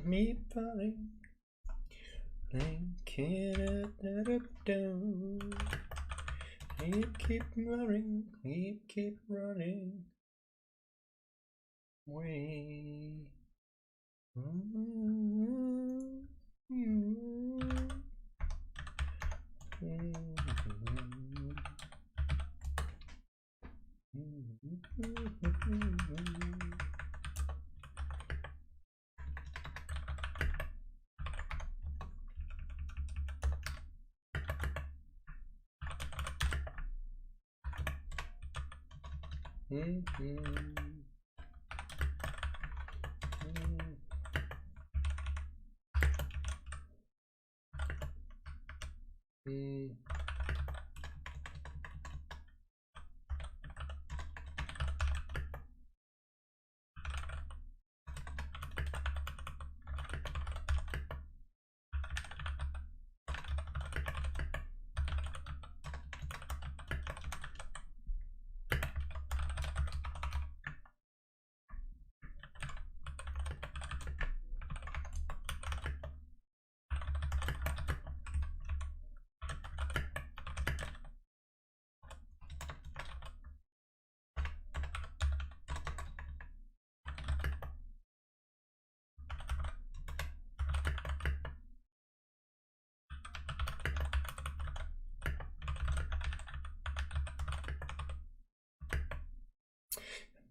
Me falling, keep running, keep running away.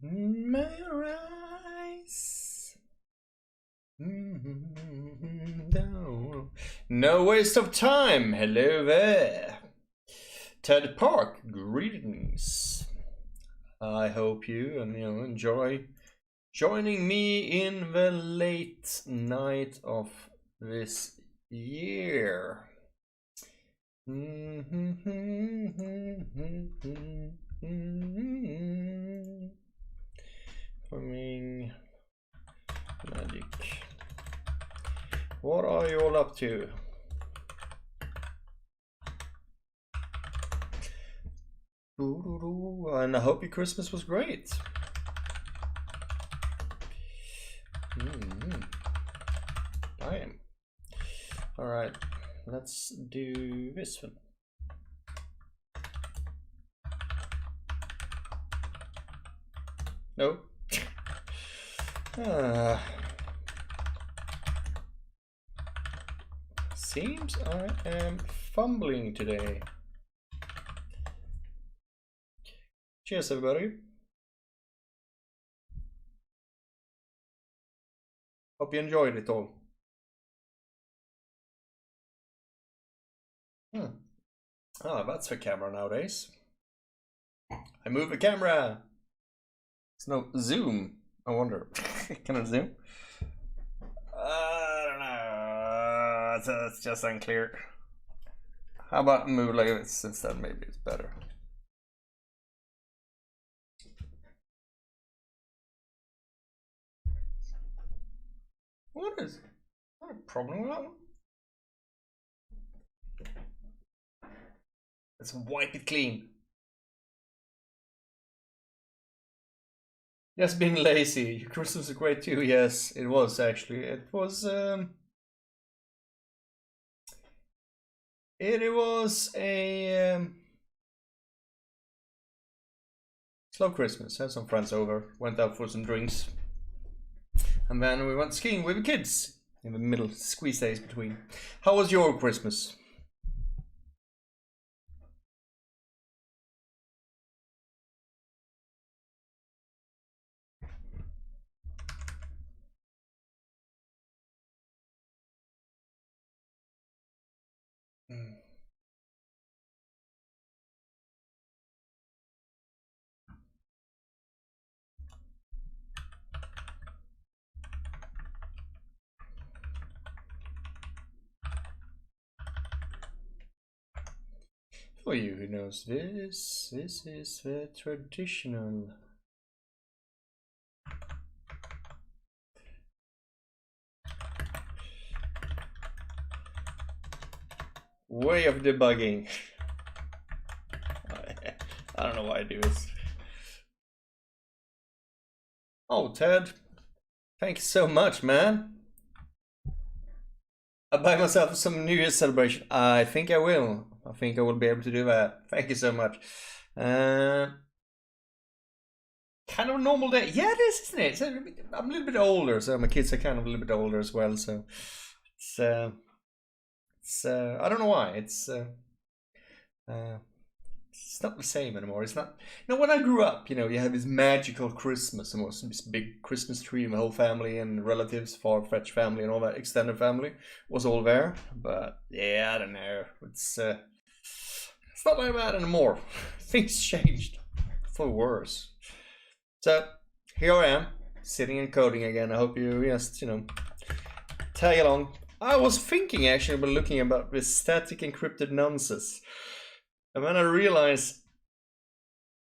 My eyes. No waste of time. Hello there. Ted Park, greetings. I hope you enjoy joining me in the late night of this year. Coming magic. What are you all up to? And I hope your Christmas was great. I am. All right, let's do this one. No. Seems I am fumbling today. Cheers, everybody. Hope you enjoyed it all. Ah, that's the camera nowadays. I move the camera. It's no zoom. I wonder. Can I zoom? I don't know. It's just unclear. How about move like this instead? Maybe it's better. What is a problem with that one? Let's wipe it clean. Yes, being lazy. Your Christmas was great too. Yes, it was actually. It was a slow Christmas. Had some friends over, went out for some drinks, and then we went skiing with the kids in the middle, squeeze days between. How was your Christmas? for you who knows this. This is the traditional way of debugging. I don't know why I do this. Oh, Ted, thank you so much, man. I'll buy myself some New Year's celebration. I think I will. I think I will be able to do that. Thank you so much. Kind of a normal day. Yeah, it is, isn't it? I'm a little bit older, so my kids are kind of a little bit older as well. So it's I don't know why. It's not the same anymore. It's not. You know, when I grew up, you know, you have this magical Christmas, and was this big Christmas tree, and the whole family and relatives, far-fetched family, and all that extended family was all there. But yeah, I don't know. It's not like that anymore. Things changed for worse. So here I am, sitting and coding again. I hope you just, you know, tag along. I was thinking actually about looking about this static encrypted nonsense. And then I realized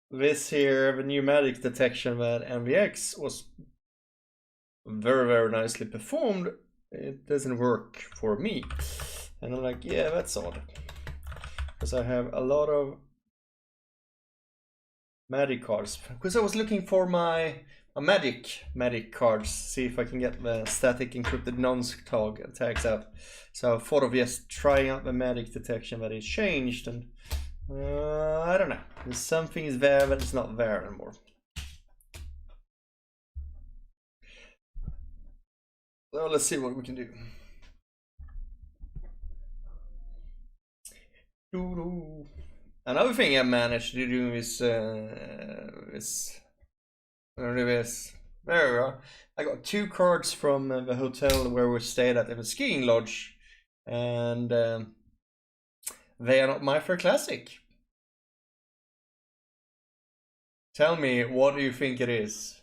this here, the pneumatic detection that MVX was very, very nicely performed. It doesn't work for me. And I'm like, yeah, that's odd. Because I have a lot of Magic cards. Because I was looking for my Magic cards, see if I can get the static encrypted nonce tags out. So I thought of just trying out the Magic detection that is changed, and I don't know. There's something is there but it's not there anymore. So let's see what we can do. Another thing I managed to do is there we are. I got 2 cards from the hotel where we stayed at the skiing lodge, and they are not my fair classic. Tell me, what do you think it is?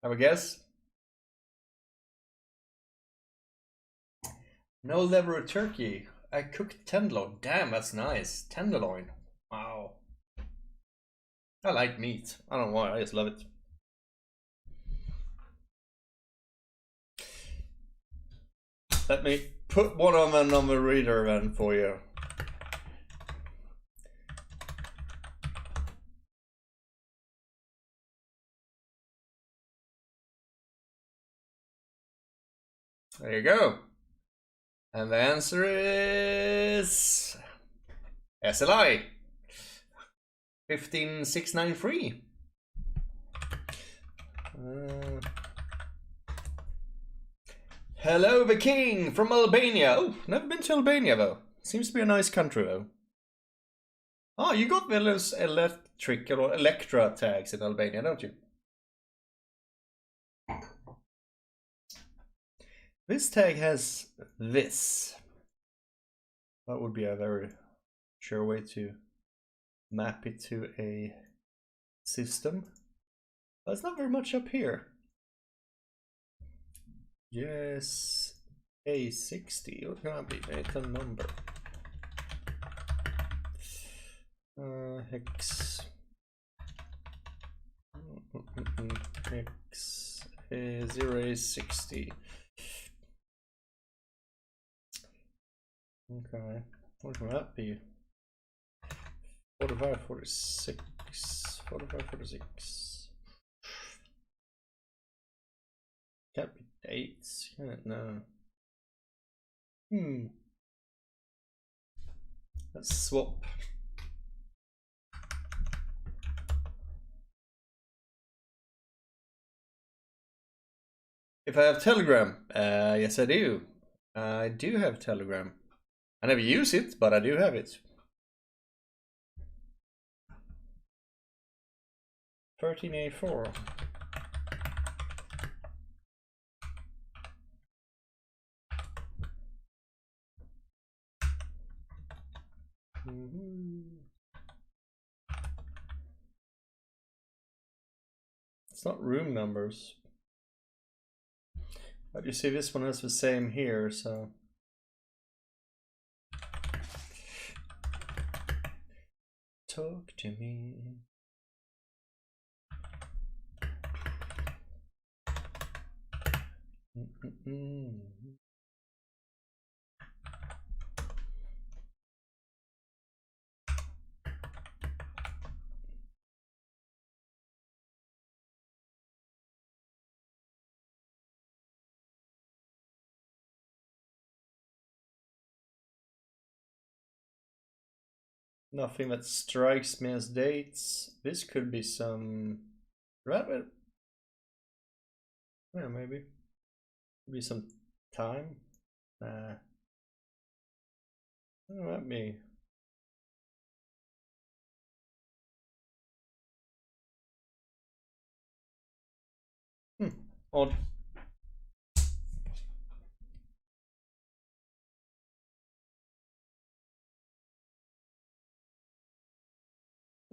Have a guess? No liver turkey. I cooked tenderloin. Damn, that's nice. Tenderloin. Wow. I like meat. I don't know why, I just love it. Let me put one of them on the reader then for you. There you go. And the answer is SLI 15693. Hello, the king from Albania. Oh, never been to Albania though. Seems to be a nice country though. Oh, you got those electric or Electra tags in Albania, don't you? This tag has this. That would be a very sure way to map it to a system. There's not very much up here. Yes, A60. What can that be? It's a number. Hex. Hex 0A60. Okay, what can that be? 45, 46, 45, 46. Can't be dates, can it? No. Let's swap. If I have Telegram, yes I do. I do have Telegram. I never use it, but I do have it. 13A4. It's not room numbers. But you see this one has the same here, so Talk to me. Nothing that strikes me as dates. This could be some rabbit. Yeah, maybe. Maybe some time. Let me. Odd.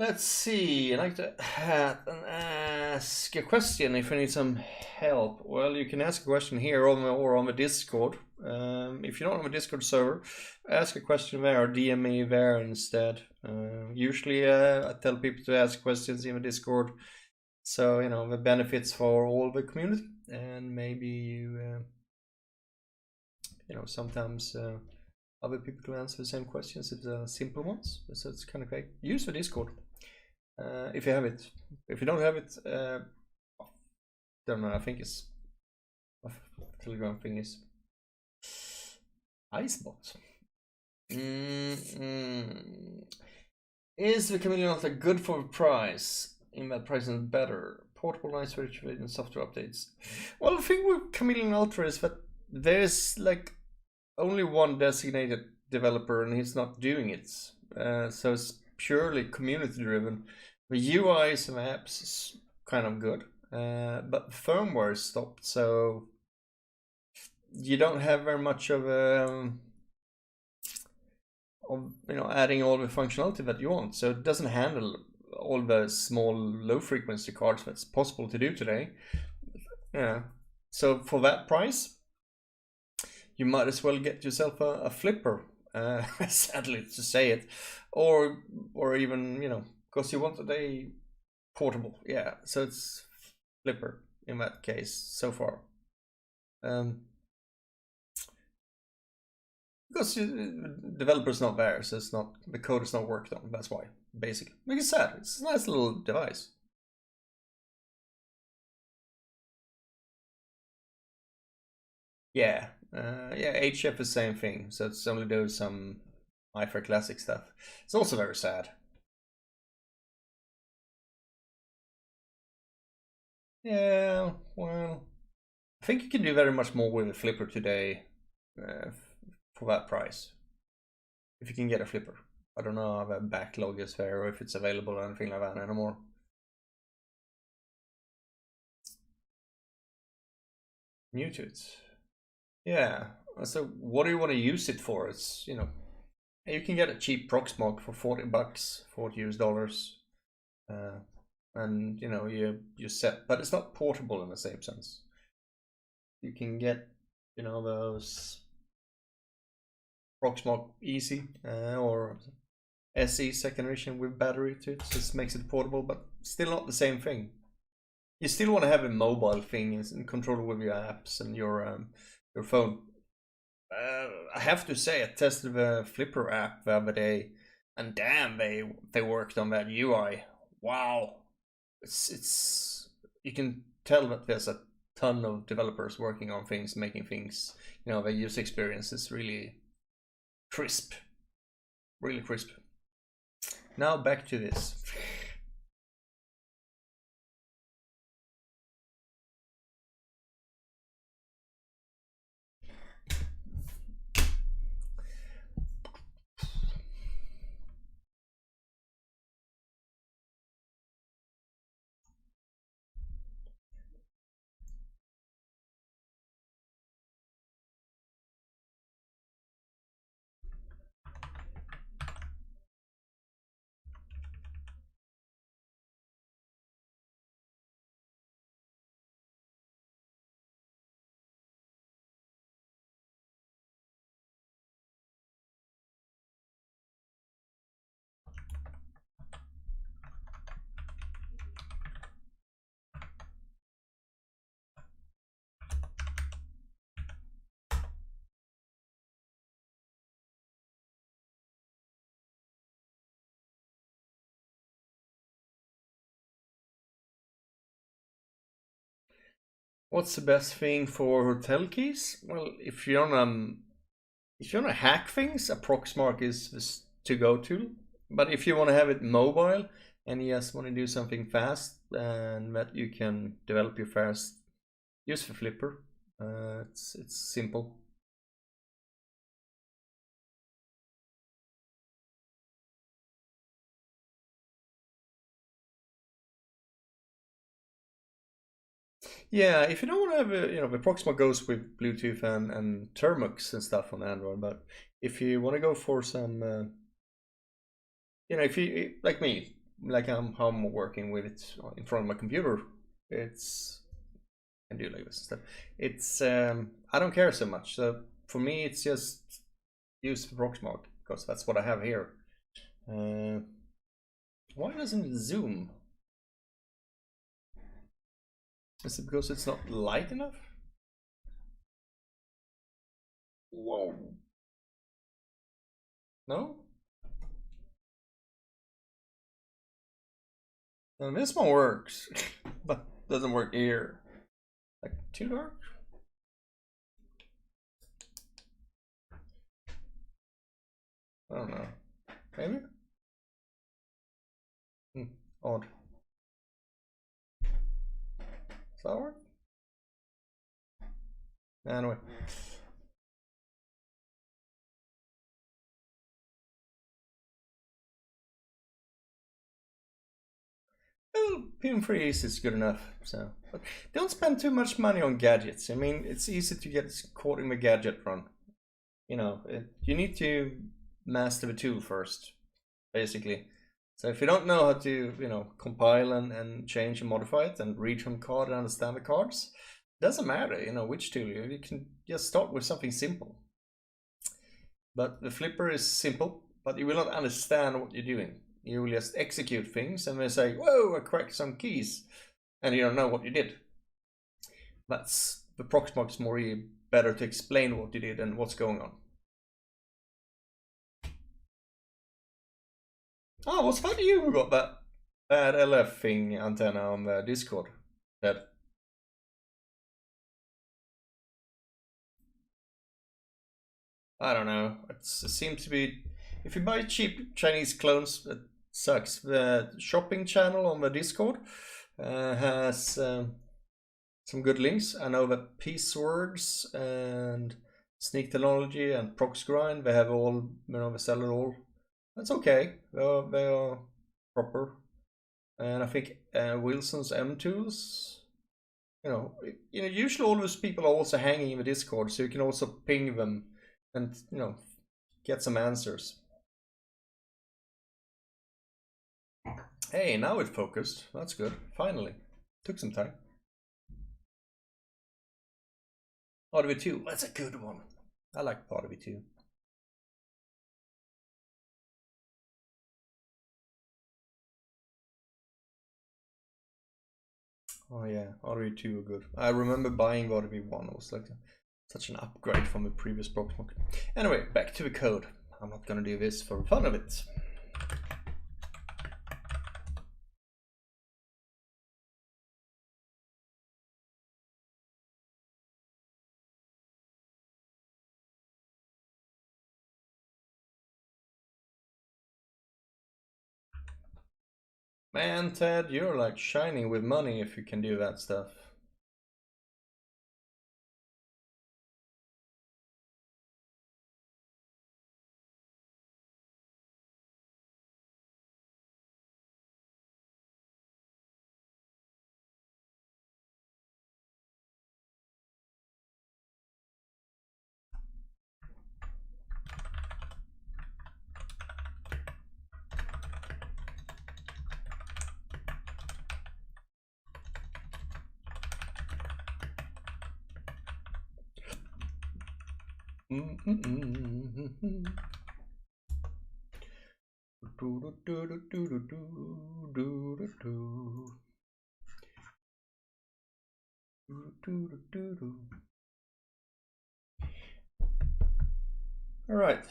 Let's see. I'd like to ask a question if you need some help. Well, you can ask a question here or on the Discord. If you're not on the Discord server, ask a question there or DM me there instead. Usually I tell people to ask questions in the Discord. So, you know, the benefits for all the community. And maybe you, you know, sometimes other people can answer the same questions if they're simple ones. So it's kind of great. Use the Discord. If you have it. If you don't have it, don't know, I think it's Telegram thing is Icebot. Is the Chameleon Ultra good for the price? In that price is better. Portable, nice, virtual and software updates. Well, the thing with Chameleon Ultra is that there's like only one designated developer and he's not doing it. So it's purely community driven. The UIs and the apps is kind of good, but firmware stopped, so you don't have very much of you know, adding all the functionality that you want. So it doesn't handle all the small low frequency cards that's possible to do today. Yeah. So for that price, you might as well get yourself a flipper. Sadly to say it, or even, you know, because you want a portable. Yeah, so it's flipper in that case so far. Because developer's not there, so it's not, the code is not worked on. That's why, basically. Like I said, it's a nice little device. Yeah, yeah. HF is the same thing. So it's only doing some iFair Classic stuff. It's also very sad. Yeah, well, I think you can do very much more with a flipper today for that price. If you can get a flipper. I don't know how the backlog is there or if it's available or anything like that anymore. New to it. Yeah. So what do you want to use it for? It's, you know, you can get a cheap proxmark for $40, $40 US. And you know, you set, but it's not portable in the same sense. You can get, you know, those proxmark easy or SE second edition with battery to it, just makes it portable, but still not the same thing. You still want to have a mobile thing and control with your apps and your phone. I have to say, I tested the Flipper app the other day, and damn, they worked on that UI. Wow, it's you can tell that there's a ton of developers working on things, making things. You know, the user experience is really crisp, really crisp. Now back to this. What's the best thing for hotel keys? Well, if you wanna hack things, a proxmark is the to-go tool. But if you want to have it mobile and you just want to do something fast and that you can develop your fast, use the flipper. It's simple. Yeah, if you don't want to have the Proxima goes with Bluetooth and Termux and stuff on Android, but if you want to go for some, if you like me, like how I'm working with it in front of my computer, it's I can do like this stuff. It's I don't care so much. So for me, it's just use the Proxmark because that's what I have here. Why doesn't it zoom? Is it because it's not light enough? Whoa. No? No, this one works, but doesn't work here. Like too dark? I don't know. Maybe? Odd. Does that work? Anyway. Well, PIN-free is good enough. So, but don't spend too much money on gadgets. I mean, it's easy to get caught in the gadget run. You need to master the tool first, basically. So if you don't know how to, compile and change and modify it and read from card and understand the cards, it doesn't matter, which tool you can just start with something simple. But the flipper is simple, but you will not understand what you're doing. You will just execute things and then say, whoa, I cracked some keys, and you don't know what you did. That's the Proxmark is more better to explain what you did and what's going on. Oh, was that you who got that bad LF thing antenna on the Discord? That I don't know. It seems to be if you buy cheap Chinese clones, it sucks. The shopping channel on the Discord has some good links. I know that Peace Words and Sneak Technology and Proxgrind, they have all, they sell it all. That's okay. They are proper. And I think Wilson's M Tools, usually all those people are also hanging in the Discord, so you can also ping them and, get some answers. Hey, now it focused. That's good. Finally. Took some time. RFID, that's a good one. I like RFID. Oh yeah, RFID were good. I remember buying RFID1. It was like such an upgrade from the previous Proxmark. Anyway, back to the code. I'm not gonna do this for fun of it. Man, Ted, you're like shining with money if you can do that stuff. All right,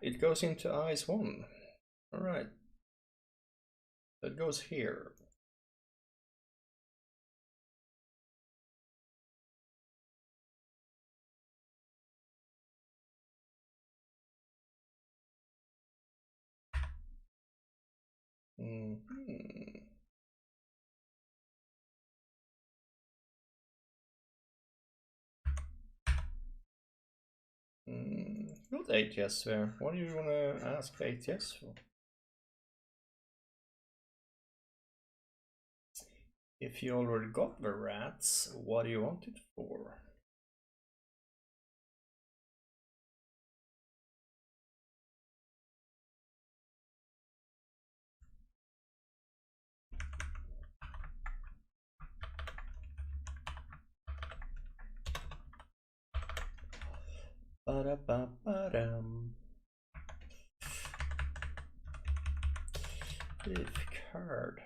it goes into eyes 1. All right, that goes here. Not ATS there. What do you want to ask ATS for? If you already got the rats, what do you want it for? Ba-da-ba-ba-dum. If card.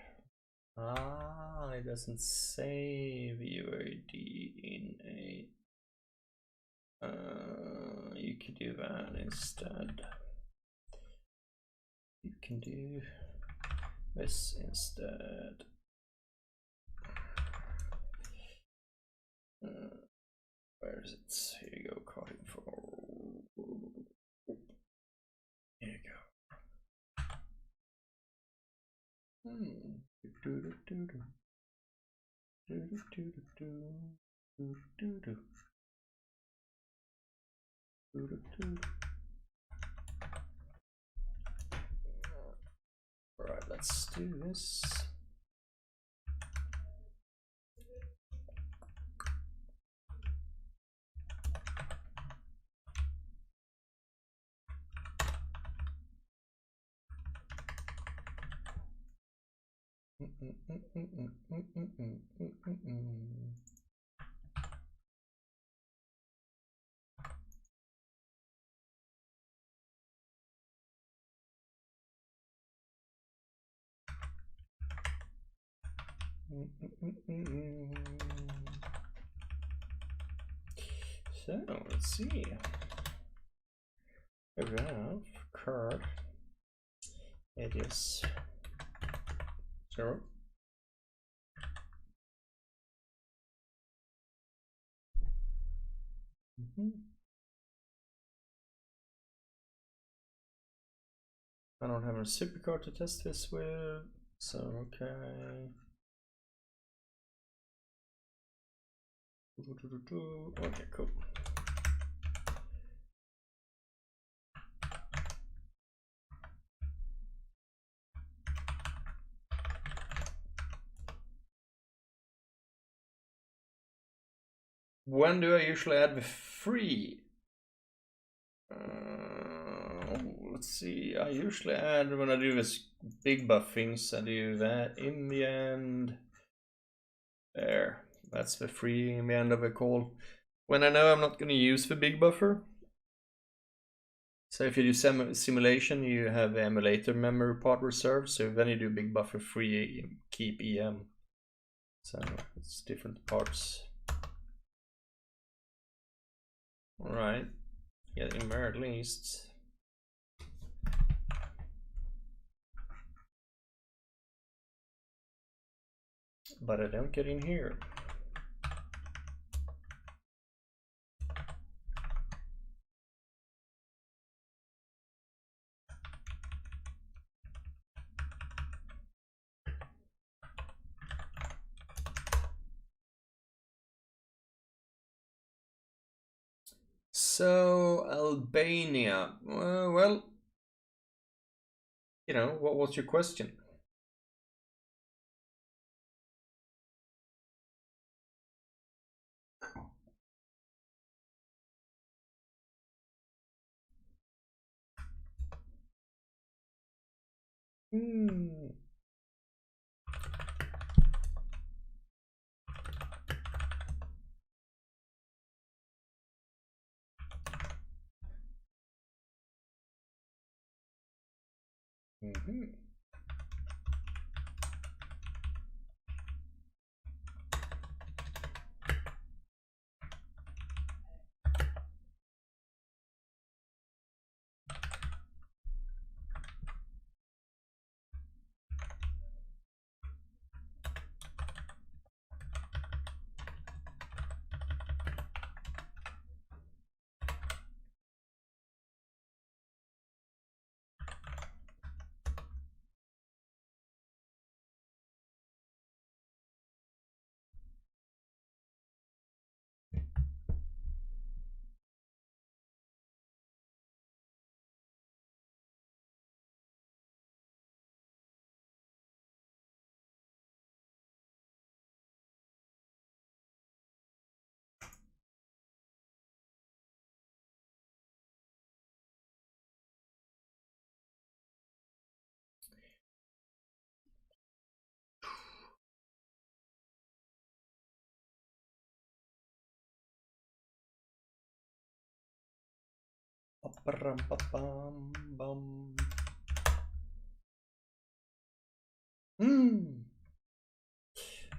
Ah, it doesn't save UID in a. You could do that instead. You can do this instead. Where is it? Here you go, coding for. Here you go. Alright, let's do this. So let's see. We have card. It is 0. I don't have a super card to test this with, so okay. Okay, cool. When do I usually add the free? Let's see, I usually add when I do this big buff things, I do that in the end. There, that's the free in the end of a call. When I know I'm not going to use the big buffer. So if you do simulation, you have the emulator memory part reserved. So then you do big buffer free, keep EM. So it's different parts. Alright, get in there at least. But I don't get in here. So Albania, well, you know, what was your question?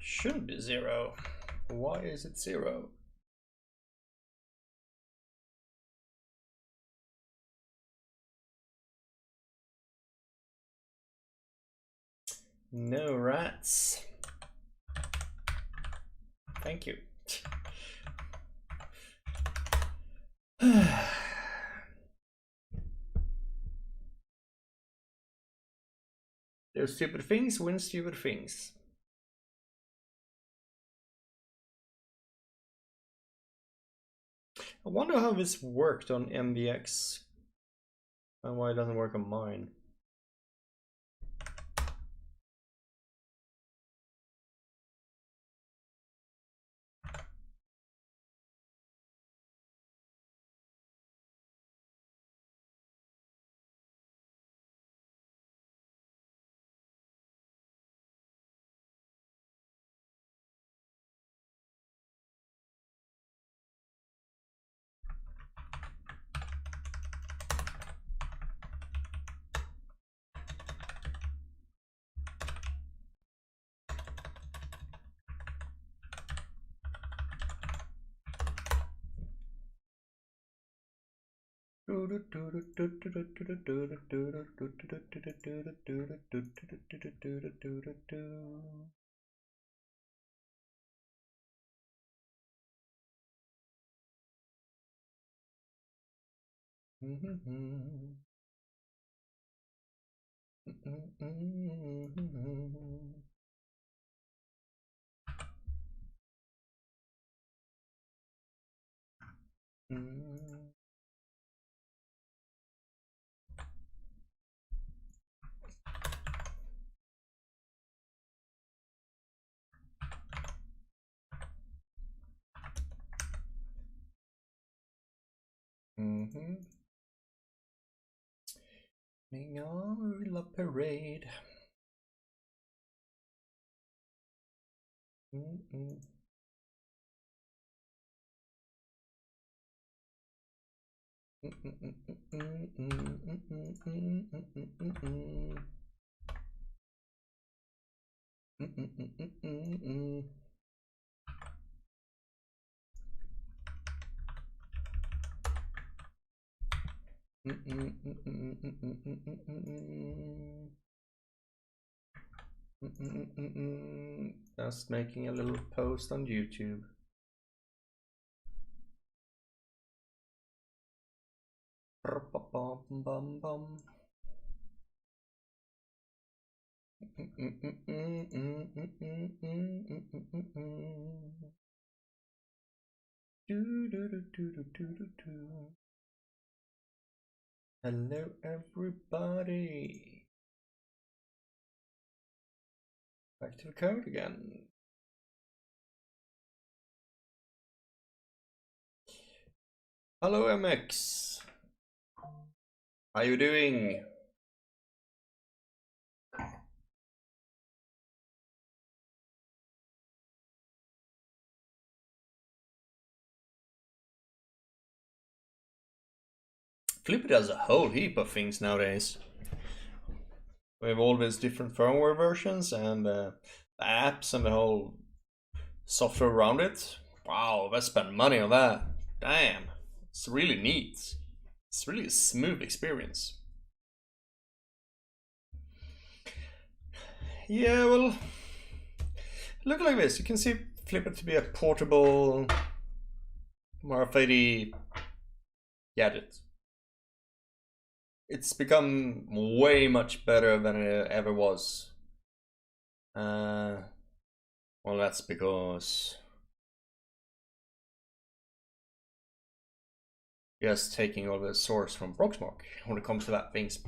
Should be 0. Why is it 0? No rats. Thank you. Those stupid things win stupid things. I wonder how this worked on MBX and why it doesn't work on mine. La parade. Just making a little post on YouTube. Hello everybody. Back to the code again. Hello MX. How you doing? Flippy does a whole heap of things nowadays. We have all these different firmware versions and apps and the whole software around it. Wow, they spend money on that. Damn, it's really neat. It's really a smooth experience. Yeah, well, look like this. You can see Flipper to be a portable RFID gadget. It's become way much better than it ever was. Well, that's because just taking all the source from proxmark when it comes to that things.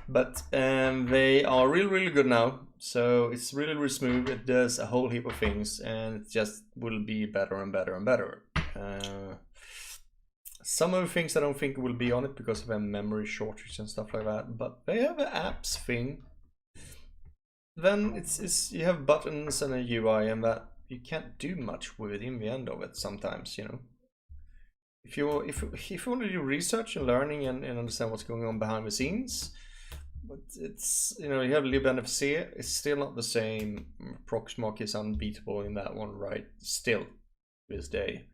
But they are really good now, so it's really smooth. It does a whole heap of things, and it just will be better and better and better. Some of the things I don't think will be on it because of a memory shortage and stuff like that, but they have an apps thing. Then it's you have buttons and a UI, and that you can't do much with it in the end of it sometimes, you know. if you want to do research and learning and understand what's going on behind the scenes, but it's, you know, you have libNFC, it's still not the same. Proxmark is unbeatable in that one, right? Still, this day.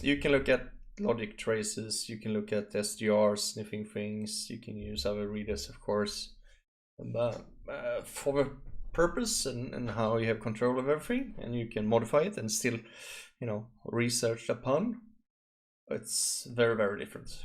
You can look at logic traces, you can look at SDRs, sniffing things, you can use other readers, of course. And for the purpose and how you have control of everything, and you can modify it and still, you know, research upon, it's very, very different.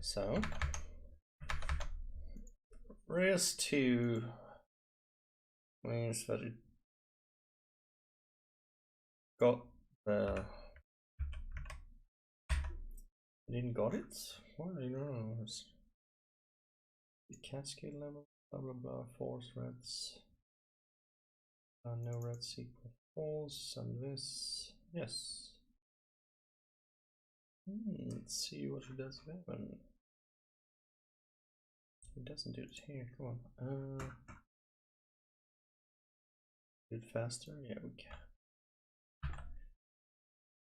So res2 means that it got the didn't got it? What do you know? The cascade level, blah blah blah, false reds. No reds equal false, and this, yes. Let's see what it does there. It doesn't do it here. Come on. Do it faster. Yeah, we can.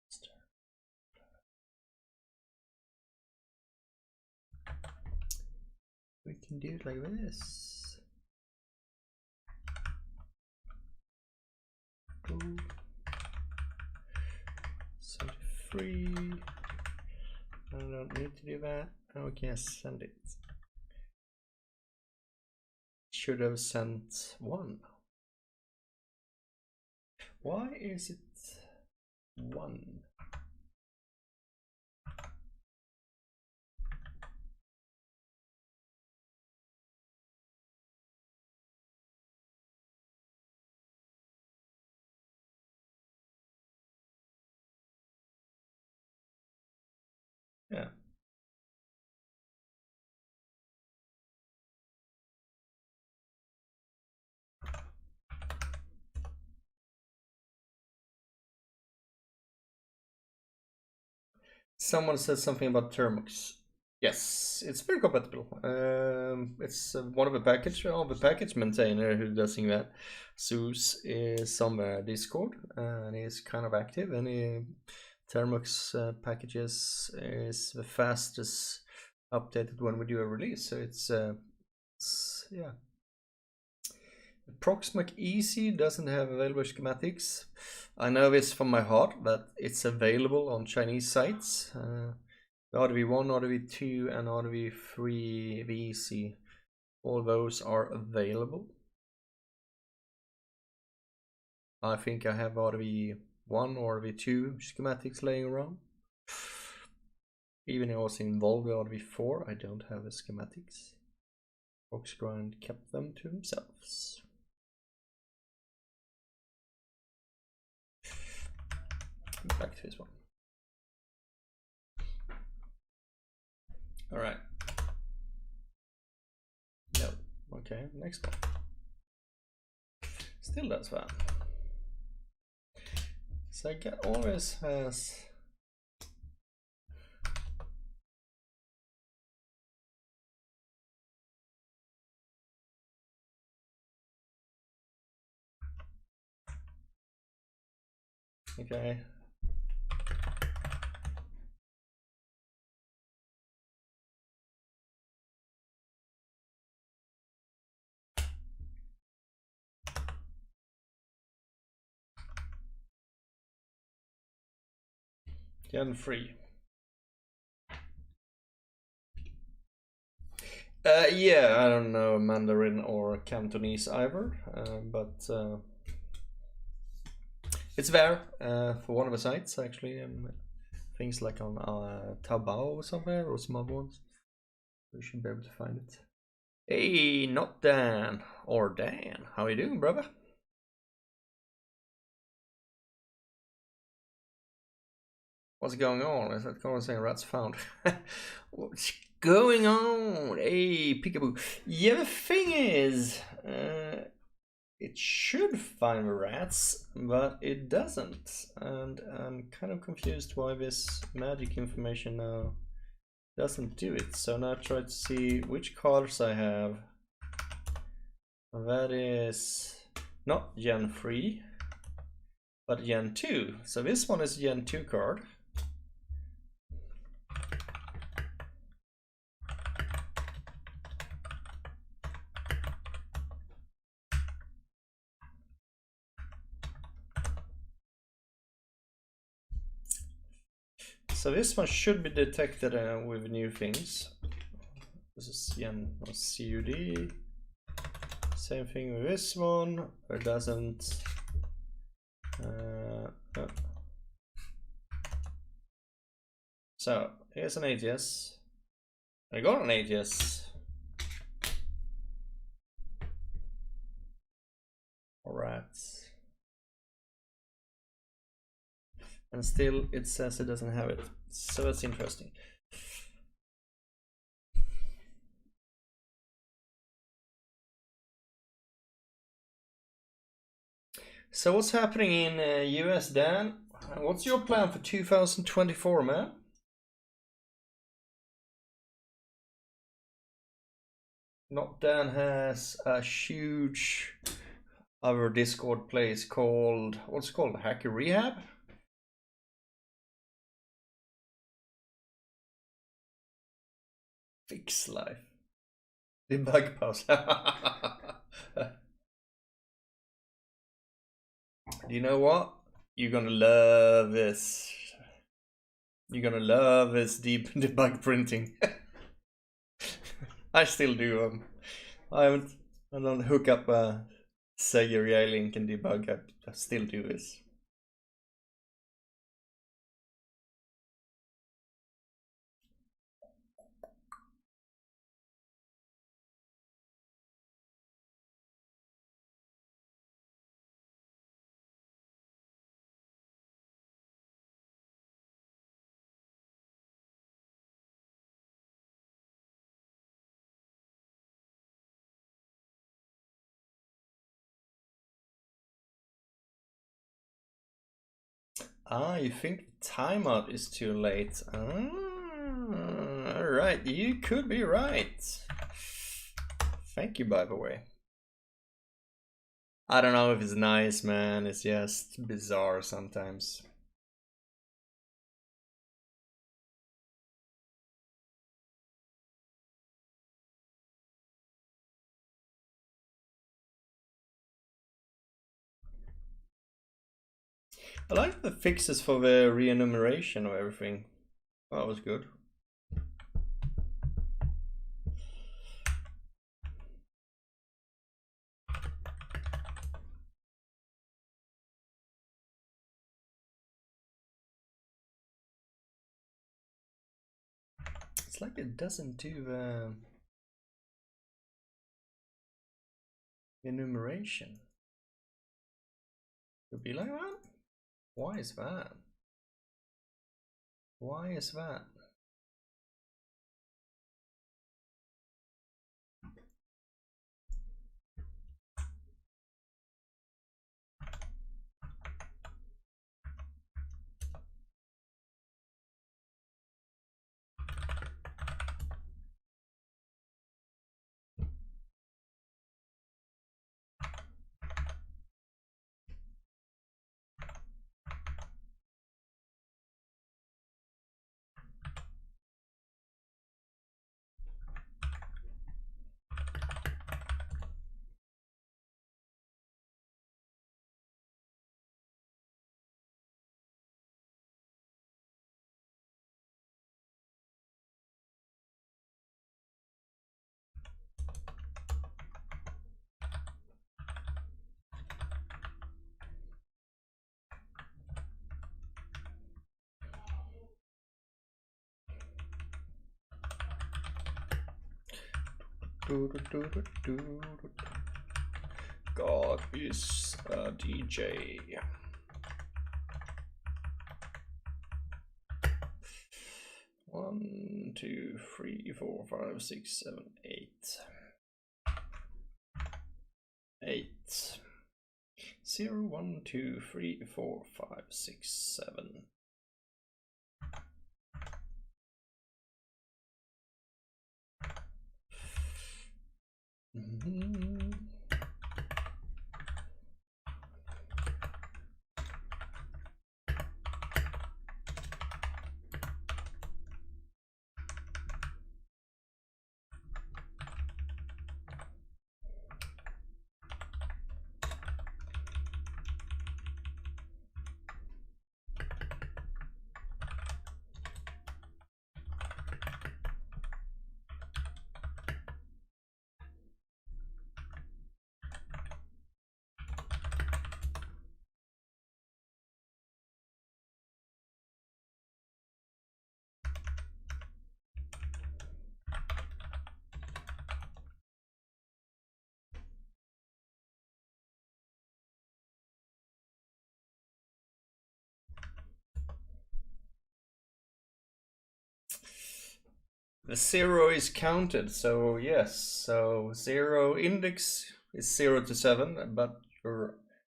Faster. We can do it like this. Boom. 73. I don't need to do that. Okay, send it. Should have sent 1. Why is it 1? Yeah. Someone said something about Termux. Yes, it's very compatible. It's one of the package maintainer who does that. Zeus is on Discord and he's kind of active. And Termux packages is the fastest updated when we do a release. So it's yeah. Proxmark Easy doesn't have available schematics. I know this from my heart that it's available on Chinese sites. RDV1, RDV2 and RDV3 VC. All those are available. I think I have RDV1 or RDV2 schematics laying around. Even though I was involved with RDV4, I don't have the schematics. Proxgrind kept them to themselves. Back to this one. All right. No. Okay, next one. Still does that. So I get always has. Okay. Gen free. Yeah, I don't know Mandarin or Cantonese either, but it's there for one of the sites actually. Things like on Taobao or somewhere or some other ones. You should be able to find it. Hey, not Dan or Dan. How you doing, brother? What's going on? Is that going saying rats found? going on? Hey, peekaboo. Yeah, the thing is, it should find the rats, but it doesn't. And I'm kind of confused why this magic information now doesn't do it. So now I try to see which cards I have. That is not Gen 3, but Gen 2. So this one is Gen 2 card. So this one should be detected with new things. This is Gen CUD. Same thing with this one, but it doesn't. Oh. So here's an ATS. I got an ATS. Alright. And still it says it doesn't have it. So that's interesting. So what's happening in US, Dan? What's your plan for 2024, man? Not Dan has a huge other Discord place called, what's it called? Hacker Rehab? Fix life. Debug pause. You know what? You're gonna love this. You're gonna love this deep debug printing. I still do. I don't hook up a Sega Relay link and debug. I still do this. Ah, you think the timeout is too late? Alright, you could be right. Thank you, by the way. I don't know if it's nice, man. It's just bizarre sometimes. I like the fixes for the re-enumeration of everything. That was good. It's like it doesn't do enumeration. Could be like that. Why is that? Why is that? God is a DJ. One, 2, 3, 4, 5, 6, 7, 8. 8. 0, 1, 2, 3, 4, 5, 6, 7. The 0 is counted, so yes. So 0 index is 0 to 7, but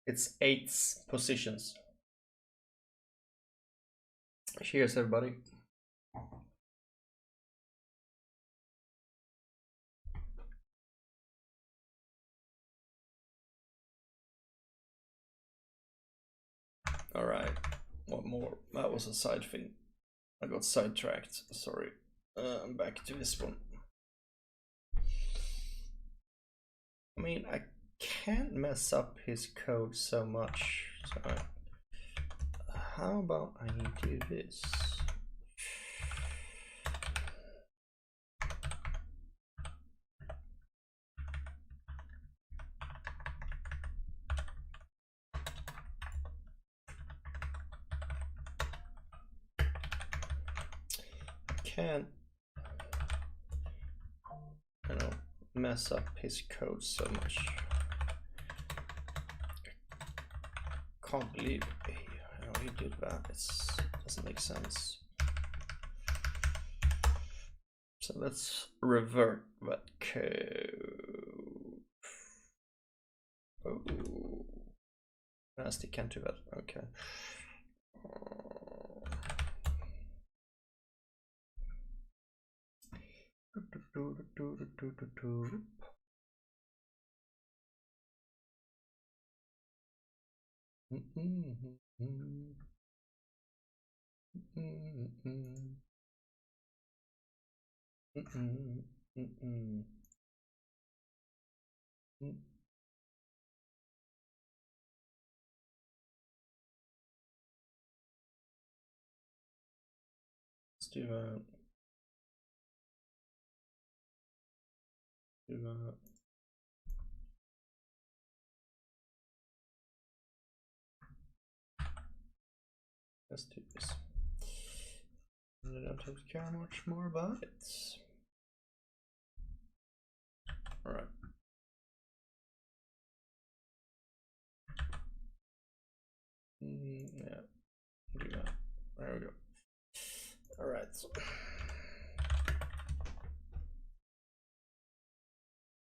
it's 8 positions. Cheers, everybody. All right, one more. That was a side thing. I got sidetracked. Sorry. I'm back to this one. I mean, I can't mess up his code so much. So how about I do this? Can't, you know, mess up his code so much. Can't believe how he did that. It doesn't make sense. So let's revert that code. Oh, nasty, can't do that. Okay. Let's do that. Do that. Let's do this. I don't have to care much more about it. All right. Yeah, do that. There we go. All right.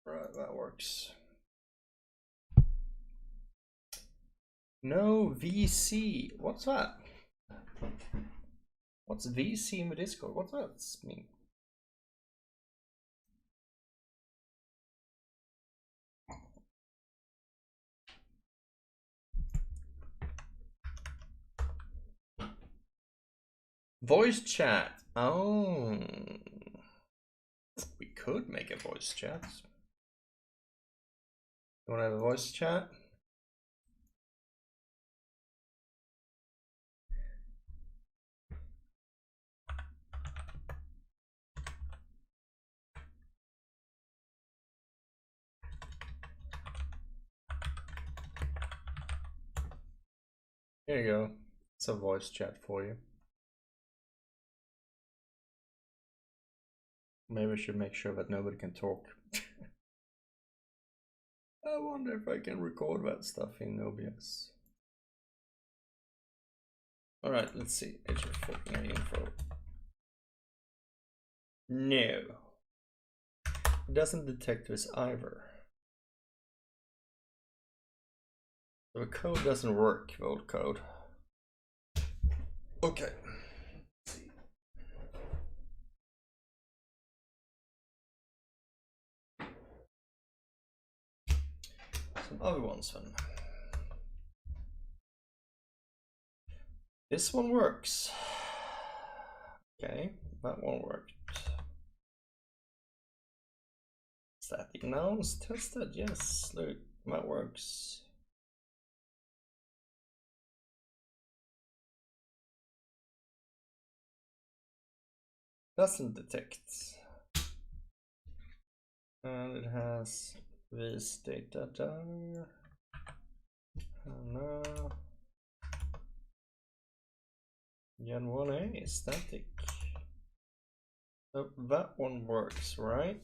Right, that works. No VC. What's that? What's VC in the Discord? What's that mean? Voice chat. Oh, we could make a voice chat. You want to have a voice chat? Here you go. It's a voice chat for you. Maybe I should make sure that nobody can talk. I wonder if I can record that stuff in OBS. Alright, let's see. Age of info. No. It doesn't detect this either. The code doesn't work, the old code. Okay. Let's see. Some other ones then. This one works. Okay, that one worked. Static nouns tested, yes, look, that works. Doesn't detect. And it has this data there. No. Gen 1A is static. So that one works, right?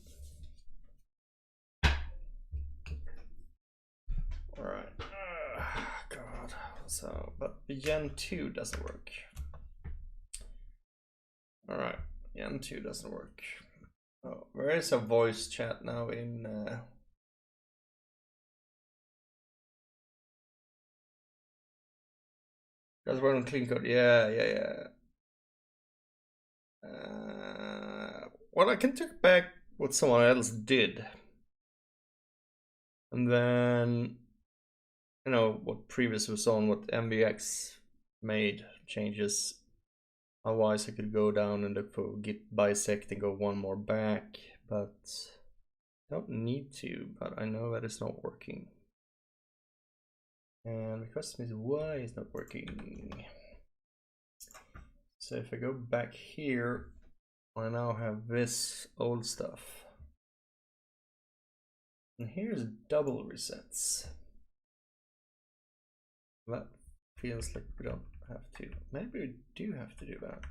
Alright. God. So, but Gen 2 doesn't work. Alright, Gen 2 doesn't work. Oh, there is a voice chat now in because we're on clean code. Yeah. Well, I can take back what someone else did. And then, you know, what previous was on, what MBX made changes. Otherwise, I could go down and look for git bisect and go one more back, but I don't need to, but I know that it's not working. And the question is, why it's not working? So if I go back here, I now have this old stuff. And here's double resets. That feels like we don't have to. Maybe we do have to do that.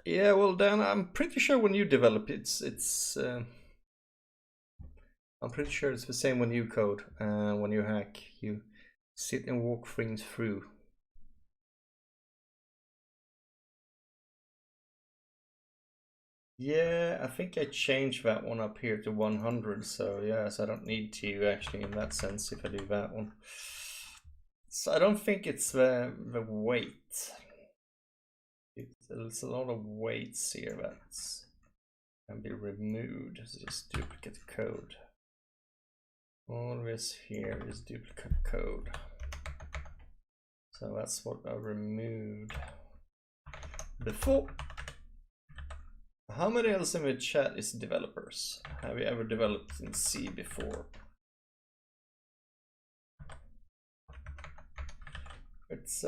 Yeah, well, Dan, I'm pretty sure when you develop, I'm pretty sure it's the same when you code. When you hack, you sit and walk things through. Yeah, I think I changed that one up here to 100. So yes, I don't need to actually in that sense if I do that one. So I don't think it's the weight. It's a lot of weights here that can be removed. It's just duplicate code. All this here is duplicate code. So that's what I removed before. How many else in the chat is developers? Have you ever developed in C before? It's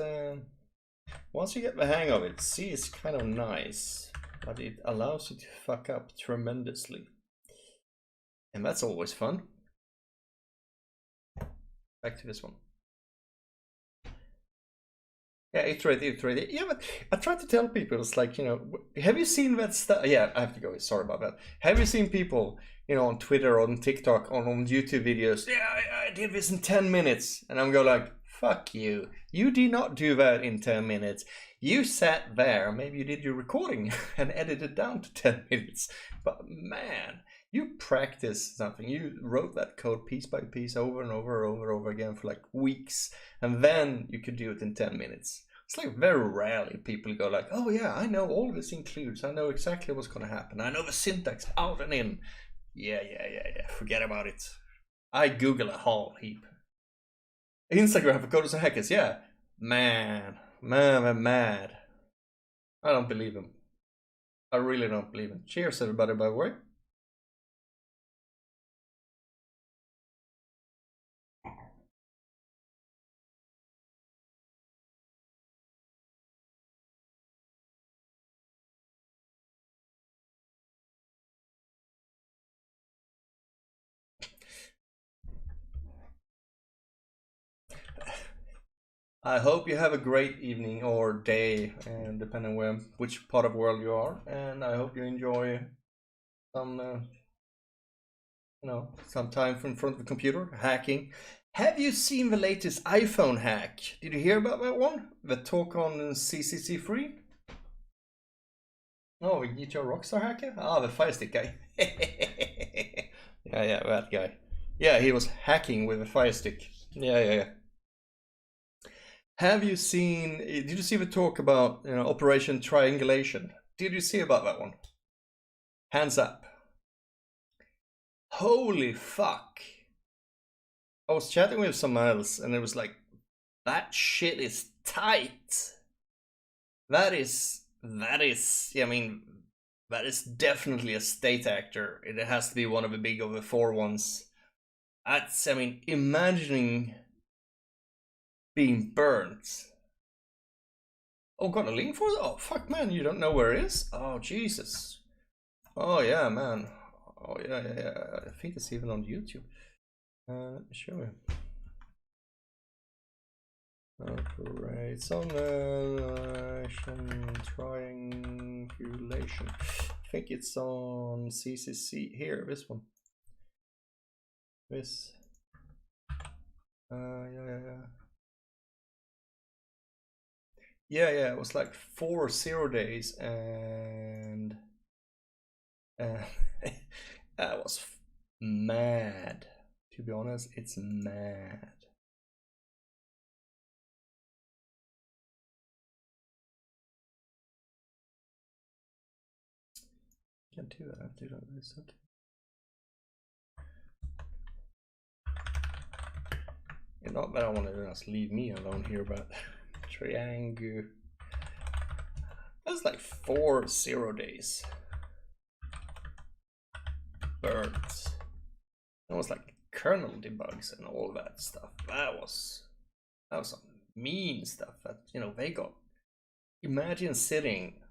once you get the hang of it, C is kind of nice, but it allows you to fuck up tremendously. And that's always fun. Back to this one. Yeah, iterate. Yeah, but I try to tell people, it's like, you know, have you seen that stuff? Yeah, I have to go. Sorry about that. Have you seen people, you know, on Twitter, on TikTok, on YouTube videos? Yeah, I did this in 10 minutes. And I'm going like, fuck you. You did not do that in 10 minutes. You sat there, maybe you did your recording and edited down to 10 minutes. But man, you practiced something. You wrote that code piece by piece over and over again for like weeks. And then you could do it in 10 minutes. It's like very rarely people go like, oh yeah, I know all this includes. I know exactly what's going to happen. I know the syntax out and in. Yeah. Forget about it. I Google a whole heap. Instagram for coders and hackers. Yeah. Man, I'm mad. I don't believe him. I really don't believe him. Cheers, everybody, by the way. I hope you have a great evening or day, and depending on which part of the world you are. And I hope you enjoy some, some time in front of the computer hacking. Have you seen the latest iPhone hack? Did you hear about that one? The talk on CCC free? Oh, GTA Rockstar hacker? Ah, the Firestick guy. Yeah, that guy. Yeah, he was hacking with a Firestick. Yeah. Have you seen? Did you see the talk about Operation Triangulation? Did you see about that one? Hands up. Holy fuck! I was chatting with someone else, and it was like, that shit is tight. That is. I mean, that is definitely a state actor. It has to be one of the big of the four ones. That's. I mean, imagining being burnt. Oh, got a link for it? Oh, fuck, man, you don't know where it is? Oh, Jesus. Oh, yeah, man. Oh, yeah. I think it's even on YouTube. Let me show you. Operation Triangulation. I think it's on CCC. Here, this one. This. Yeah, it was like 4 0 days, and I was mad. To be honest, it's mad. Can't do that. I have to do this. Okay. Not that I want to just leave me alone here, but triangle. That's like 4 0 days. Birds. That was like kernel debugs and all that stuff. That was some mean stuff that they got. Imagine sitting.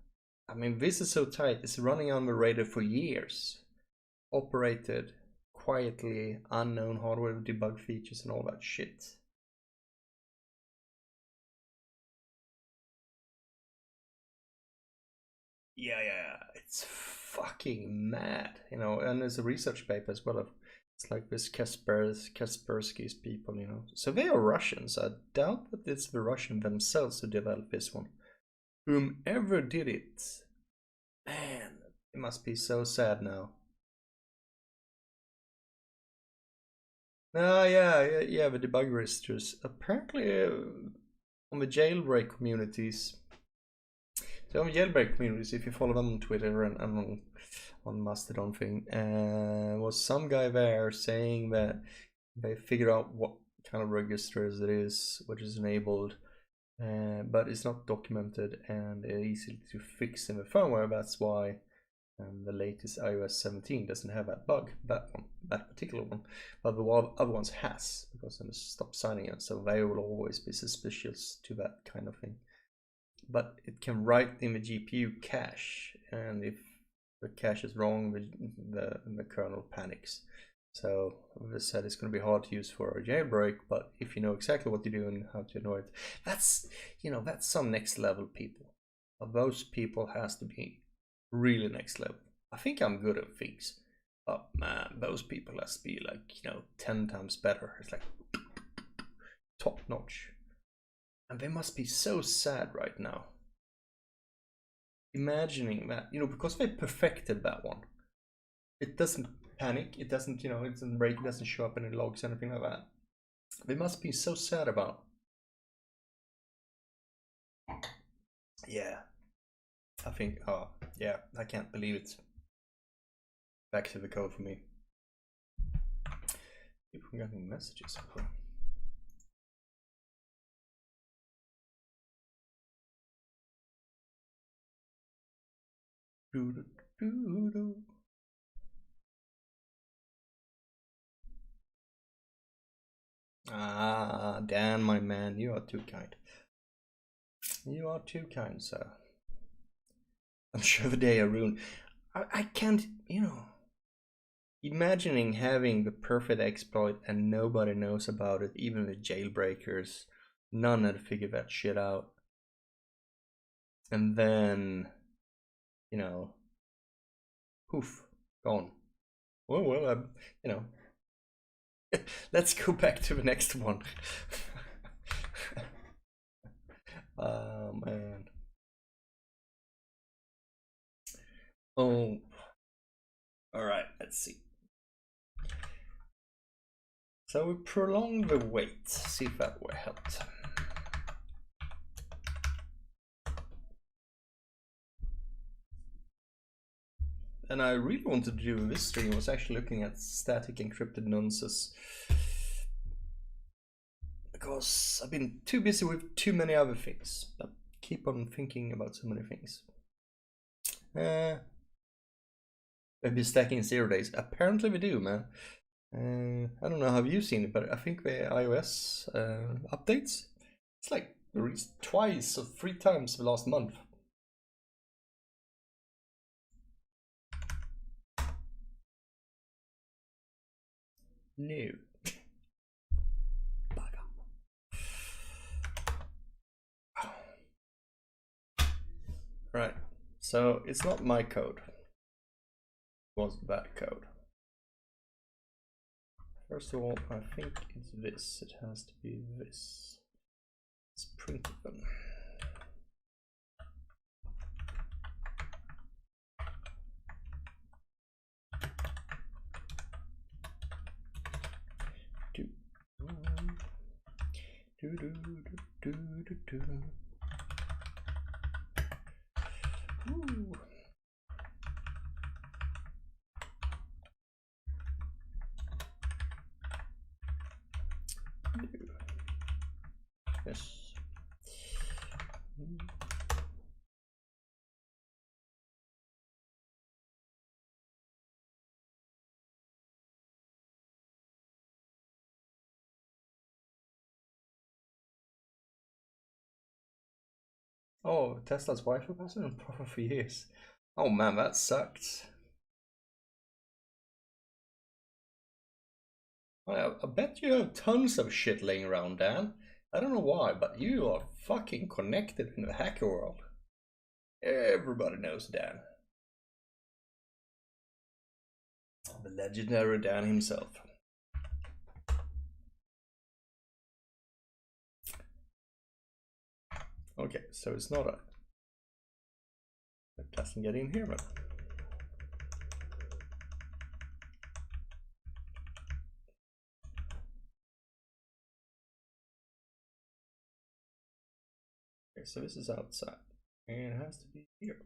I mean, this is so tight. It's running on the radar for years. Operated quietly, unknown hardware debug features and all that shit. Yeah, it's fucking mad, and there's a research paper as well. It's like this Kaspersky's people, So they are Russians. I doubt that it's the Russian themselves who developed this one. Whomever did it, man, it must be so sad now. Yeah, the debug registers. Apparently, on the jailbreak communities. So on jailbreak communities, if you follow them on Twitter and on Mastodon thing, was some guy there saying that they figured out what kind of registers it is, which is enabled, but it's not documented and easy to fix in the firmware. That's why the latest iOS 17 doesn't have that bug, that particular one, but the other ones has, because they stopped signing it, so they will always be suspicious to that kind of thing. But it can write in the GPU cache, and if the cache is wrong, the kernel panics. So as I said, it's going to be hard to use for a jailbreak, but if you know exactly what to do and how to annoy it, that's some next level people. Those people has to be really next level. I think I'm good at things, but man, those people has to be like 10 times better. It's like top notch. And they must be so sad right now. Imagining that, because they perfected that one. It doesn't panic, it doesn't, it doesn't break, it doesn't show up in any logs, anything like that. They must be so sad about. Yeah. I think, yeah, I can't believe it. Back to the code for me. Keep getting messages. Ah, Dan, my man, you are too kind. You are too kind, sir. I'm sure the day I ruined. I can't, imagining having the perfect exploit and nobody knows about it, even the jailbreakers, None had figured that shit out. And then, you know, poof, gone. Well, you know, let's go back to the next one. Oh, man. Oh, all right, let's see. So we prolong the wait, see if that will help. And I really wanted to do in this stream was actually looking at static encrypted nonces. Because I've been too busy with too many other things. I keep on thinking about so many things. Maybe stacking 0 days. Apparently we do, man. I don't know how you've seen it, but I think the iOS updates, it's like released twice or 3 times the last month. No. Right, so it's not my code. It was that code. First of all, I think it's this. It has to be this. Let's print them. Ooh. Yes. Oh, Tesla's Wi-Fi password and proper for years. Oh man, that sucked. I bet you have tons of shit laying around, Dan. I don't know why, but you are fucking connected in the hacker world. Everybody knows Dan. The legendary Dan himself. Okay, so it's not a... It doesn't get in here, but... Okay, so this is outside. And it has to be here.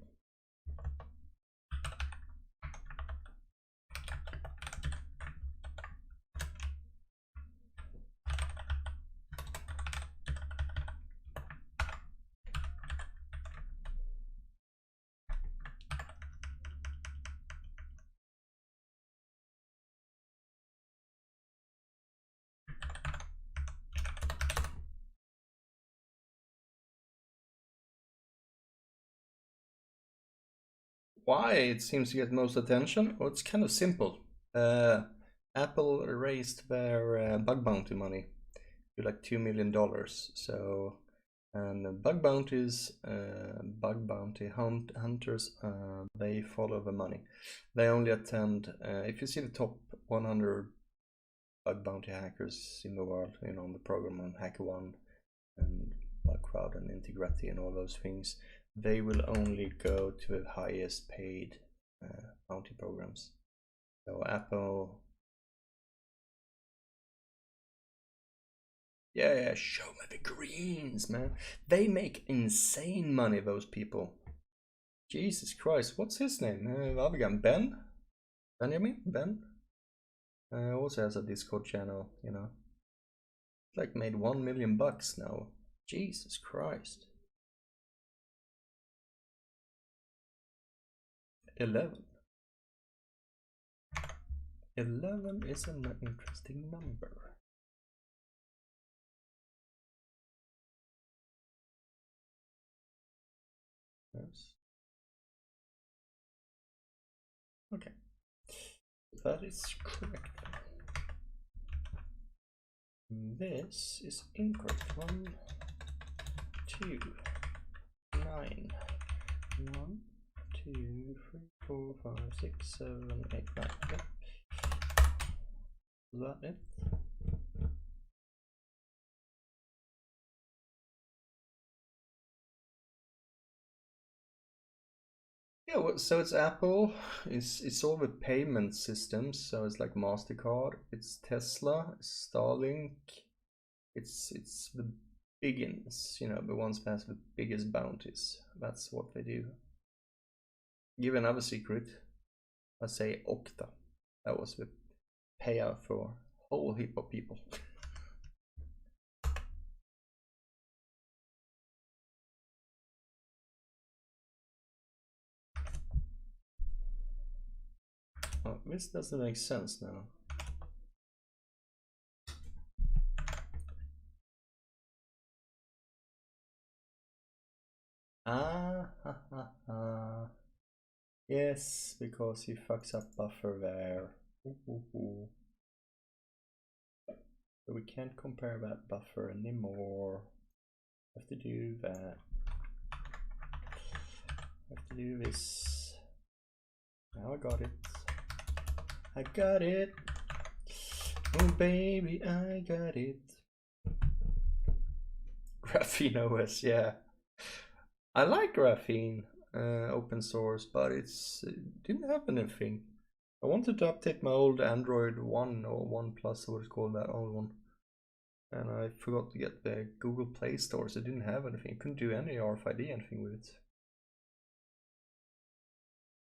Why it seems to get most attention? Well, it's kind of simple. Apple raised their bug bounty money to like $2 million. So, and bug bounties, bug bounty hunters, they follow the money. They only attend, if you see the top 100 bug bounty hackers in the world, you know, on the program on HackerOne and Bugcrowd and Integrity and all those things, they will only go to the highest paid bounty programs. So Apple, yeah, show me the greens, man. They make insane money, those people. Jesus Christ, what's his name? The other guy, Benjamin? Ben? Also has a Discord channel, you know. Like made $1 million now. Jesus Christ. 11. 11 is an interesting number. Yes. Okay. That is correct. This is incorrect. 1, 2, 9. 1, 2, 3, 4, 5, 6, 7, 8, 9. Yep. Is that it? Yeah, well, so it's Apple. It's all the payment systems. So it's like MasterCard. It's Tesla. It's Starlink. It's the biggins. You know, the ones that has the biggest bounties. That's what they do. Give another secret. I say Okta. That was the payout for a whole heap of people. Oh, this doesn't make sense now. Yes, because he fucks up buffer there. So we can't compare that buffer anymore. Have to do that. Have to do this. Now I got it. I got it. Oh baby, I got it. Graphene OS, yeah. I like Graphene open source, but it didn't have anything. I wanted to update my old Android 1 or 1 Plus, what it's called, that old one. And I forgot to get the Google Play Store, so it didn't have anything. I couldn't do any RFID anything with it.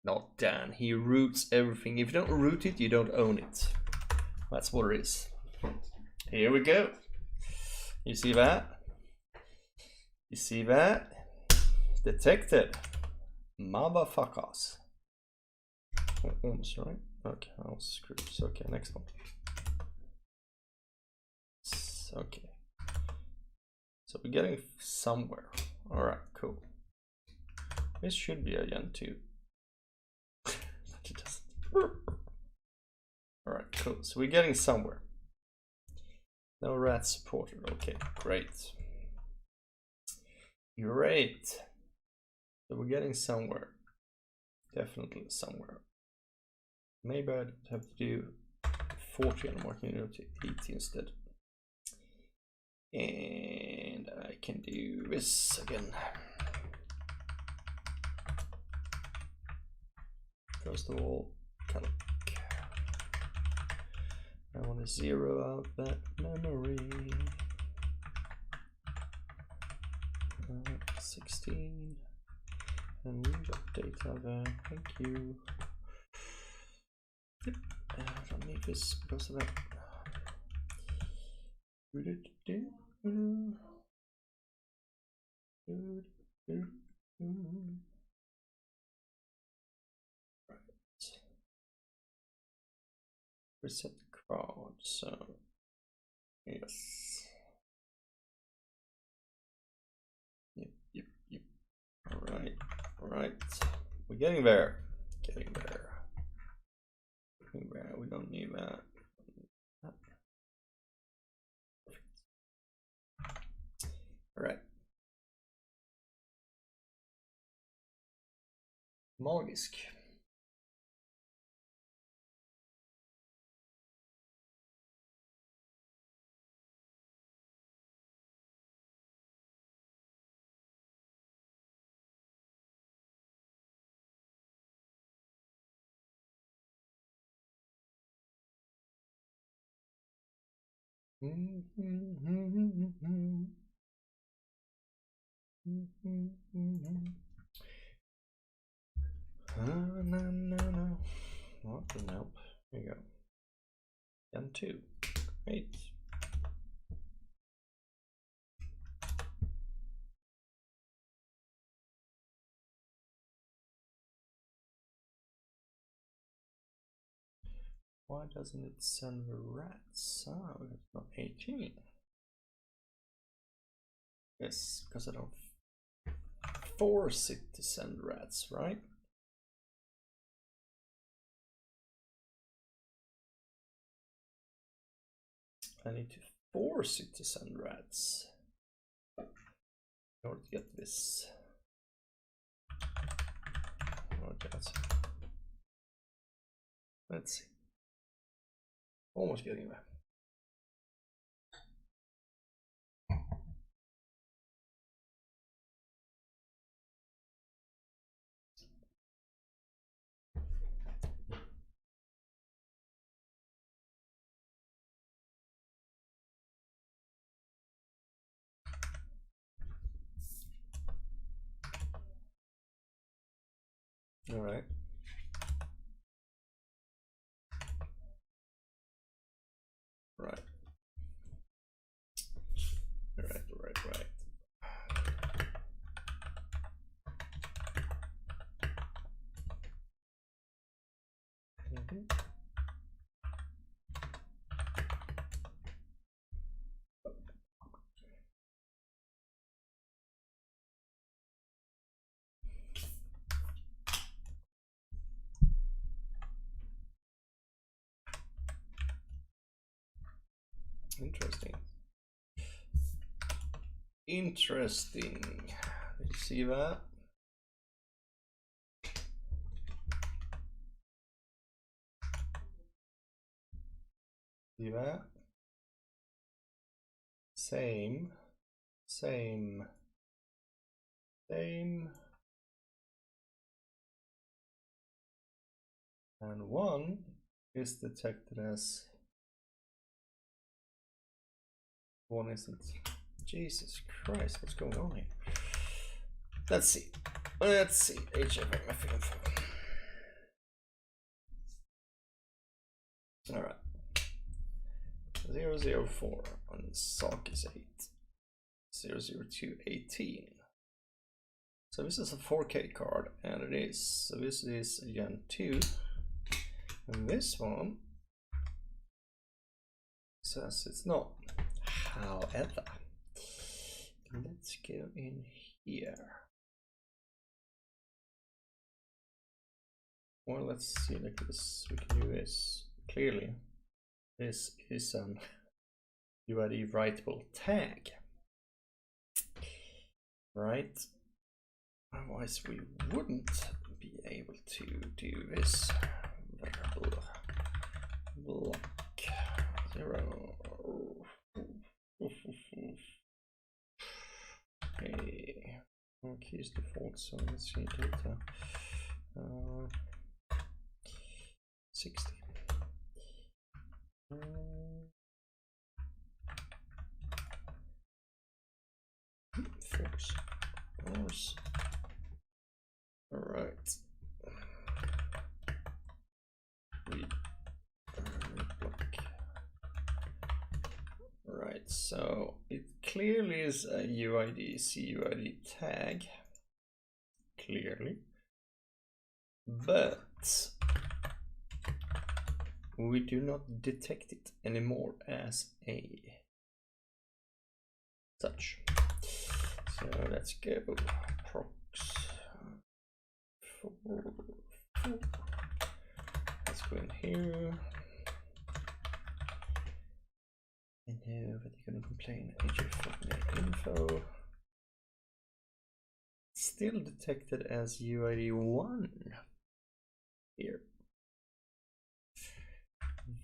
Not Dan, he roots everything. If you don't root it, you don't own it. That's what it is. Here we go. You see that? You see that? Detected. Motherfuckers. Almost right. Okay, I'll screw this. Okay, next one. Okay. So we're getting somewhere. Alright, cool. This should be a Gen 2. It doesn't. Alright, cool. So we're getting somewhere. No rat supported. Okay, great. Great. So we're getting somewhere. Definitely somewhere. Maybe I'd have to do 40 and I'm working it to 80 instead. And I can do this again. First of all, calc. I want to zero out that memory. 16. And leave that data there. Thank you. Yep. I don't need this because of that. Right. Reset the crowd. So yes. Yep. All right. We're getting there. Getting there. We don't need that. All right. Magisk. No. What didn't help? There you go. Gen 2. Great. Why doesn't it send the rats? Oh, it's not 18. Yes, because I don't force it to send rats, right? I need to force it to send rats in order to get this. Let's see. Almost getting there. All right. Right. Right. Interesting. Did you see that? See that? Same. And one is detected as, one isn't. Jesus Christ, what's going on here? Let's see. HFMF info. All right. 004 on SOC is 8. 002 18. So this is a 4K card, and it is. So this is Gen 2, and this one says it's not. However, let's go in here. Well, let's see like this. We can do this. Clearly, this is an UID writable tag, right? Otherwise, we wouldn't be able to do this. Block 0. Okay. Keys default. So let's see data. 60. Force. All right. Block. Right. So it clearly is a UID CUID tag. Clearly, but we do not detect it anymore as a such. So let's go prox 4. Let's go in here. I know that you're gonna complain. info still detected as UID 1 here.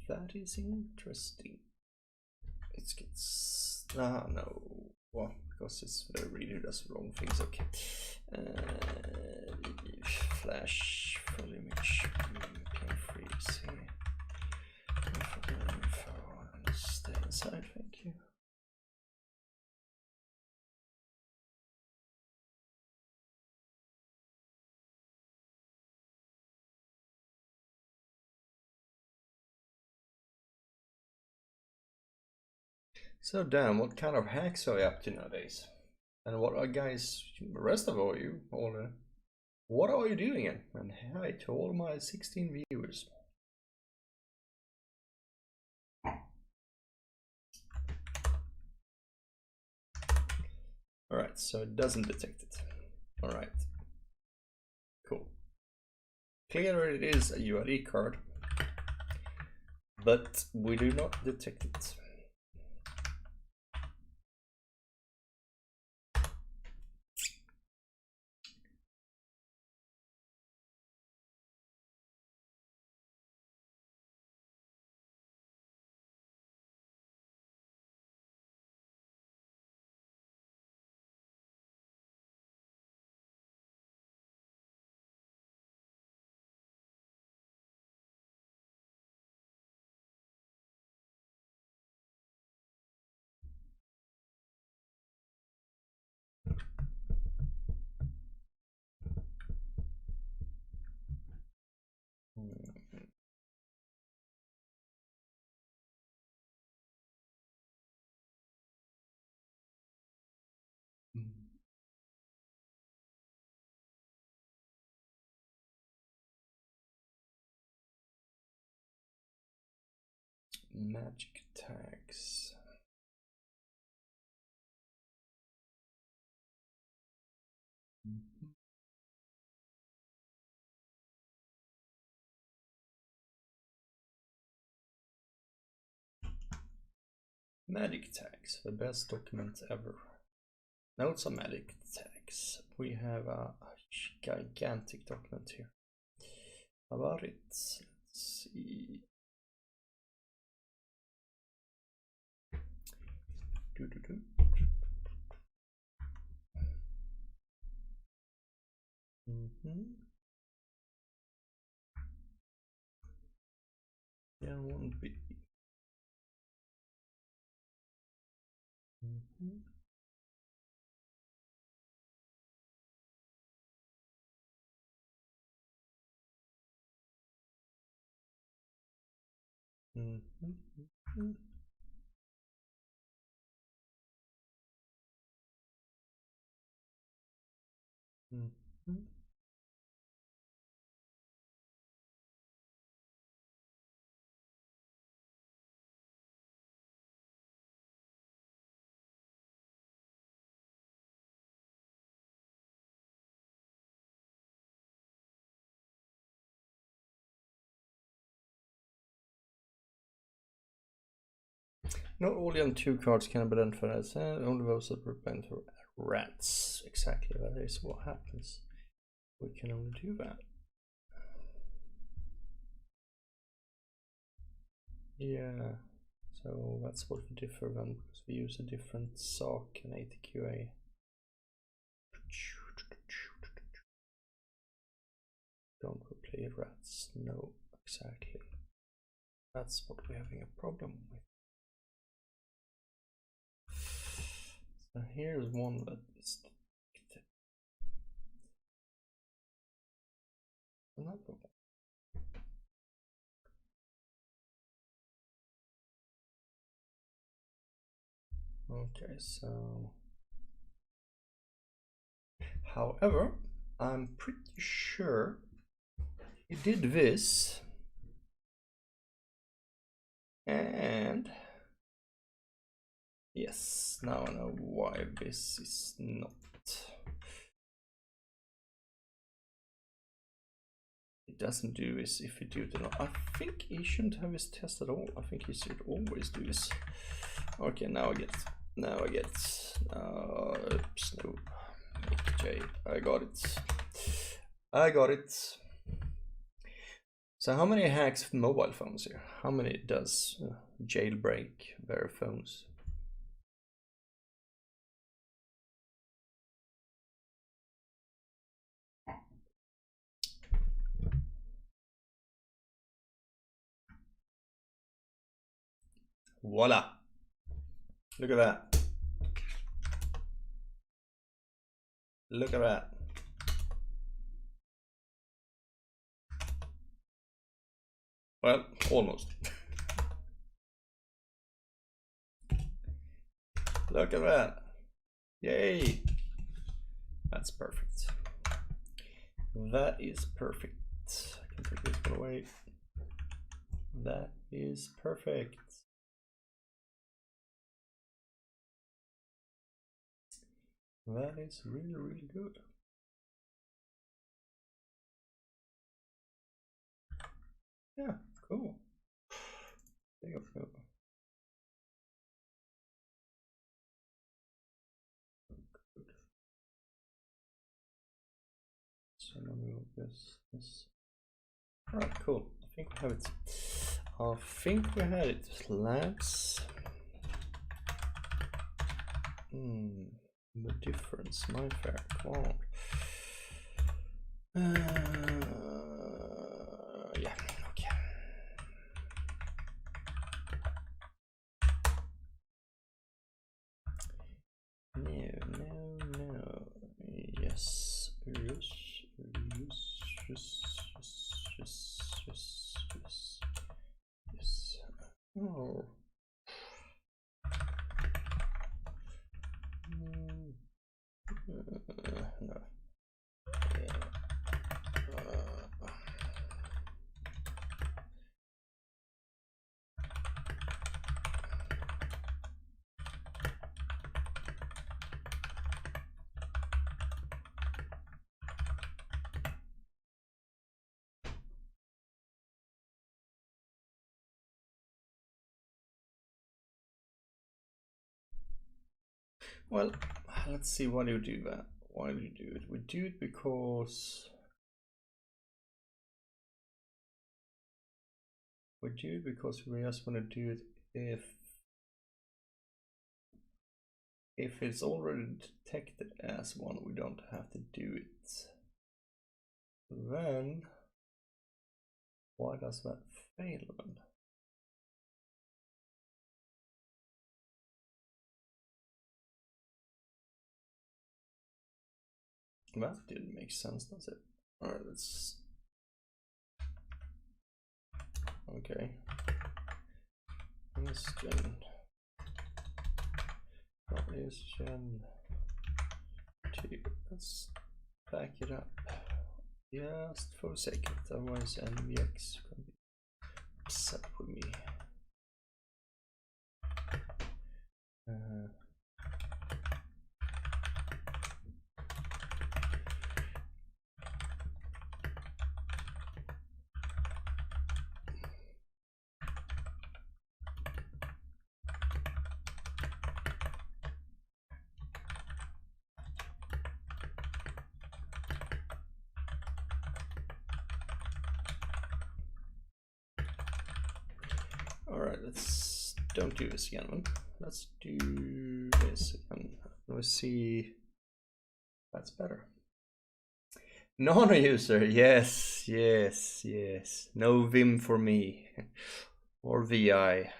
That is interesting. It gets no, well, because it's the reader does wrong things. Okay, flash full image, freeze here. Stay inside, thank you. So Dan, what kind of hacks are you up to nowadays? And what are guys, the rest of all you, what are you doing? And hi to all my 16 viewers. All right, so it doesn't detect it. All right, cool. Clearly it is a UID card, but we do not detect it. magic tags. Magic tags, the best document ever. Notes on magic tags. We have a gigantic document here. How about it? Let's see. Yeah, one bit. Not all M2 cards can be identified as only those that represent rats. Exactly, that is what happens. We can only do that. Yeah, so that's what we differ then, because we use a different SOC and ATQA. Don't replay rats. No, exactly. That's what we're having a problem with. So here's one that is another one. Okay, so however, I'm pretty sure he did this, and yes, now I know why this is not. It doesn't do this if you do it or not. I think he shouldn't have his test at all. I think he should always do this. Okay, now I get it. Now I get it. Oops, no. J, I got it. I got it. So how many hacks for mobile phones here? How many does jailbreak their phones? Voila. Look at that. Look at that. Well, almost. Look at that. Yay. That's perfect. That is perfect. I can take this one away. That is perfect. That is really, really good. Yeah, cool. There you go. So let me move this. Alright, cool. I think we have it. I think we had it. Labs. The difference, my fair. Come on. Yeah, okay. No. Yes. Oh. No. Well, let's see, why do you do that? Why do you do it? We do it because we just want to do it if it's already detected as one, we don't have to do it. Then why does that fail then? That didn't make sense, does it? Alright, let's... Okay. Is gen... What is gen 2? Let's back it up just for a second, otherwise NVX can be upset with me. Alright, let's don't do this again. Let's do this again. Let's see. That's better. Non-user, yes, yes, yes. No Vim for me. Or VI.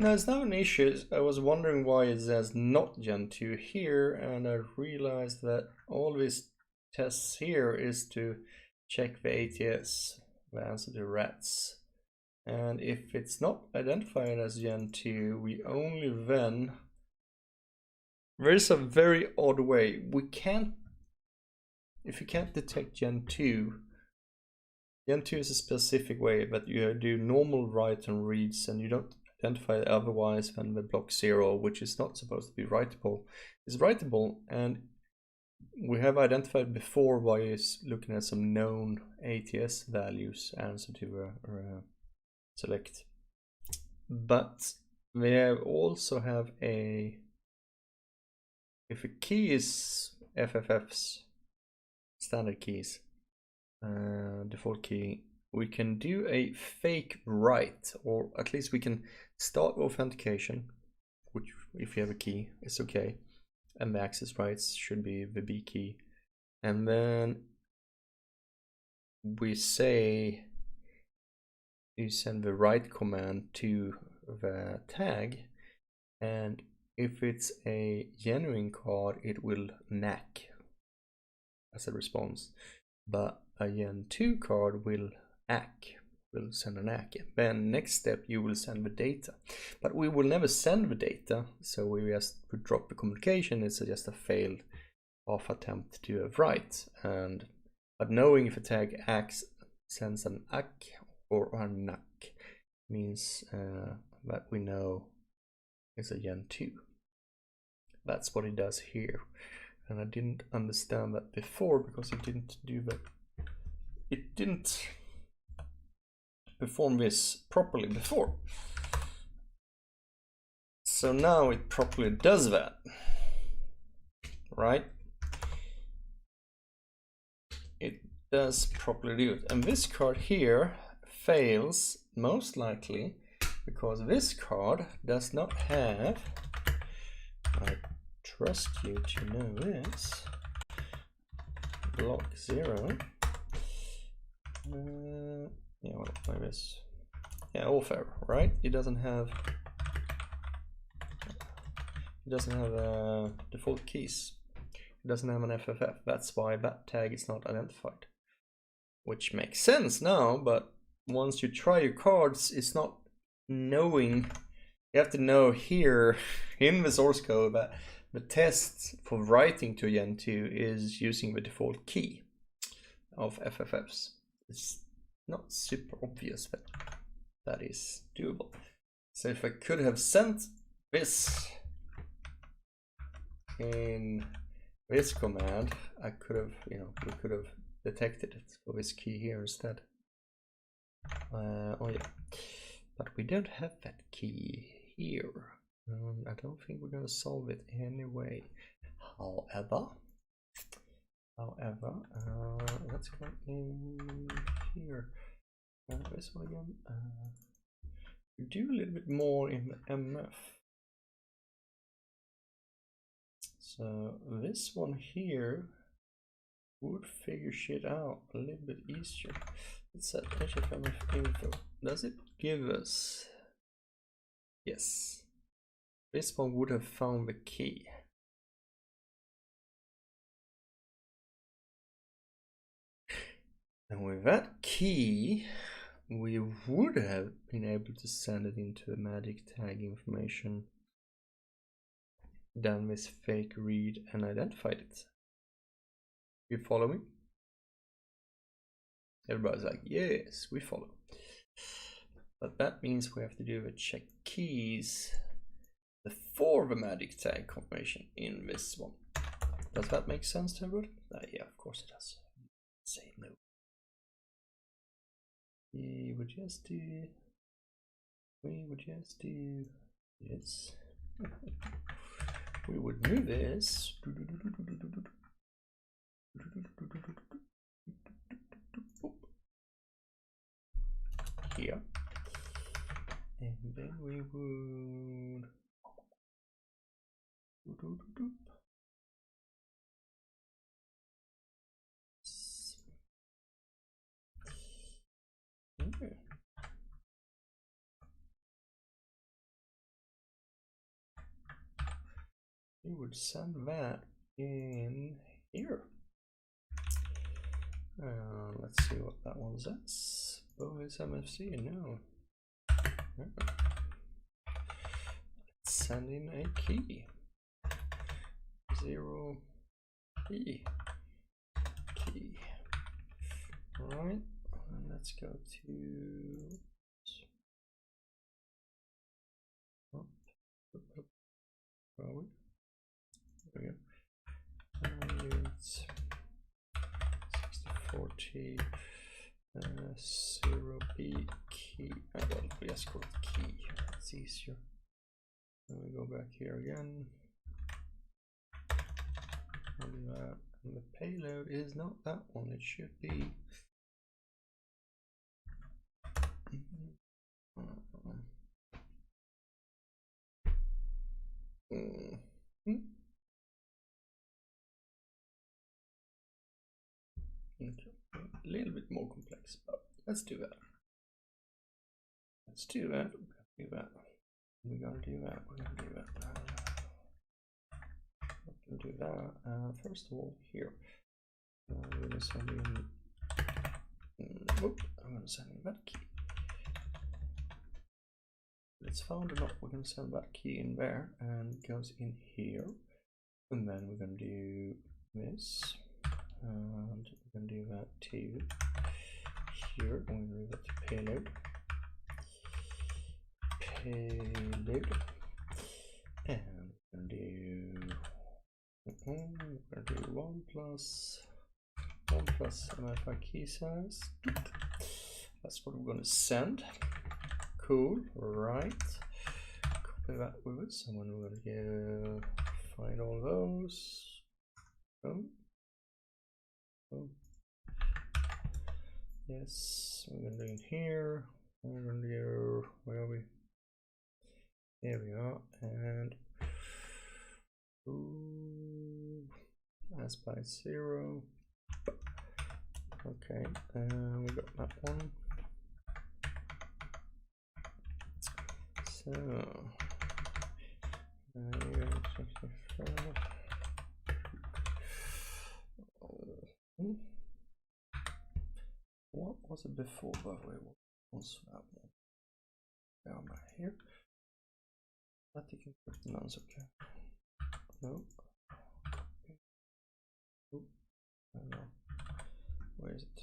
No, it's not an issue. I was wondering why it says not Gen 2 here, and I realized that all these tests here is to check the ATS, the answer to rats. And if it's not identified as Gen 2, we only then... There's a very odd way. We can't... If you can't detect Gen 2, Gen 2 is a specific way, but you do normal write and reads, and you don't identify it otherwise than the block 0, which is not supposed to be writable, is writable, and we have identified before by looking at some known ATS values answer to select. But we also have a, if a key is FFF's standard keys, default key, we can do a fake write, or at least we can start authentication, which if you have a key, it's okay. And the access rights should be the B key. And then we say you send the write command to the tag, and if it's a genuine card, it will knack as a response. But a Gen 2 card will ACK, will send an ACK. Then next step you will send the data, but we will never send the data, so we just would drop the communication. It's just a failed off attempt to a write. And but knowing if a tag ACKs sends an ACK or a NACK means that we know it's a Gen 2. That's what it does here, and I didn't understand that before because it didn't do that. It didn't perform this properly before. So now it properly does that, right? It does properly do it. And this card here fails most likely because this card does not have, I trust you to know this, block 0. Yeah, well, like this. Yeah, all fair, right? It doesn't have default keys. It doesn't have an FFF. That's why that tag is not identified. Which makes sense now, but once you try your cards, it's not knowing. You have to know here in the source code that the test for writing to Gen 2 is using the default key of FFFs. It's not super obvious that that is doable. So if I could have sent this in this command, I could have, we could have detected it for this key here instead. Oh yeah, but we don't have that key here. I don't think we're gonna solve it anyway. However, let's go in here. This one again. Do a little bit more in the MF. So this one here would figure shit out a little bit easier. Let's set HFMF info. Does it give us? Yes. This one would have found the key. And with that key, we would have been able to send it into the magic tag information, done this fake read and identified it. You follow me? Everybody's like, yes, we follow. But that means we have to do the check keys before the magic tag confirmation in this one. Does that make sense to everybody? Yeah, of course it does. Say no. We would just do this. We would do this here, and then we would we would send that in here. Let's see what that one says. Bonus MFC, no. Let's send in a key. 0 key. Alright, and let's go to where are we? There we go. It's 6040 0B key. Well, we just call it key. It's easier. Then we go back here again. And the payload is not that one. It should be. Okay. A little bit more complex, but let's do that. Let's do that. We're gonna do that. We're gonna do that. First of all, here we're gonna send in. I'm gonna send in that key. It's found or not. We're gonna send that key in there, and it goes in here, and then we're gonna do this. And we're going to do that too. Here, I'm going to move it to payload. And we're going to do 1 plus MFI key size. That's what we're going to send. Cool, right. Copy that with us, and then we're going to go find all those. Yes, we're gonna do it here. We're gonna do, where are we? There we are, and as by 0. Okay, we got that one. So what was it before, by the way? What was that one? Down right here. I think encrypted nounce, okay. No. Oh, no. Where is it?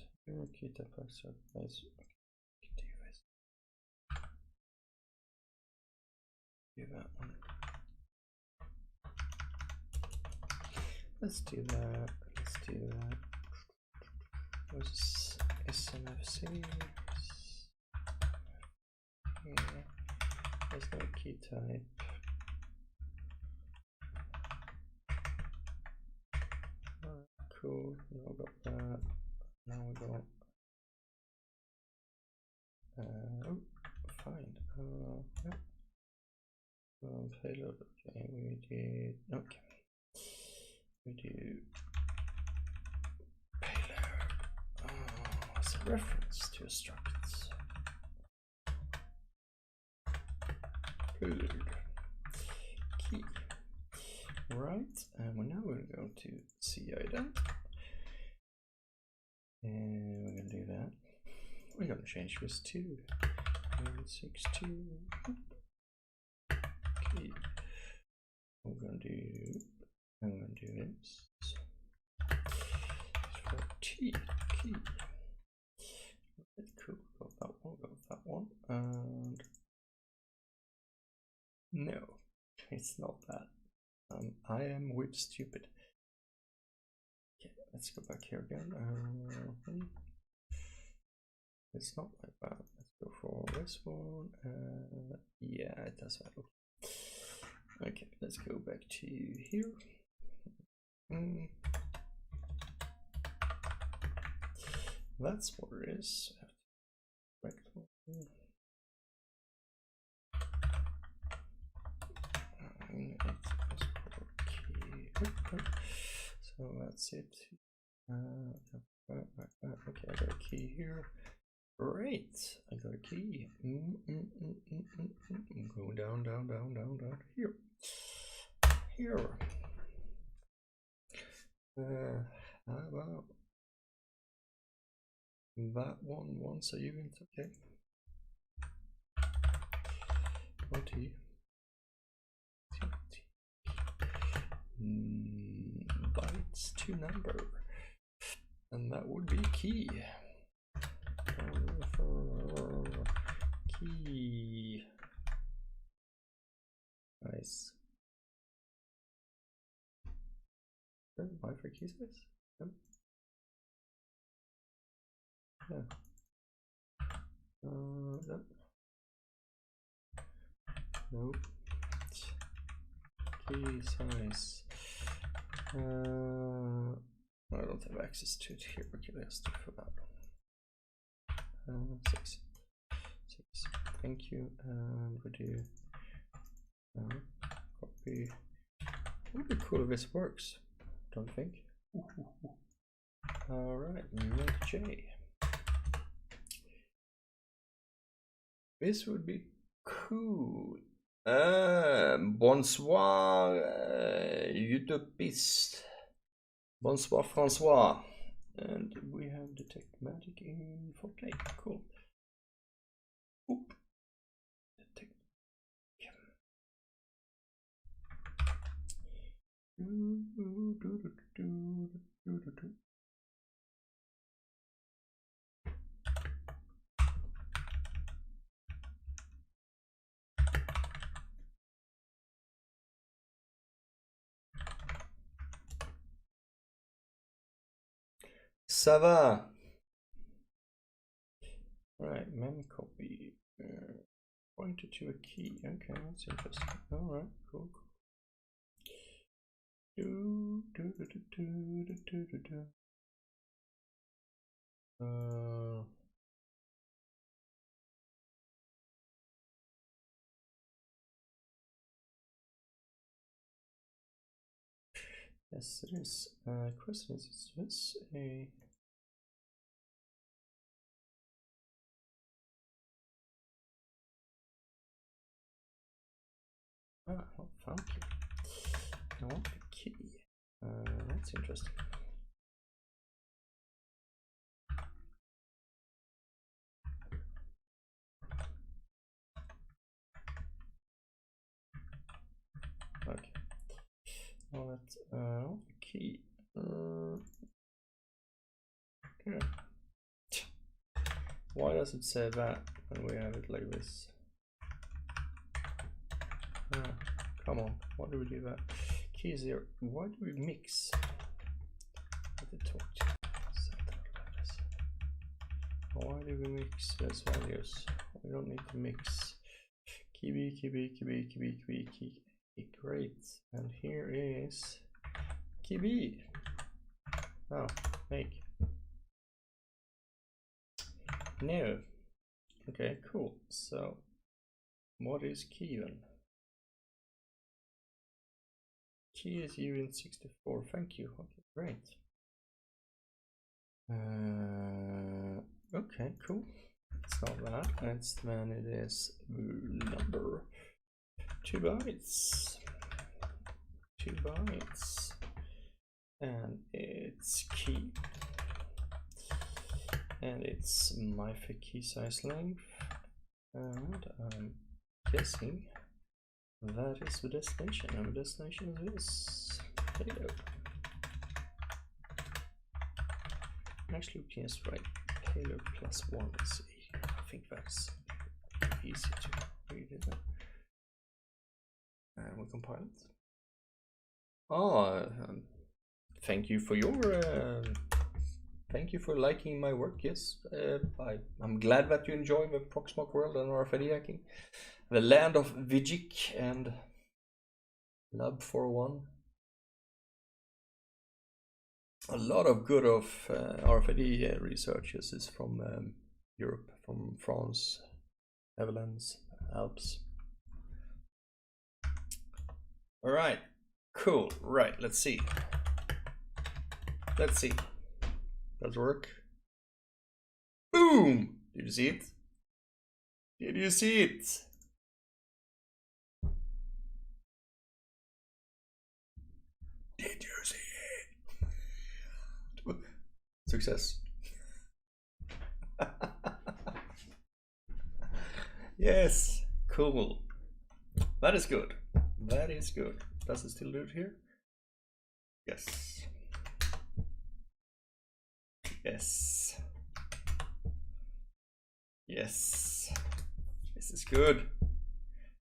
Key type password. Nice. Do that one. Let's do that. Let's do that. Where's SMFC? There's no key type. Cool. Now we got that. Now we got. Oh, find. Yeah. Payload. Okay, we did. Okay. We do payload. As a reference to a struct. Payload. Key. Right, and we're now going to go tocident. And we're going to do that. We're going to change this to 962. Key. I'm going to do this. For T key. Cool. Got that one. And no, it's not that. I am with stupid. Okay, let's go back here again. It's not like that. Let's go for this one. Yeah, it does that. Okay, let's go back to here. That's what it is. So that's it. Okay, I got a key here. Great, I got a key. Go down here. How about that one once a unit? Okay. OT. Bytes to number, and that would be key. Key. Nice. Why for key size? Yep. Yeah. Yep. Nope. Key size. I don't have access to it here. Okay, let's do for that. 6. Thank you. And we do copy. It would be cool if this works. Don't you think? All right, make J. This would be cool. Bonsoir, utopiste. Bonsoir, Francois. And we have detect magic in Fortnite. Cool. Oop. Detect. Ça va. Right, mem copy. Pointed to a key. Okay, that's interesting. All right, cool. Yes, it is. Question is this a oh, found key. I want the key. That's interesting. Okay. Well, that's the key. Yeah. Why does it say that when we have it like this? Come on, why do we do that? Key 0. Why do we mix? Let it talk to why do we mix those values? We don't need to mix. key. Great. And here is key B. Oh, make. No. Okay, cool. So, what is key then? Key is UN64. Thank you. Okay, great. Okay, cool. It's not that. It's then it is number 2 bytes. 2 bytes. And it's key. And it's myfic key size length. And I'm guessing that is the destination. And the destination is this payload. Actually, we can just write payload +1. See, I think that's easy to read it. And we compile it. Oh, thank you for your thank you for liking my work. Yes, I'm glad that you enjoy the proxmark world and RFID hacking, the land of Vijik and Lab 401. A lot of good of RFID researchers is from Europe, from France, Netherlands, Alps. All right, cool. Right, let's see. Let's see. Does it work? Boom! Did you see it? Did you see it? Did you see it? Success. Yes, cool. That is good. That is good. Does it still do it here? Yes. Yes. Yes. This is good.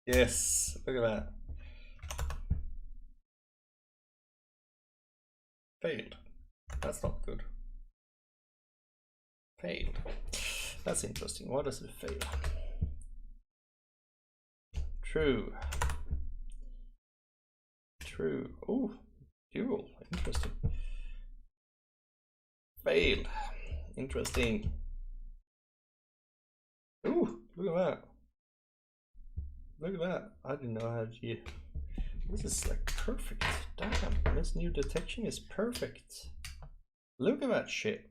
Yes. Look at that. Failed. That's not good. Failed. That's interesting. Why does it fail? True. True. Oh, dual. Interesting. Failed. Interesting. Ooh, look at that. Look at that. I didn't know how to. This is like perfect. Damn, this new detection is perfect. Look at that shit.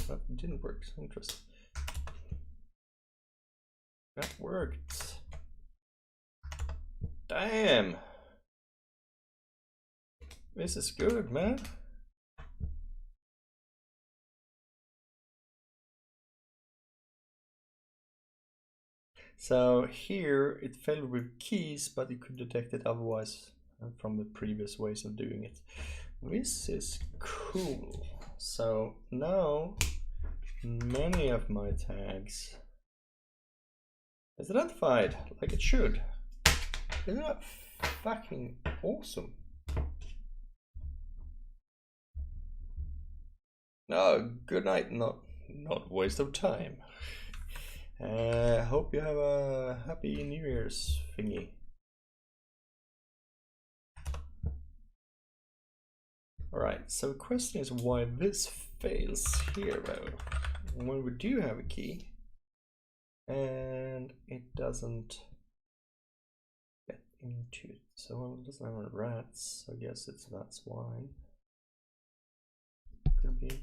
That didn't work. Interesting. That worked. Damn. This is good, man. So here it failed with keys, but it could detect it otherwise from the previous ways of doing it. This is cool. So now many of my tags is identified like it should. Isn't that fucking awesome? No, good night, not waste of time. Hope you have a happy New Year's thingy. Alright, so the question is why this fails here though, when we do have a key and it doesn't get into it. So it doesn't have rats, I guess that's why. Could be.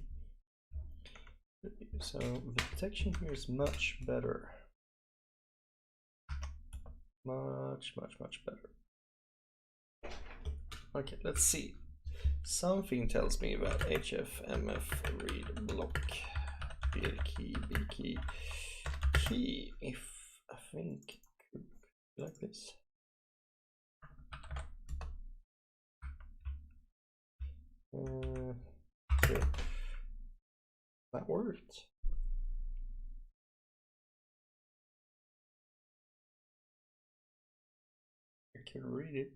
So the detection here is much better. Much better. Okay, let's see. Something tells me that HFMF read block BL key, B key, if I think could be like this. Okay. That worked. I can read it.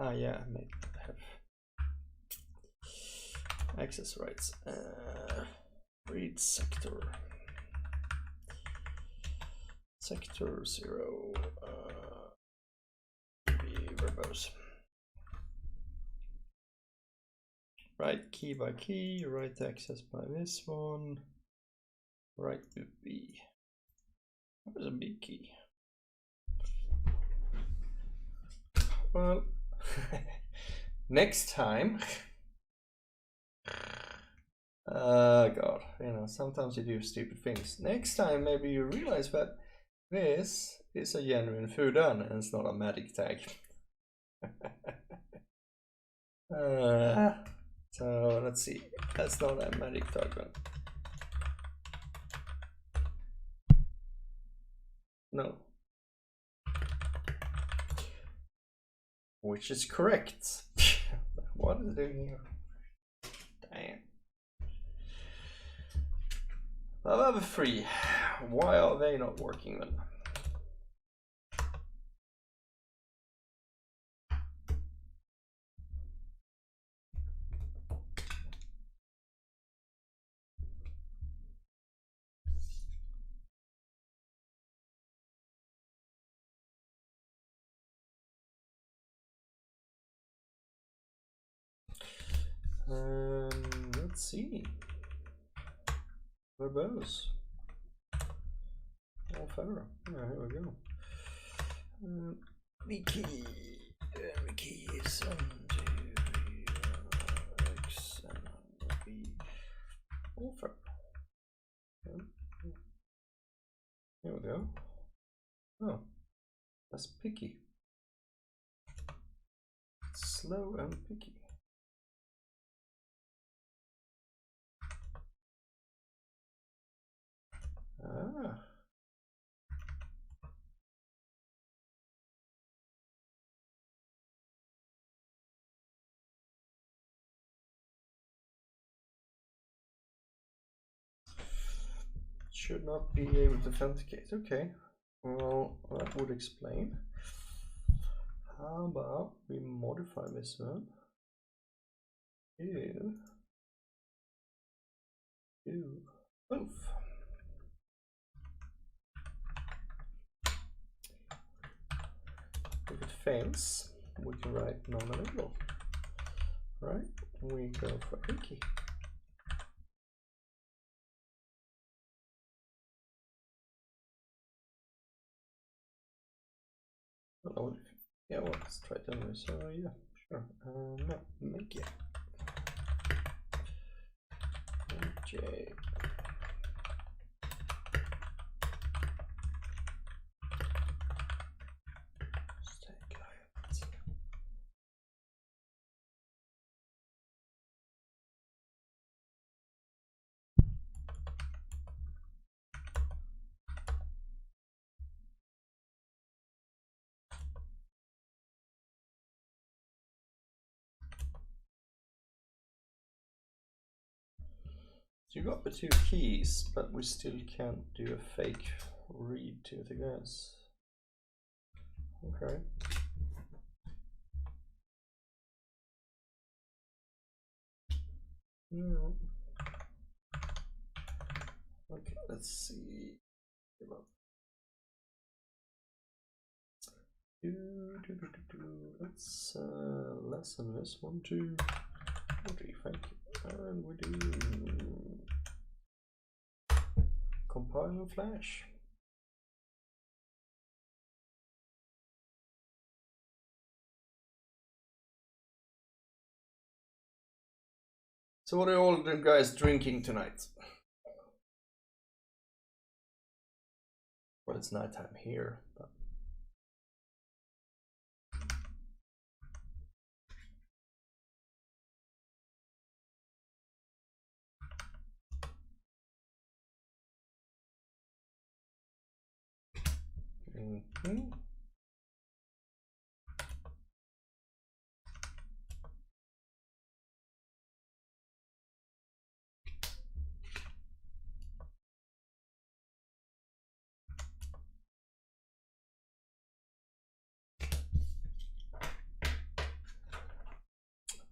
Ah, yeah, I may have access rights. Read sector. sector 0 be verbose. Write key by key, write access by this one, write with B. What is a big key? Well, next time, God, you know, sometimes you do stupid things. Next time, maybe you realize that this is a genuine foodan and it's not a magic tag. So let's see, that's not a magic tag one. No. Which is correct. What is it doing here? Damn. However, 3. Why are they not working then? Let's see. Verbose. Oh, fair. Yeah, here we go. The key. The key is 1, 2, 3, X, and B. Oh, fair. Here we go. Oh, that's picky. Slow and picky. Ah. Should not be able to authenticate. Okay. Well, that would explain. How about we modify this one? Do both. If it fails, we can write non-enable. Right? We go for a key. Oh, yeah, well, let's try it anyway. So yeah, sure. No, make it. Okay. So you got the 2 keys, but we still can't do a fake read to the guys. Okay. No. Okay, let's see. Let's lessen this 1, 2, 3, thank you. And we do compile and flash. So what are all the guys drinking tonight? Well, it's nighttime here, but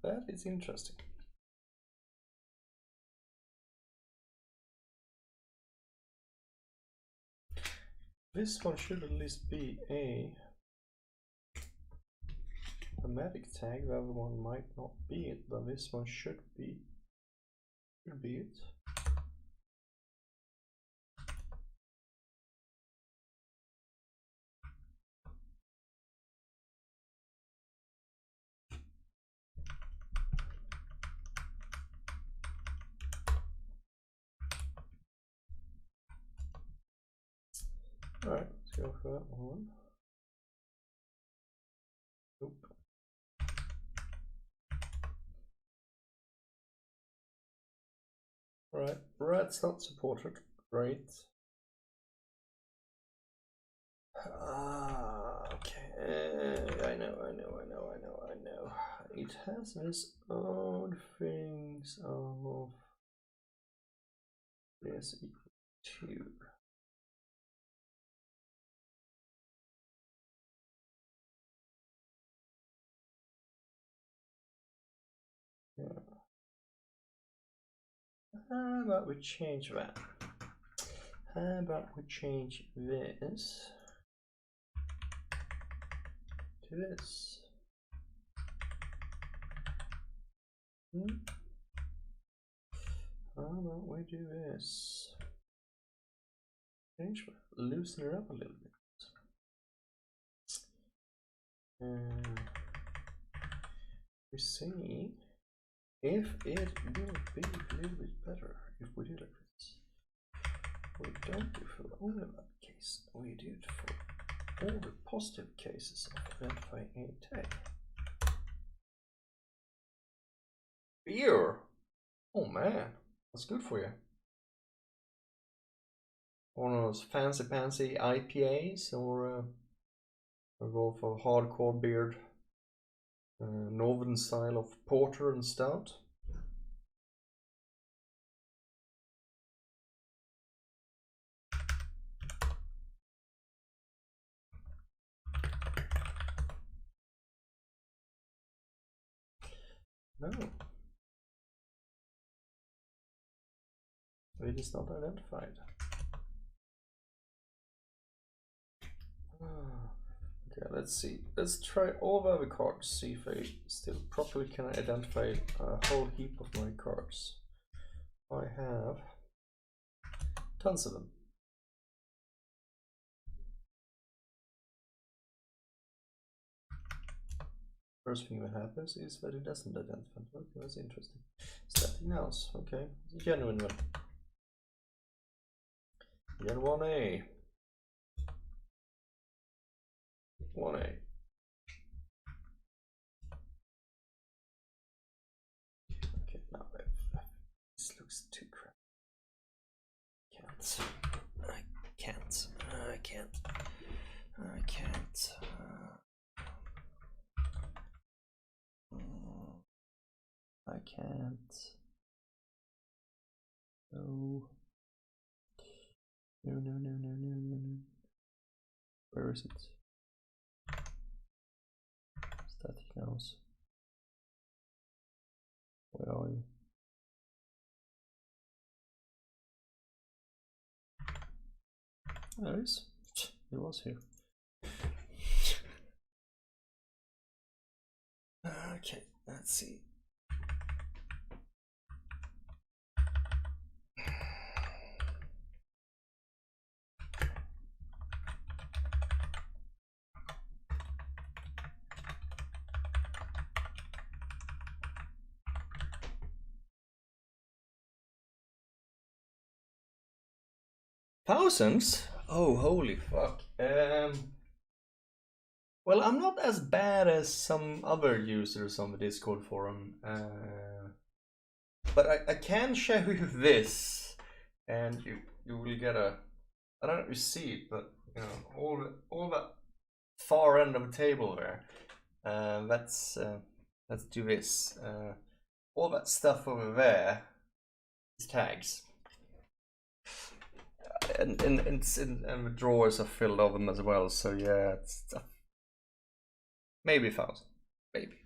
that is interesting. This one should at least be a thematic tag. The other one might not be it, but this one should be it. Alright, let's go for that one. Nope. Alright, rat's not supported. Great. Okay. I know. It has this odd things of this equal 2. Yeah. How about we change that? How about we change this to this? How about we do this? Change that, loosen it up a little bit. We see if it will be a little bit better if we do like this. We don't do for only that case, we do it for all the positive cases of identifying a tag. Beer! Oh man, that's good for you. One of those fancy pantsy IPAs, or go for hardcore beard, northern style of porter and stout. No. It is not identified. Okay, let's see. Let's try all the other cards, see if I still properly can identify a whole heap of my cards. I have tons of them. First thing that happens is that it doesn't identify. Okay, that's interesting. Static nounce. Okay, it's a genuine one. Gen 1A. 1A. Okay, now this looks too crap. I can't. No. Where is it? Static nounce. Where are you? There it is. It was here. Okay, let's see. Thousands? Oh, holy fuck. Well, I'm not as bad as some other users on the Discord forum, but I can show you this, and you will get a, I don't know if you see it, but you know, all the far end of the table there. Let's do this. All that stuff over there is tags. And the drawers are filled of them as well, so yeah, it's maybe 1,000, maybe.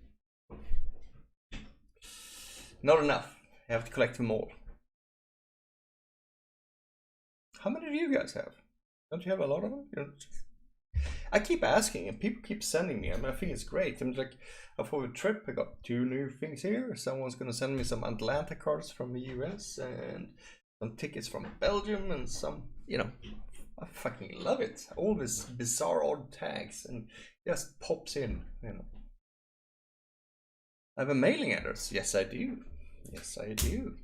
Not enough. You have to collect them all. How many do you guys have? Don't you have a lot of them? I keep asking, and people keep sending me. I mean, I think it's great. I'm like, for a trip, I got 2 new things here. Someone's gonna send me some Atlanta cards from the US and some tickets from Belgium and some, you know, I fucking love it. All these bizarre odd tags and just pops in, you know. I have a mailing address. Yes, I do. Yes, I do.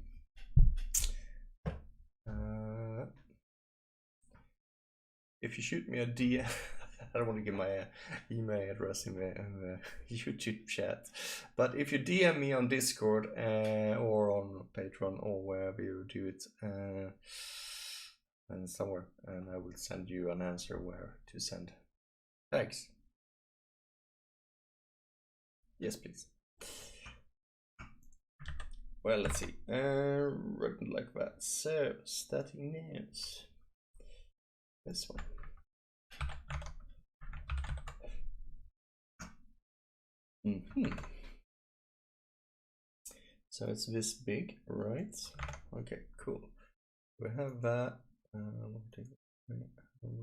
If you shoot me a DM, I don't want to give my email address in the YouTube chat, but if you DM me on Discord or on Patreon or wherever you do it, and somewhere, and I will send you an answer where to send. Thanks. Yes, please. Well, let's see. Written like that. So, static names. This one. So it's this big, right? Okay, cool. We have that. We'll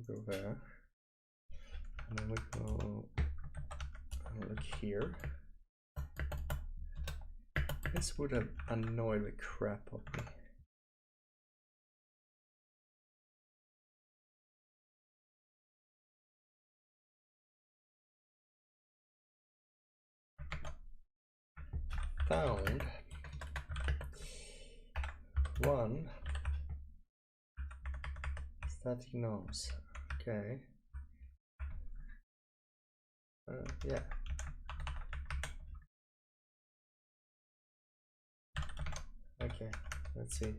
go there, and then we go look here. This would have annoyed the crap out of me. Found one static nounce. Okay. Yeah. Okay. Let's see.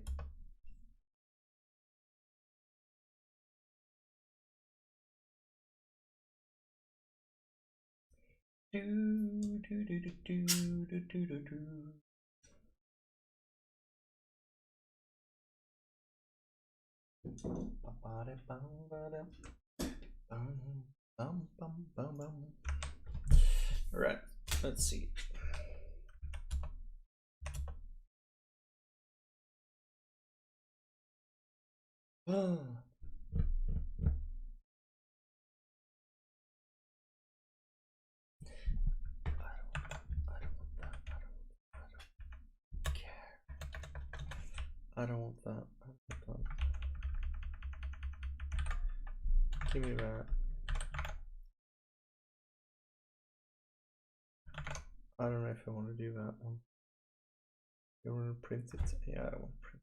All right, let's see. I don't want that. Give me that. I don't know if I want to do that one. You want to print it? Yeah, I want to print.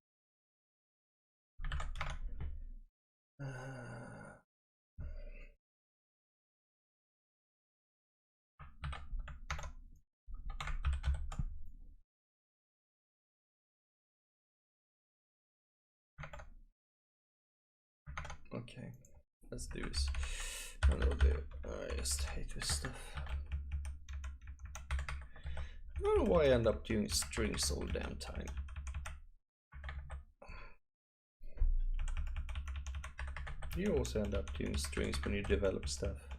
Okay, let's do this. I just hate this stuff. I don't know why I end up doing strings all the damn time. You also end up doing strings when you develop stuff.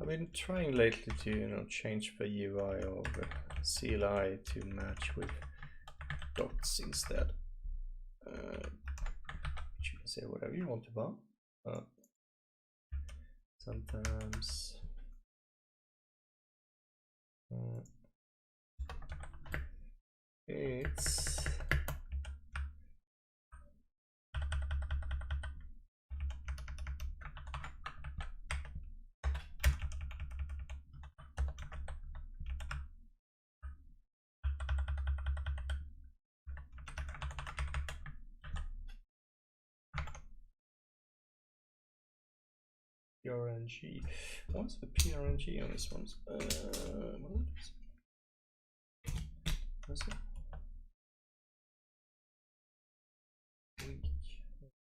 I've been trying lately to, change the UI of the CLI to match with dots instead. You can say whatever you want about. Sometimes it's PRNG. What's the PRNG on this one?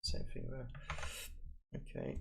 Same thing there. Okay.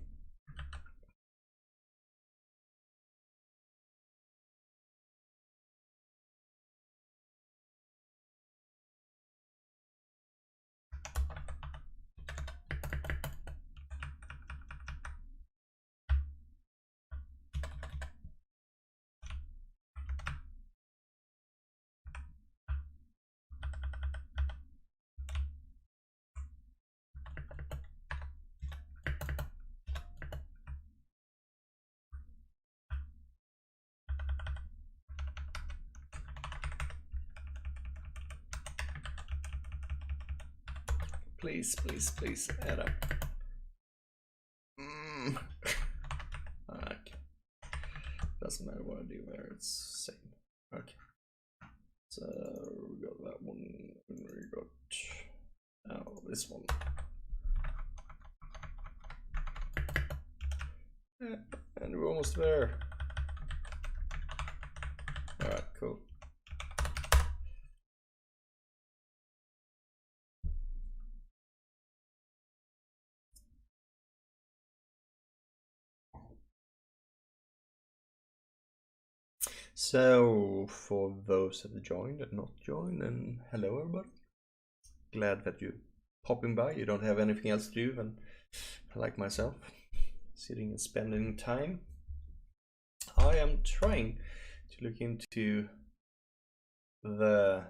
Please, please, please add up. Okay. Doesn't matter what I do there, it's same. Okay. So we got that one, and we got this one. Yeah, and we're almost there. Alright, cool. So, for those that have joined and not joined, and hello everybody. Glad that you're popping by. You don't have anything else to do than, like myself, sitting and spending time. I am trying to look into the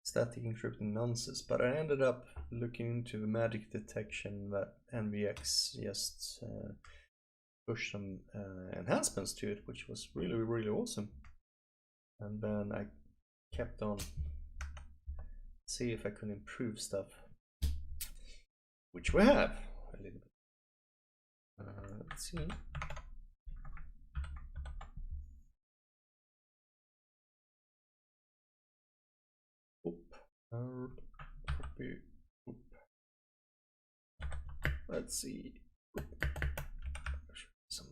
static encrypting nonsense, but I ended up looking into the magic detection that NVX just pushed some enhancements to it, which was really, really awesome. And then I kept on see if I could improve stuff, which we have a little bit. Let's see. Copy. Let's see. Some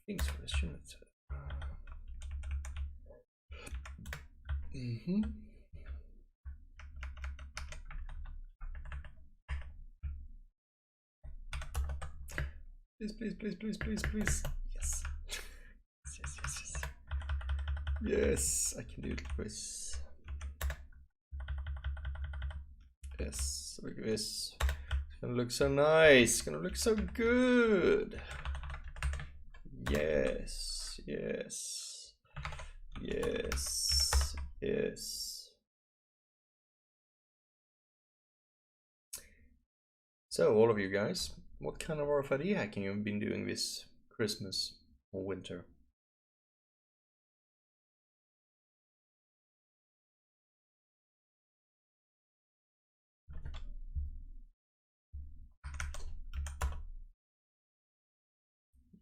things for this unit. Please, please, please, please, please, please. Yes. Yes, yes, yes. Yes, I can do it like this. Yes, look at this. It's gonna look so nice. It's gonna look so good. Yes, yes, yes, yes. So, all of you guys, what kind of RFID hacking have you been doing this Christmas or winter?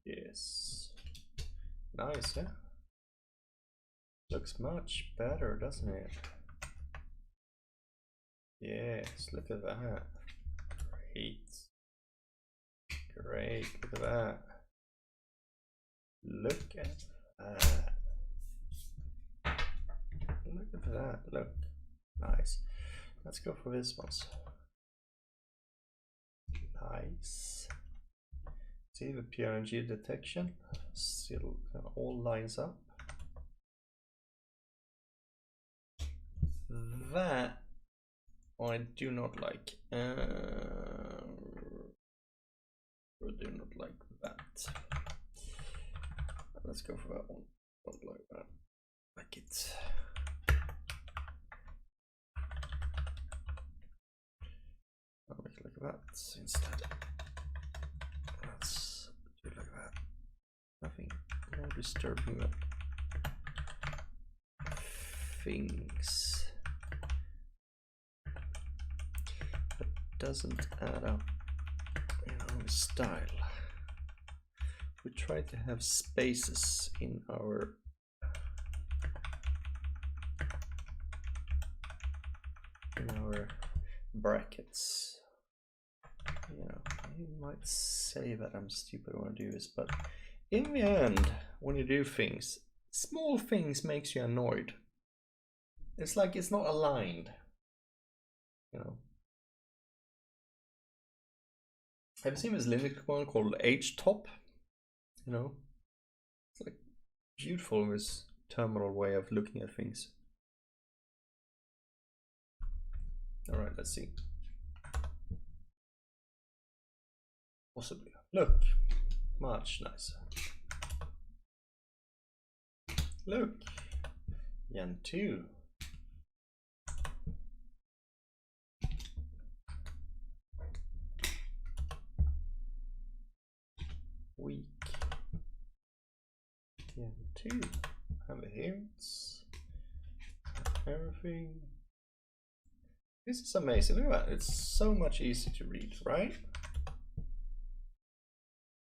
Yes. Nice, yeah? Looks much better, doesn't it? Yes, look at that. Great. Great, look at that. Look at that. Look at that, look. Nice. Let's go for this one. Nice. See the PRNG detection still all lines up. That I do not like. I do not like that. Let's go for that one. Don't like that. Like it. I'll make it like that instead. Let's do it like that. Nothing more disturbing than things that doesn't add up in our style. We try to have spaces in our brackets. You know, you might say that I'm stupid when I do this, but in the end, when you do things, small things makes you annoyed. It's like it's not aligned, you know. Have you seen this Linux one called htop? You know, it's like beautiful, this terminal way of looking at things. All right, let's see. Possibly. Look, much nicer. Look, Yen 2. Weak. Yen 2. Over here it's everything. This is amazing. Look at that. It's so much easier to read, right?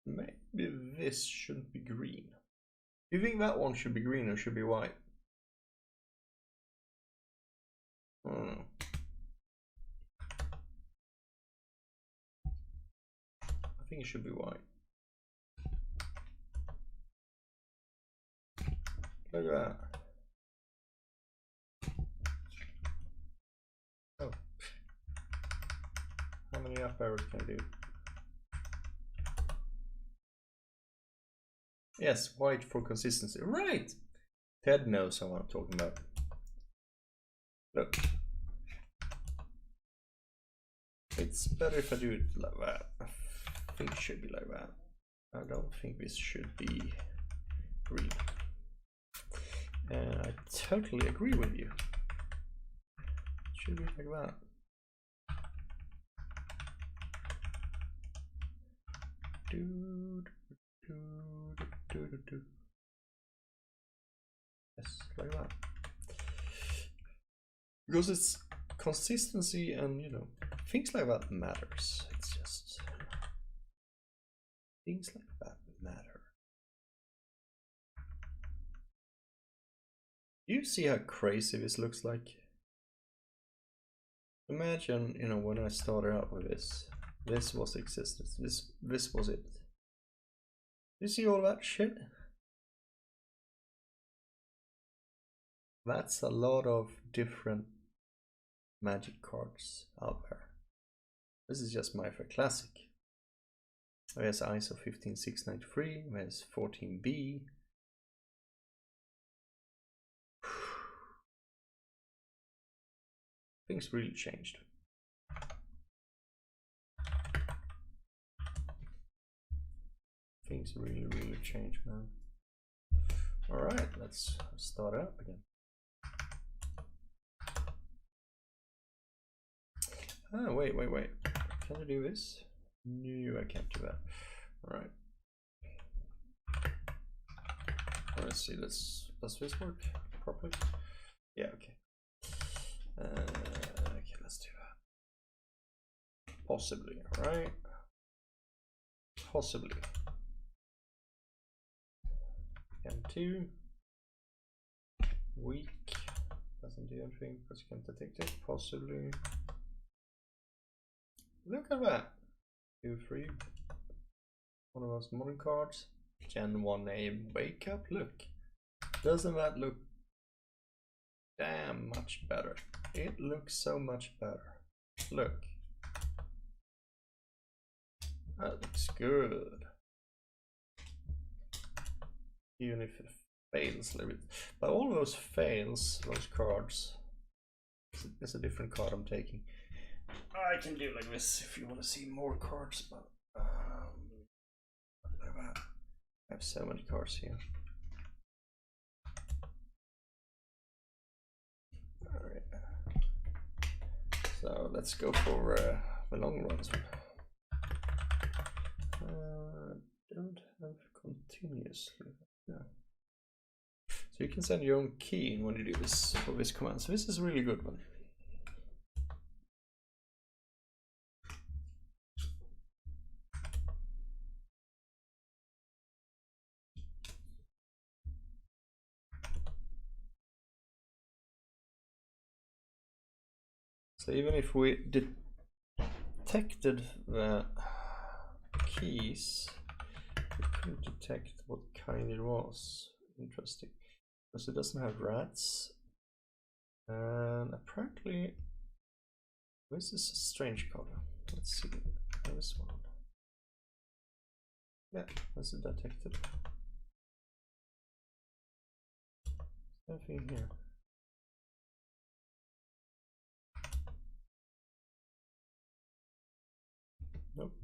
Maybe this shouldn't be green. Do you think that one should be green or should be white? I don't know. I think it should be white. Look at that. Oh. How many up arrows can I do? Yes, white for consistency. Right! Ted knows what I'm talking about. Look. It's better if I do it like that. I think it should be like that. I don't think this should be green. And I totally agree with you. It should be like that. Yes, like that. Because it's consistency and, you know, things like that matters. It's just things like that matter. You see how crazy this looks like? Imagine, you know, when I started out with this was existence. This was it. You see all that shit? That's a lot of different magic cards out there. This is just my fair classic. There's ISO 15693, there's 14B. Things really changed. Things really changed, man. Alright, let's start up again. Oh, wait. Can I do this? No, I can't do that. Alright. Let's see, does this work properly? Yeah, okay. Okay, let's do that. Possibly, alright? Possibly. M2. Weak. Doesn't do anything because you can't detect it. Possibly. Look at that. 2-3. One of those modern cards. Gen 1A wake up. Look. Doesn't that look damn much better? It looks so much better. Look. That looks good. Even if it fails a little bit. But all those fails, those cards. It's a different card I'm taking. I can do like this if you want to see more cards, but like that. I have so many cards here. Alright. So let's go for the long runs. Don't have continuously. Yeah. So you can send your own key in when you do this for this command. So this is a really good one. So even if we detected the keys, we couldn't detect what kind it was. Interesting. Because it doesn't have rats. And apparently this is a strange card. Let's see. This one. Yeah, this is detected. Nothing here. Nope.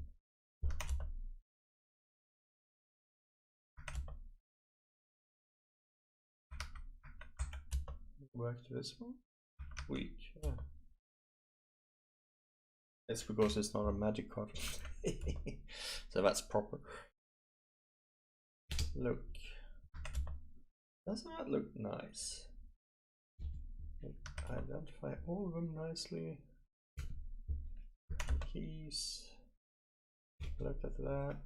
Back to this one. Weak. Yeah. It's because it's not a magic card. So that's proper. Look. Doesn't that look nice? Identify all of them nicely. Keys. Look at that.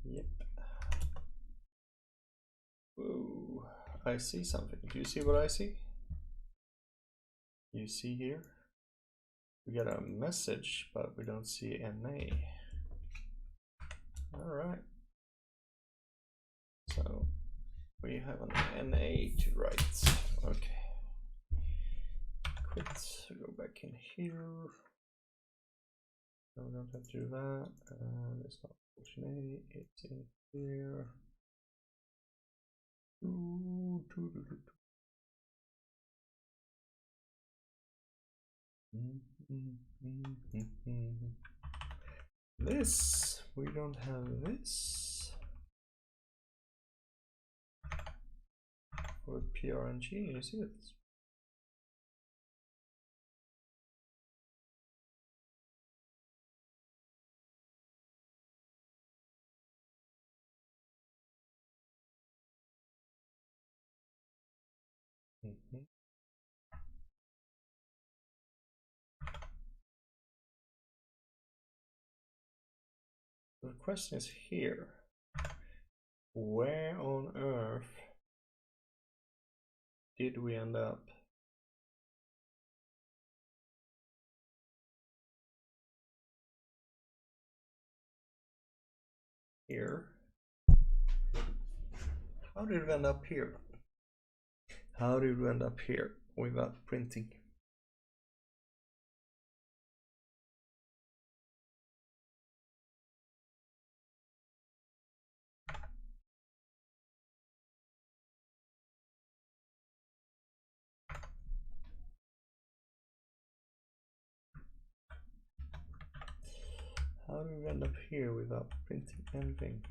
Yep. Whoa, I see something. Do you see what I see? You see here? We got a message, but we don't see NA. Alright. So we have an NA to write. Okay. Quit. Go back in here. No, we don't have to do that. It's not function A, it's in here. This, we don't have this. For PRNG, you see it? The question is here. Where on earth did we end up? Here. How did we end up here? How did we end up here without printing? How did we end up here without printing anything?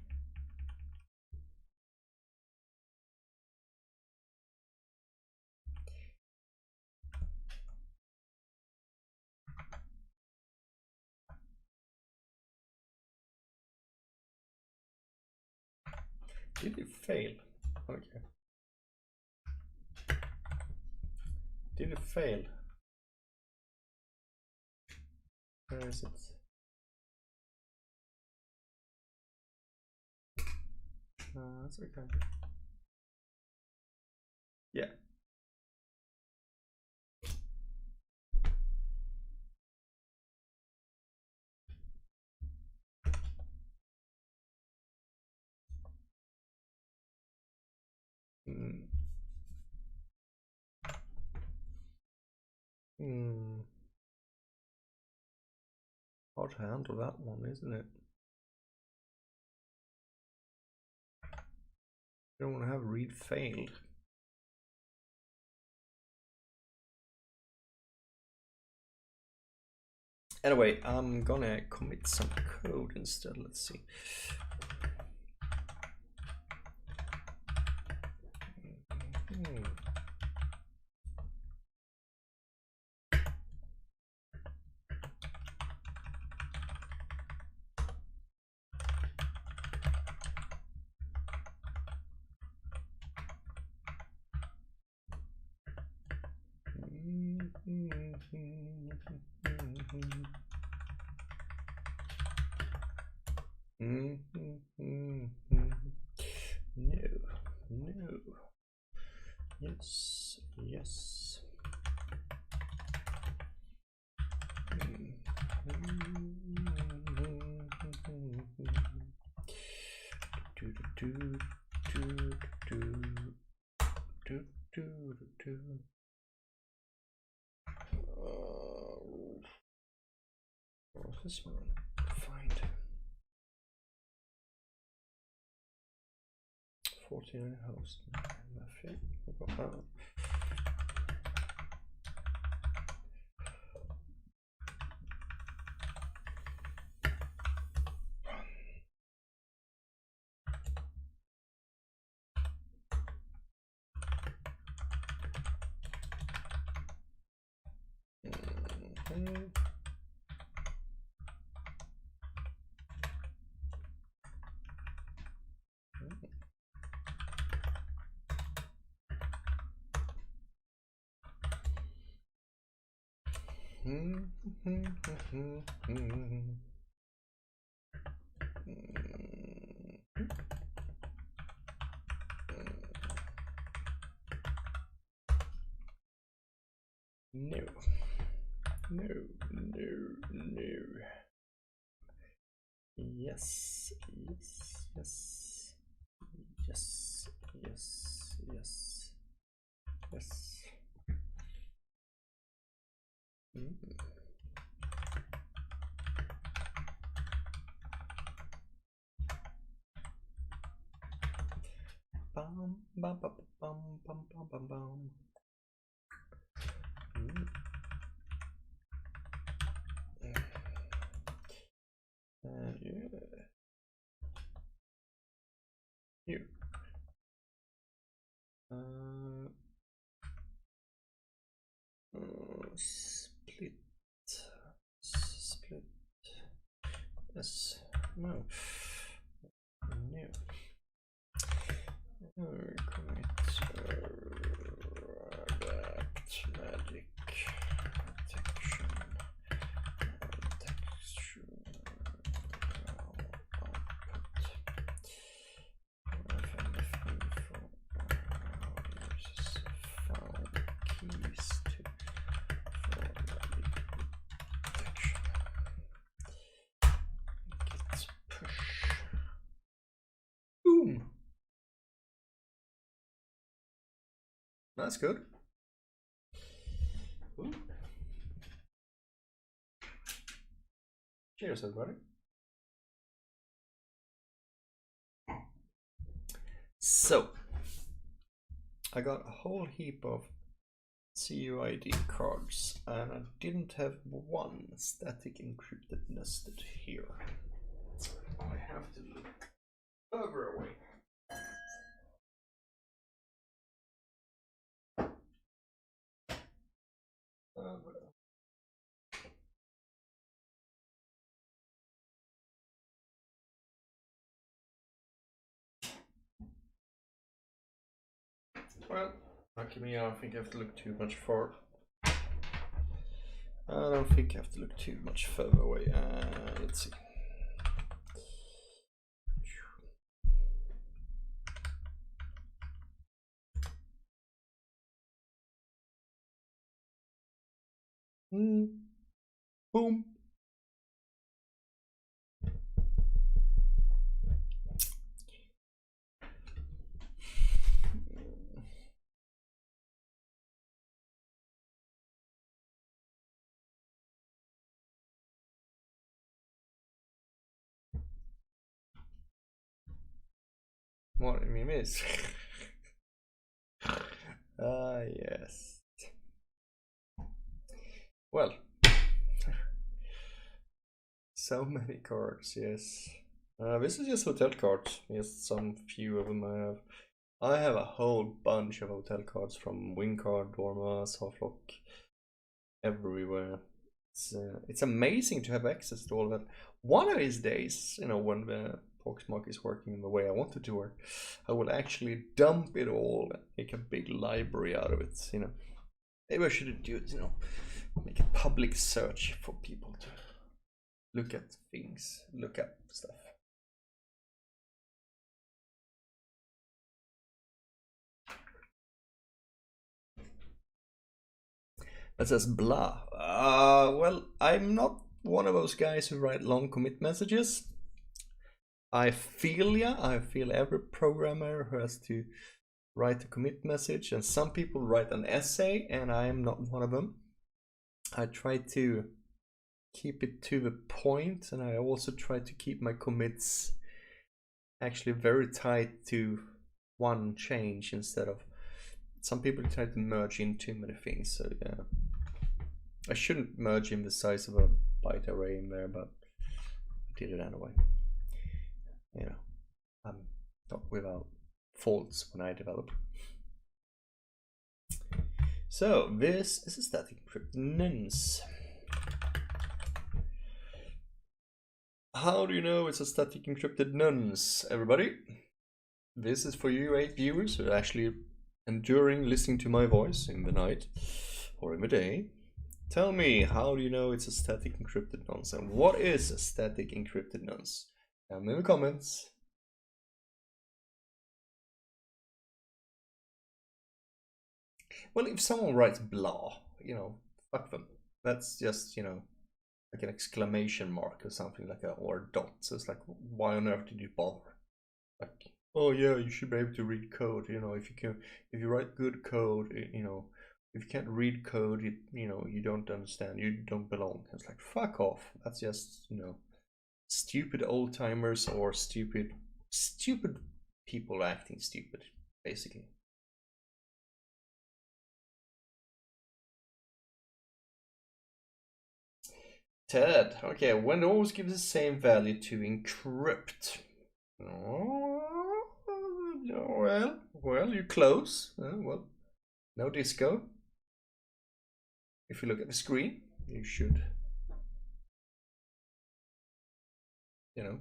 Did it fail? Okay. Did it fail? Where is it? That's okay. Yeah. Hard to handle that one, isn't it? You don't want to have read failed. Anyway, I'm gonna commit some code instead. Let's see. No. Yes. What's this one? Find 49 host. Nothing. No. Yes. Bum, bum, bum, bum, bum, bum, bum, bum. Yeah. Here. Split. Yes. No. New. Commit. Redact magic. Protection. Boom. That's good. Ooh. Cheers, everybody. So, I got a whole heap of CUID cards, and I didn't have one static encrypted nested here. I have to look further away. Well, lucky me, I don't think I have to look too much far. I don't think I have to look too much further away. Let's see. Boom. What do you mean is? Yes. Well, so many cards, yes. This is just hotel cards. Just some few of them I have. I have a whole bunch of hotel cards from Wingcard, Dorma, Softlock, everywhere. It's amazing to have access to all that. One of these days, you know, when the proxmark is working the way I want it to work, I will actually dump it all and make a big library out of it, you know. Maybe I should do it, you know, make a public search for people to look at things, look up stuff. That says blah. Well, I'm not one of those guys who write long commit messages. I feel every programmer who has to write a commit message, and some people write an essay, and I am not one of them. I try to keep it to the point, and I also try to keep my commits actually very tight to one change instead of some people try to merge in too many things. So yeah, I shouldn't merge in the size of a byte array in there, but I did it anyway. You know, I'm not without faults when I develop. So this is a static encrypted nounce. How do you know it's a static encrypted nounce, everybody? This is for you 8 viewers who are actually enduring listening to my voice in the night or in the day. Tell me, how do you know it's a static encrypted nonce? And what is a static encrypted nonce? Tell me in the comments. Well, if someone writes blah, you know, fuck them. That's just, you know, like an exclamation mark or something like that, or a dot. So it's like, why on earth did you bother? Like, oh yeah, you should be able to read code. You know, if you write good code, you know, if you can't read code, you know, you don't understand. You don't belong. It's like, fuck off. That's just, you know, stupid old timers or stupid people acting stupid, basically. Ted, okay, when it always gives the same value to encrypt. Oh, well, you're close. Well, no disco. If you look at the screen, you should, you know,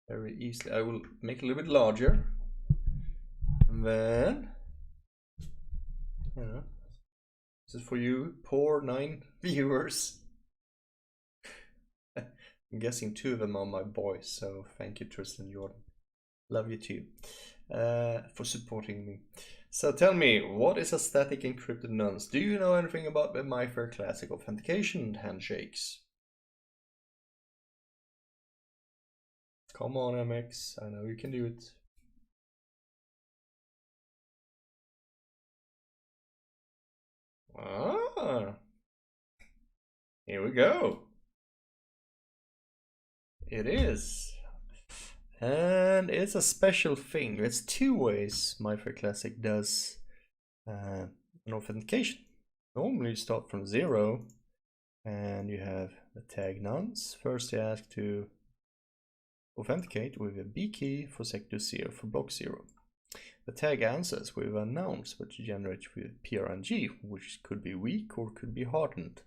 very easily. I will make it a little bit larger. And then, you know, this is for you, poor 9 viewers. I'm guessing 2 of them are my boys, so thank you, Tristan Jordan. Love you too, for supporting me. So tell me, what is a static encrypted nonce? Do you know anything about the MyFair Classic authentication and handshakes? Come on, MX, I know you can do it. Ah, here we go. It is. And it's a special thing. It's 2 ways MyFair Classic does an authentication. Normally you start from 0 and you have the tag nonce. First you ask to authenticate with a B key for sector 0 for block 0. The tag answers with a nounce, which generates with PRNG, which could be weak or could be hardened.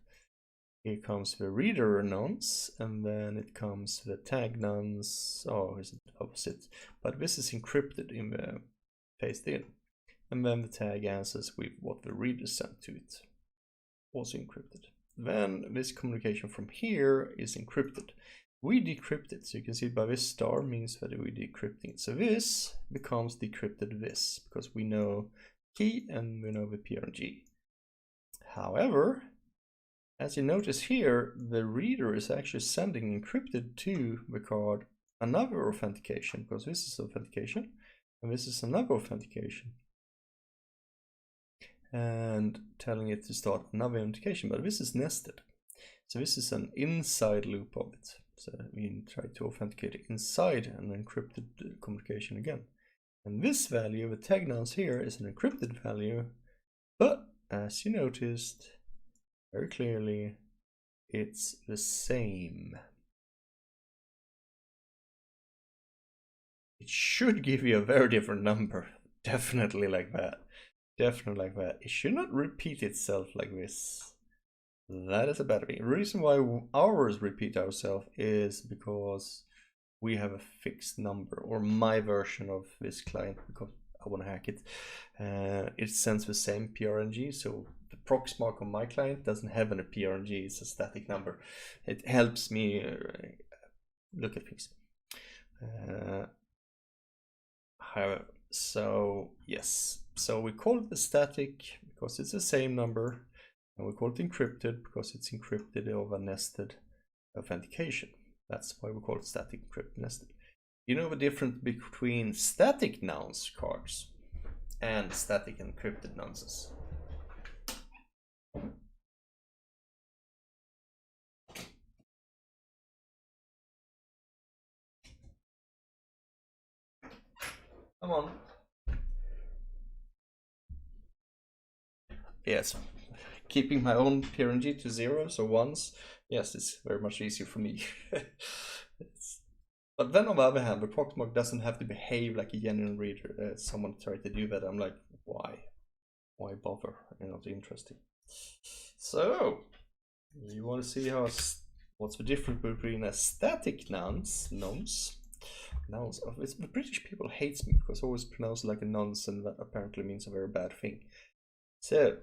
Here comes the reader nonce, and then it comes the tag nonce. Oh, is it opposite? But this is encrypted in the pasted in. And then the tag answers with what the reader sent to it, also encrypted. Then this communication from here is encrypted. We decrypt it, so you can see by this star means that we're decrypting it. So this becomes decrypted this, because we know key and we know the PRNG. However, as you notice here, the reader is actually sending encrypted to the card another authentication, because this is authentication and this is another authentication, and telling it to start another authentication, but this is nested. So this is an inside loop of it. So we try to authenticate inside an encrypted communication again. And this value, the tag nonce here, is an encrypted value, but as you noticed very clearly, it's the same. It should give you a very different number. Definitely like that. Definitely like that. It should not repeat itself like this. That is a bad thing. The reason why ours repeat ourselves is because we have a fixed number, or my version of this client, because I want to hack it. It sends the same PRNG, so the proxmark on my client doesn't have any PRNG, it's a static number. It helps me look at things. However, so yes, so we call it the static because it's the same number, and we call it encrypted because it's encrypted over nested authentication. That's why we call it static encrypted nested. You know the difference between static nounce cards and static encrypted nonces? Come on. Yes, keeping my own PRNG to 0s or 1s, yes, it's very much easier for me. But then on the other hand, the proxmark doesn't have to behave like a genuine reader. Someone tried to do that, I'm like, why? Why bother? You're not interesting. So, you want to see how what's the difference between a static nonce? The British people hates me because I always pronounce it like a nonce, and that apparently means a very bad thing. So,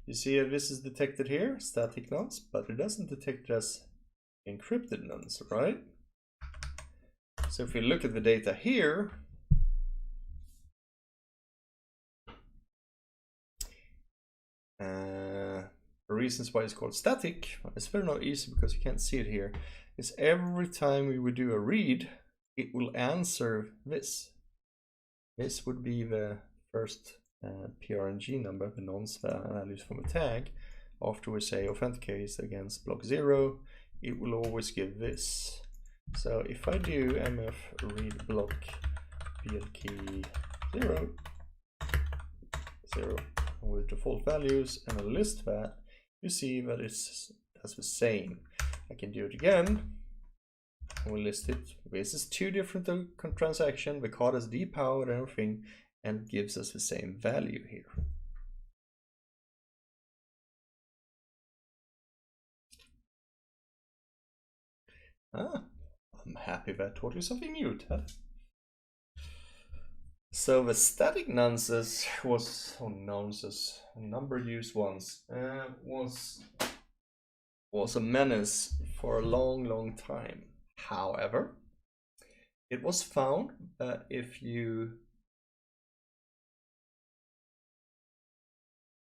You see this is detected here, static nonce, but it doesn't detect it as encrypted nonce, right? So if we look at the data here, the reasons why it's called static, it's very not easy because you can't see it here, is every time we would do a read, it will answer this. This would be the first PRNG number, the nonce values from a tag. After we say authenticate against block 0, it will always give this. So if I do mf read block field key 0, 0 with default values and a list that, you see that that's the same. I can do it again. And we list it. This is two different transactions. The card is depowered and everything, and it gives us the same value here. I'm happy that I taught you something new, Ted. So the static nonces was, or nonces, number used once, was a menace for a long time. However, it was found that if you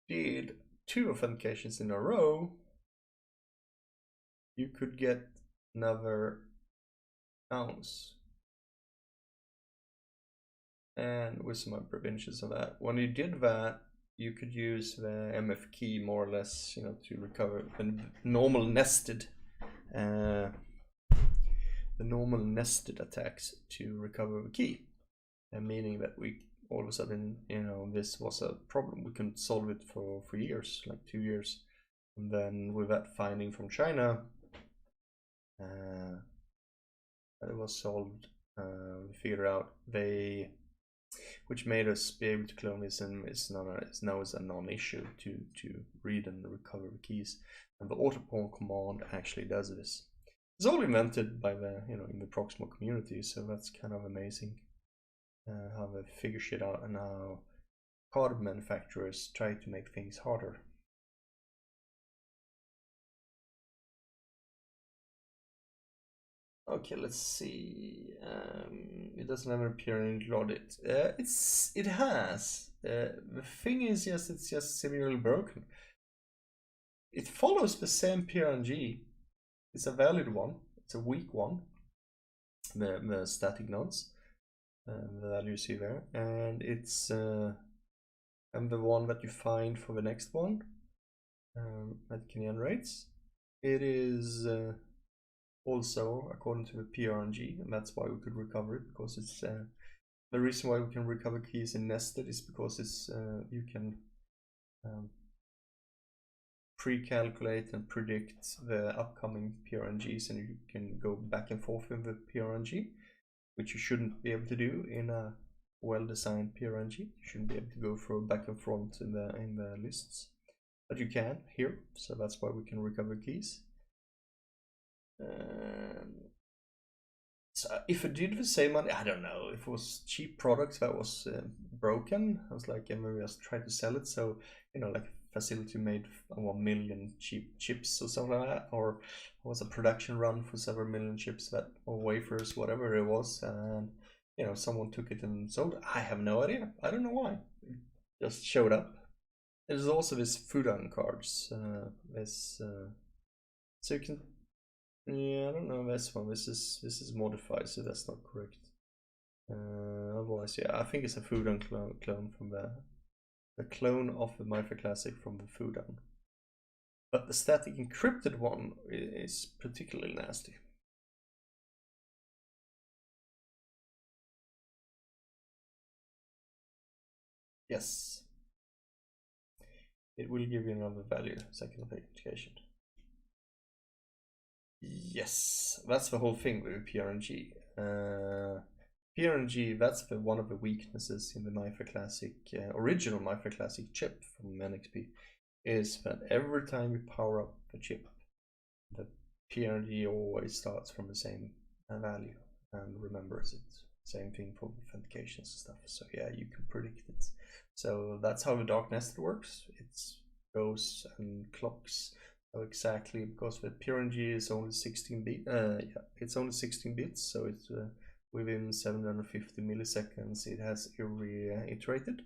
did 2 authentications in a row, you could get another nounce. And with some preventions of that, when you did that, you could use the MF key more or less, you know, to recover the normal nested attacks to recover the key, and meaning that we all of a sudden, you know, this was a problem. We couldn't solve it for years, like 2 years, and then with that finding from China, it was solved. We figured out which made us be able to clone this, and now is a non-issue to read and recover the keys. And the autopawn command actually does this. It's all invented by the, you know, in the proxmark community, so that's kind of amazing how they figure shit out and how card manufacturers try to make things harder. Okay, let's see. It doesn't have an appearing audit. It has. The thing is, yes, it's just severely broken. It follows the same PRNG. It's a valid one. It's a weak one. The static nonce, the value you see there, and it's and the one that you find for the next one that can generate. It is. Also according to the PRNG, and that's why we could recover it, because it's the reason why we can recover keys in nested is because it's you can pre-calculate and predict the upcoming PRNGs, and you can go back and forth in the PRNG, which you shouldn't be able to do in a well-designed PRNG. You shouldn't be able to go through back and front in the lists, but you can here, so that's why we can recover keys. So if it did the same money, I don't know, if it was cheap products that was broken, I was like, yeah, maybe I just try to sell it. So, you know, like a facility made 1 million cheap chips or something like that, or it was a production run for several million chips that, or wafers, whatever it was, and you know, someone took it and sold it. I have no idea. I don't know why. It just showed up. There's also this Fudan cards. So you can. Yeah, I don't know this one. This is modified, so that's not correct. Otherwise, yeah, I think it's a Fudan clone from the clone of the MIFA Classic from the Fudan. But the static encrypted one is particularly nasty. Yes. It will give you another value, second authentication. Yes, that's the whole thing with PRNG. PRNG, that's one of the weaknesses in the MIFA Classic, original MIFA Classic chip from NXP, is that every time you power up the chip, the PRNG always starts from the same value and remembers it. Same thing for authentications and stuff. So yeah, you can predict it. So that's how the dark nested works. It's goes and clocks how exactly, because the PRNG is only 16 bit. Yeah, it's only 16 bits, so it's within 750 milliseconds. It has reiterated,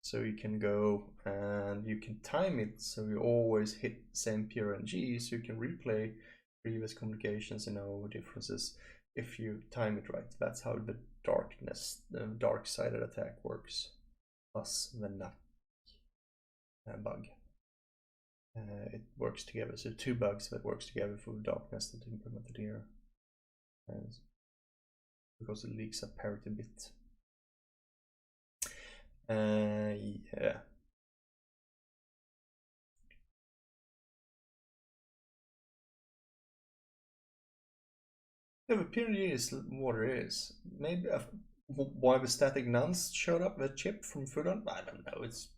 so you can go and you can time it, so you always hit the same PRNG, so you can replay previous communications and know differences if you time it right. That's how the dark-sided attack works, plus the NUC bug. It works together, so two bugs that works together for darkness that implemented here, because it leaks a parity bit. Yeah. Yeah, the PNG is what it is. Maybe why the static nuns showed up, the chip from Fudan, I don't know. It's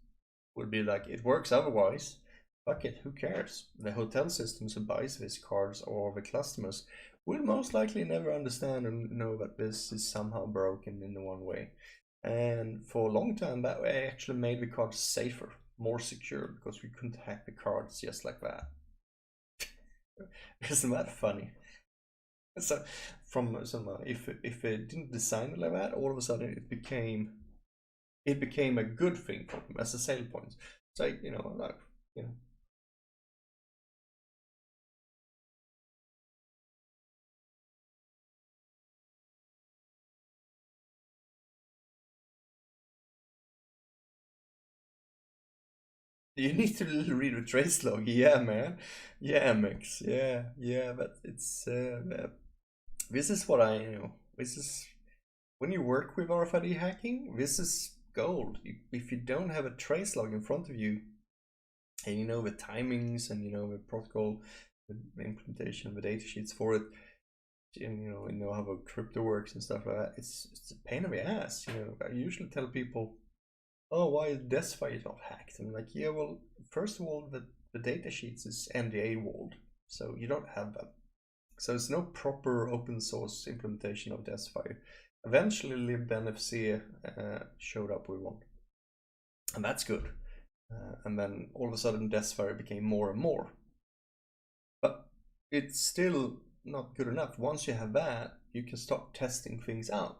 would be like it works otherwise. Fuck it, who cares? The hotel systems who buys these cards or the customers will most likely never understand and know that this is somehow broken in one way. And for a long time, that way actually made the cards safer, more secure, because we couldn't hack the cards just like that. Isn't that funny? So, from some if it didn't design it like that, all of a sudden it became a good thing for them as a sale point. It's like, like, you need to read the trace log. Yeah, man. Yeah, Mix. Yeah, but it's this is what this is when you work with RFID hacking, this is gold. If you don't have a trace log in front of you, and you know the timings and the protocol, the implementation, the data sheets for it, and you know how the crypto works and stuff like that, it's a pain in the ass. I usually tell people, oh, why is Desfire not hacked? I'm like, yeah, well, first of all, the data sheets is NDA walled, so you don't have them. So it's no proper open source implementation of Desfire. Eventually, libNFC showed up with one, and that's good. And then all of a sudden, Desfire became more and more. But it's still not good enough. Once you have that, you can start testing things out.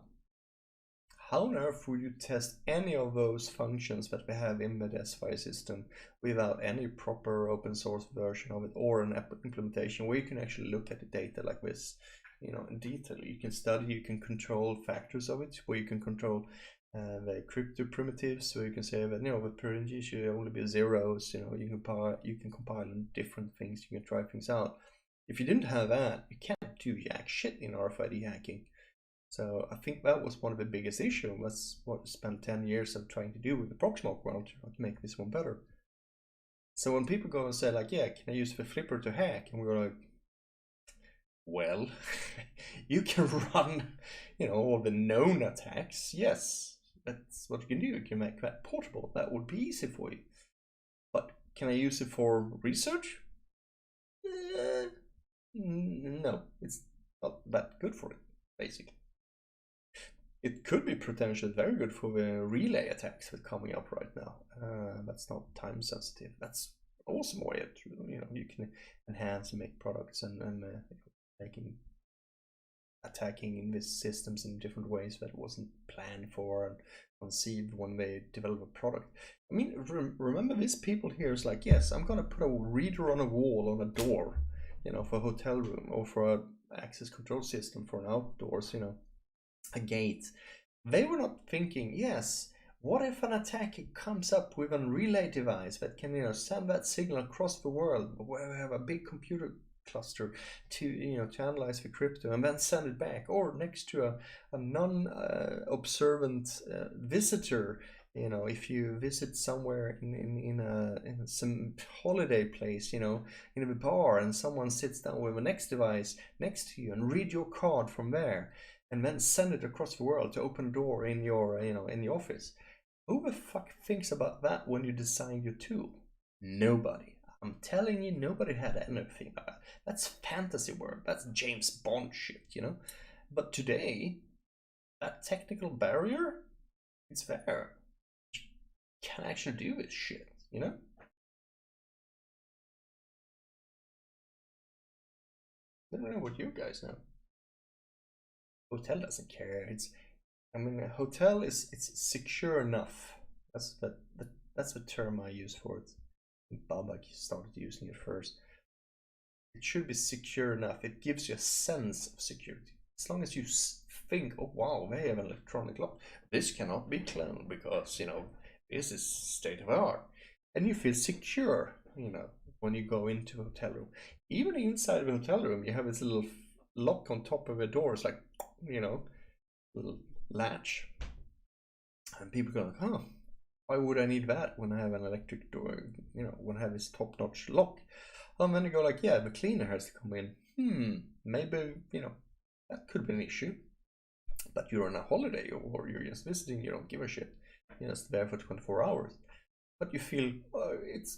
How on earth would you test any of those functions that we have in the Desfire system without any proper open source version of it, or an implementation where you can actually look at the data like this, in detail? You can study, you can control factors of it, where you can control the crypto primitives, where you can say that the PRNG should only be zeros. You can compile different things, you can try things out. If you didn't have that, you can't do jack shit in RFID hacking. So I think that was one of the biggest issues. That's what we spent 10 years of trying to do with the proxmark world, to make this one better. So when people go and say like, yeah, can I use the flipper to hack? And we're like, well, you can run, all the known attacks. Yes, that's what you can do. You can make that portable. That would be easy for you. But can I use it for research? No, it's not that good for it, basically. It could be potentially very good for the relay attacks that are coming up right now. That's not time sensitive. That's awesome way you can enhance and make products and making attacking in these systems in different ways that wasn't planned for and conceived when they develop a product. I mean, remember these people here is like, yes, I'm gonna put a reader on a wall on a door, for a hotel room, or for an access control system for an outdoors, a gate. They were not thinking, yes, what if an attacker comes up with a relay device that can send that signal across the world, where we have a big computer cluster to to analyze the crypto and then send it back, or next to a non-observant visitor. If you visit somewhere in some holiday place, in a bar, and someone sits down with a next device next to you and read your card from there, and then send it across the world to open a door in your in the office. Who the fuck thinks about that when you design your tool? Nobody. I'm telling you, nobody had anything like that. That's fantasy world. That's James Bond shit, But today, that technical barrier, it's there. You can actually do this shit, I don't know what you guys know. Hotel doesn't care. I mean, a hotel it's secure enough. That's the term I use for it. Babak started using it first. It should be secure enough. It gives you a sense of security. As long as you think, oh wow, they have an electronic lock. This cannot be cloned because, you know, this is state of the art. And you feel secure, you know, when you go into a hotel room. Even inside of a hotel room, you have this little lock on top of the door. It's like, you know, little latch. And people go like, huh, why would I need that when I have an electric door, you know, when I have this top-notch lock? And then you go like, yeah, the cleaner has to come in. Maybe, you know, that could be an issue. But you're on a holiday or you're just visiting, you don't give a shit. You're just there for 24 hours. But you feel,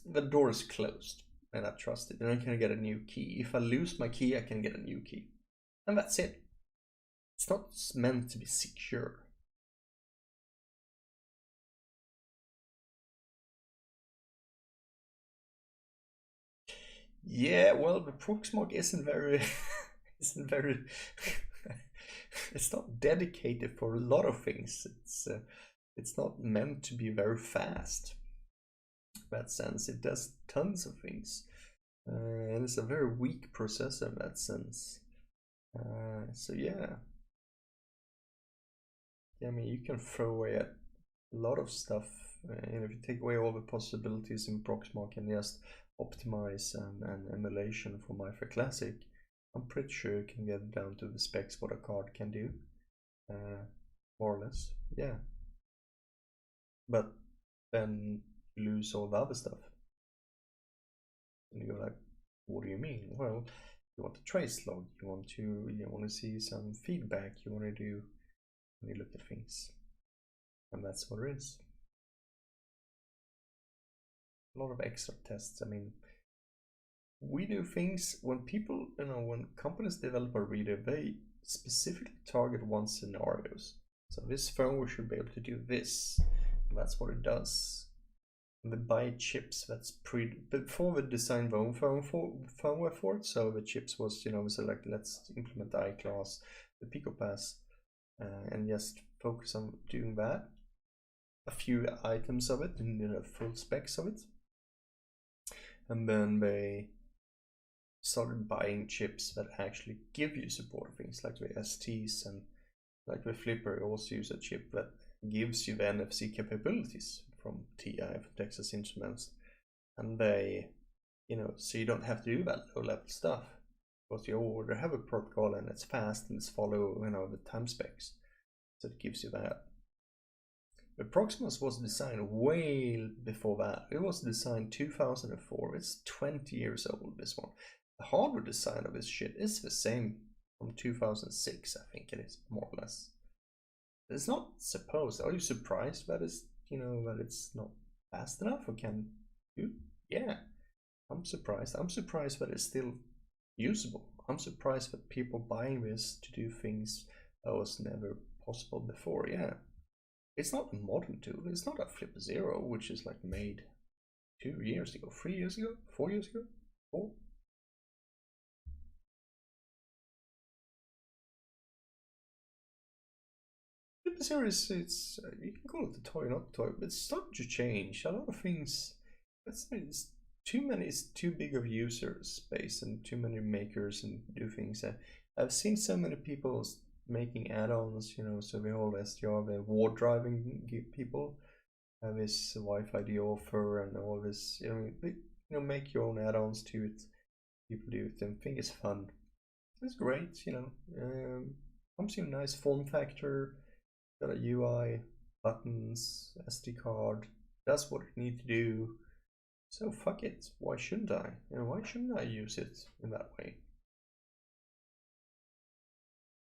the door is closed and I trust it. And I can get a new key. If I lose my key, I can get a new key. And that's it. It's not meant to be secure. Yeah, well, the proxmark isn't very, isn't very, it's not dedicated for a lot of things. It's not meant to be very fast. In that sense, it does tons of things, and it's a very weak processor in that sense. So yeah, I mean, you can throw away a lot of stuff, and if you take away all the possibilities in proxmark and just optimize and emulation for MyFair Classic, I'm pretty sure you can get down to the specs what a card can do, more or less, yeah. But then you lose all the other stuff. And you're like, what do you mean? Well, you want a trace log, you want to see some feedback, you want to do when you look at things. And that's what it is. A lot of extra tests. I mean, we do things when people, you know, when companies develop a reader, they specifically target one scenarios. So this firmware should be able to do this. And that's what it does. And they buy chips that's before we designed the own firmware for it. So the chips was, you know, we said like, let's implement the iClass, the PicoPass, and just focus on doing that. A few items of it and, you know, full specs of it. And then they started buying chips that actually give you support of things like the STs, and like the Flipper also use a chip that gives you the NFC capabilities from TI, from Texas Instruments, and they, you know, so you don't have to do that low level stuff because you already have a protocol and it's fast and it's follow, you know, the time specs, so it gives you that. The Proximus was designed way before that. It was designed 2004. It's 20 years old, this one. The hardware design of this shit is the same from 2006, I think it is, more or less. It's not supposed. Are you surprised that it's, you know, that it's not fast enough or can do? Yeah, I'm surprised. I'm surprised that it's still usable. I'm surprised that people buying this to do things that was never possible before. Yeah. It's not a modern tool. It's not a Flipper Zero, which is like made 2 years ago, 3 years ago, 4 years ago, 4. Flipper Zero is, it's, you can call it a toy, not a toy, but it's starting to change. A lot of things, it's too many, it's too big of user space and too many makers and do things. I've seen so many people making add-ons, you know, so the whole SDR, the ward driving people have this RFID offer and all this, you know, make your own add-ons to it. People do it and think it's fun. It's great, you know. Comes in a nice form factor, got a UI, buttons, SD card, does what it needs to do. So fuck it, why shouldn't I? You know, why shouldn't I use it in that way?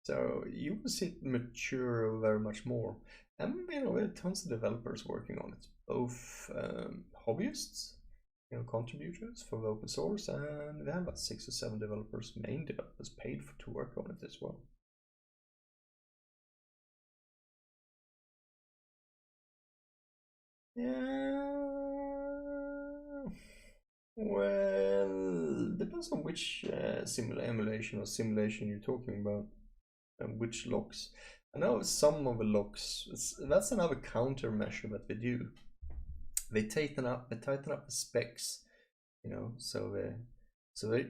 So you will see it mature very much more. And you know, there are tons of developers working on it, both hobbyists, you know, contributors for the open source, and we have about 6 or 7 developers, main developers, paid to work on it as well. Yeah. Well, depends depends on which emulation or simulation you're talking about, and which locks. I know some of the locks, that's another countermeasure that they do. They tighten up the specs, you know, so they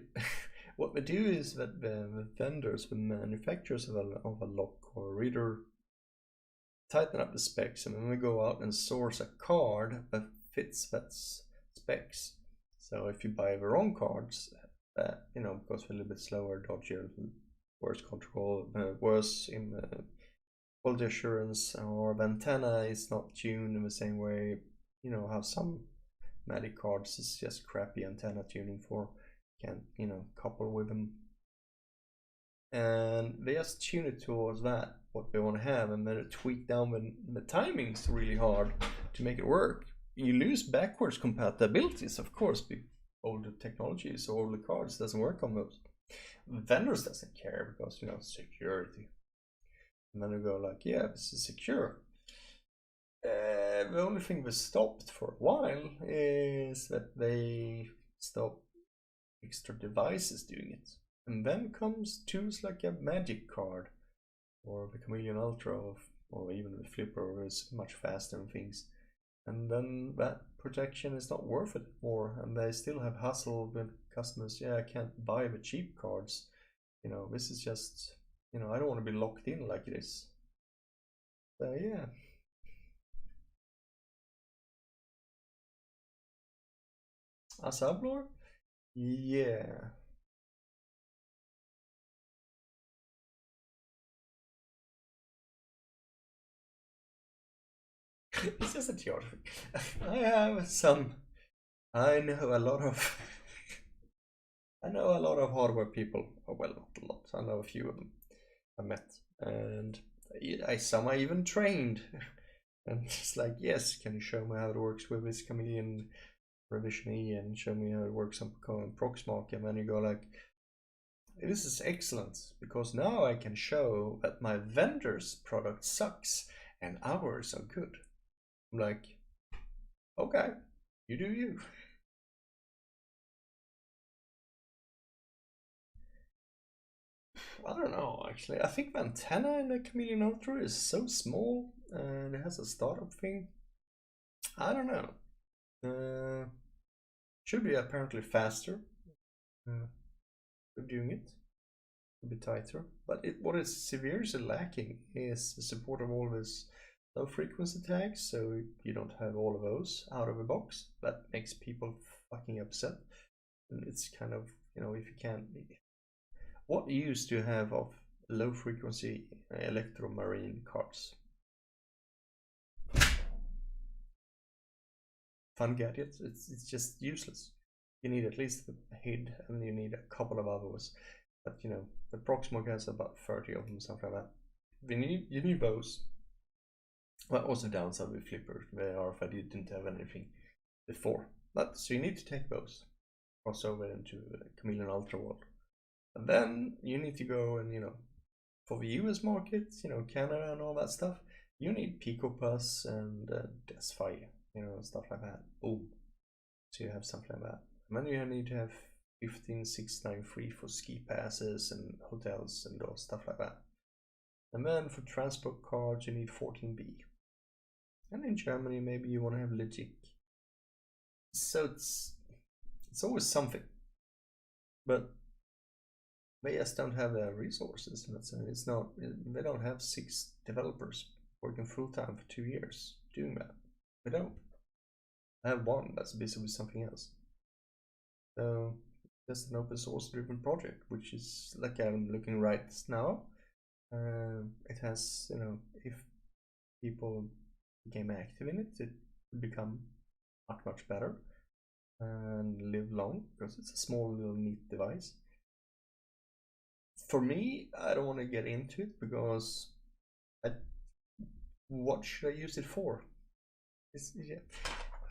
what they do is that the vendors, the manufacturers of a lock or reader, tighten up the specs, and then they go out and source a card that fits that specs. So if you buy the wrong cards, you know, because they're a little bit slower, dodgier, worse control, worse in quality assurance, or the antenna is not tuned in the same way. You know how some Magic cards is just crappy antenna tuning for, can't, you know, couple with them, and they just tune it towards that, what they want to have, and then tweak down the timings really hard to make it work. You lose backwards compatibilities, of course, older technologies or older cards doesn't work on those. Vendors doesn't care because, you know, security. And then they go like, yeah, this is secure. The only thing they stopped for a while is that they stopped extra devices doing it. And then comes tools like a Magic card or the Chameleon Ultra, or even the Flipper is much faster and things. And then that protection is not worth it more, and they still have hustle with customers. Yeah, I can't buy the cheap cards. You know, this is just, you know, I don't want to be locked in like this. So yeah. A sublord? Yeah. It's just a geography. I have some. I know a lot of. I know a lot of hardware people. Oh, well, not a lot. I know a few of them I met, and some I even trained. And it's like, yes, can you show me how it works with this Chameleon Revision E, and show me how it works on proxmark? And then you go like, this is excellent, because now I can show that my vendor's product sucks and ours are good. I'm like, okay, you do you. I don't know, actually. I think the antenna in the Chameleon Ultra is so small, and it has a startup thing. I don't know. Should be apparently faster. Doing it a bit tighter, but what is severely lacking is the support of all this low frequency tags, so you don't have all of those out of the box. That makes people fucking upset, and it's kind of, you know, if you can't, what use do you have of low frequency electromarine cards? Fun gadgets, it's just useless. You need at least the HID, and you need a couple of others. But you know, the proxmark has about 30 of them, something like that. You need those. Well, also downside with Flipper, the RFID didn't have anything before. But so you need to take those, cross over into the Chameleon Ultra world. And then you need to go and, you know, for the US market, you know, Canada and all that stuff, you need PicoPass and Desfire, you know, stuff like that. Boom. So you have something like that. And then you need to have 15693 for ski passes and hotels and all stuff like that. And then for transport cards, you need 14B. And in Germany, maybe you want to have Logic. So it's always something. But they just don't have the resources. It's not. They don't have 6 developers working full time for 2 years doing that. They don't. I have one that's busy with something else. So that's an open source driven project, which is like I'm looking right now. It has, you know, if people became active in it, it would become much better and live long, because it's a small little neat device. For me, I don't want to get into it because what should I use it for? Yeah.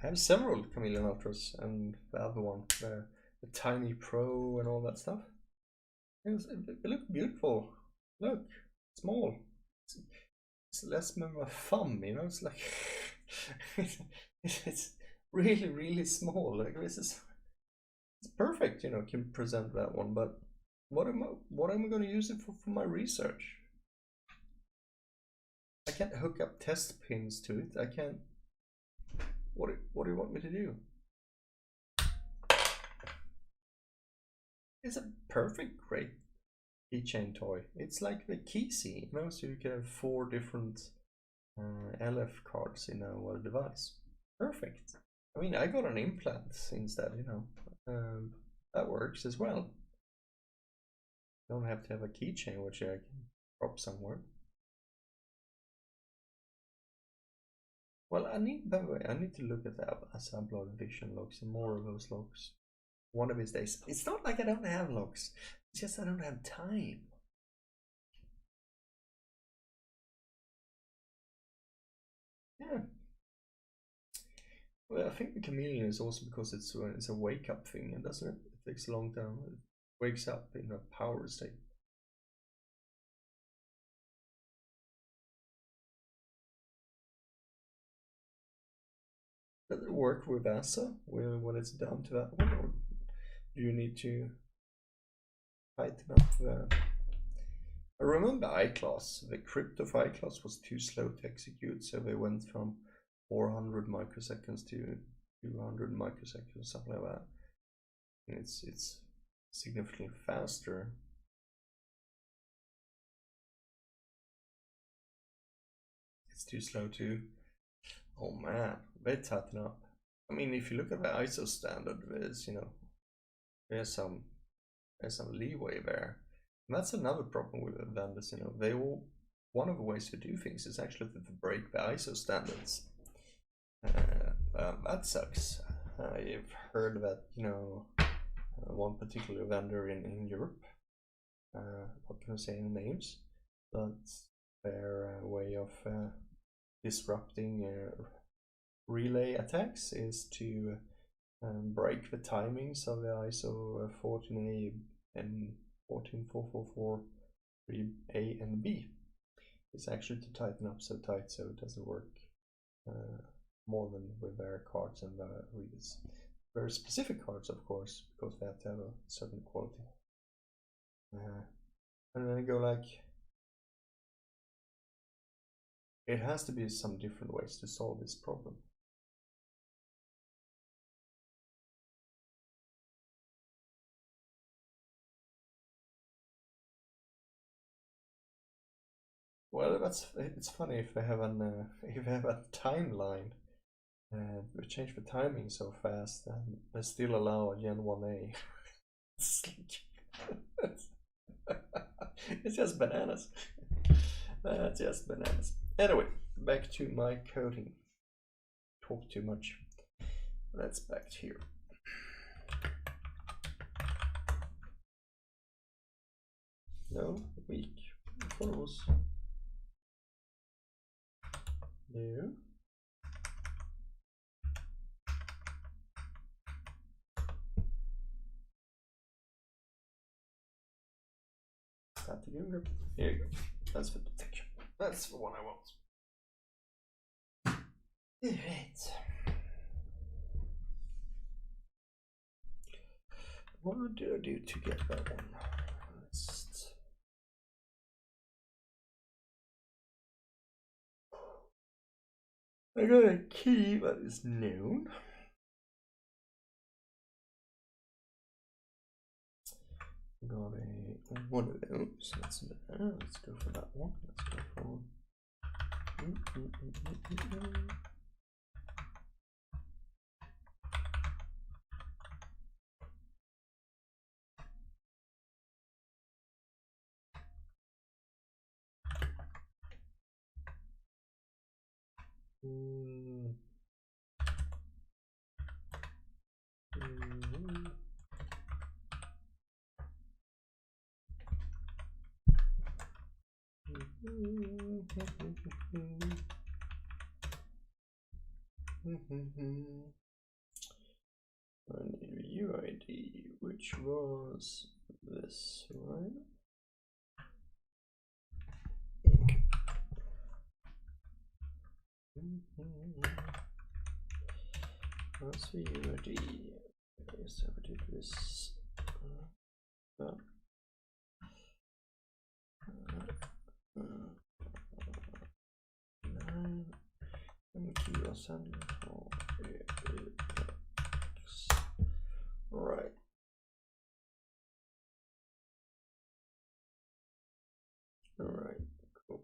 I have several Chameleon Ultras, and the other one, the Tiny Pro and all that stuff. They look beautiful. Look, small. It's less than my thumb, you know. It's like it's really, really small. Like this is, it's perfect, you know, can present that one, but what am I going to use it for my research? I can't hook up test pins to it. I can't. What do you want me to do? It's a perfect, great keychain toy. It's like the Keysy, you know, so you can have 4 different LF cards in our device. Perfect. I mean, I got an implant instead, you know. That works as well. Don't have to have a keychain which I can prop somewhere. Well, by the way, I need to look at the assembler vision logs and more of those logs one of these days. It's not like I don't have logs, it's just I don't have time. Yeah. Well, I think the chameleon is also because it's a wake up thing, and doesn't it? It takes a long time. It wakes up in a power state. Does it work with ASA when it's down to that one, or do you need to tighten up the? I remember iClass, the crypto for iClass was too slow to execute, so they went from 400 microseconds to 200 microseconds, something like that. And it's significantly faster. It's too slow too. Oh man, they tighten up. I mean, if you look at the ISO standard, there's, you know, there's some leeway there. And that's another problem with vendors, you know, one of the ways to do things is actually to break the ISO standards. That sucks. I've heard that, you know, one particular vendor in Europe, not going to say any names, but their way of disrupting relay attacks is to break the timings of the ISO 14A and 14443A and B. It's actually to tighten up so tight so it doesn't work more than with their cards and the readers. Very specific cards, of course, because they have to have a certain quality. And then I go like, it has to be some different ways to solve this problem. Well, it's funny if they have a timeline. We change the timing so fast, and they still allow Gen 1A. It's just bananas. That's just bananas. Anyway, back to my coding. Talk too much. Let's back to here. No, weak. I thought it was. No. Static grip. Here you go. That's the detection. That's the one I want. Alright. What did I do to get that one? I got a key that is known. Got one of those. Let's go for that one. Let's go for I need a UID, which was this, right? That's the UID. Okay, so we did this. And key assembly for AX. Right. All right. Cool.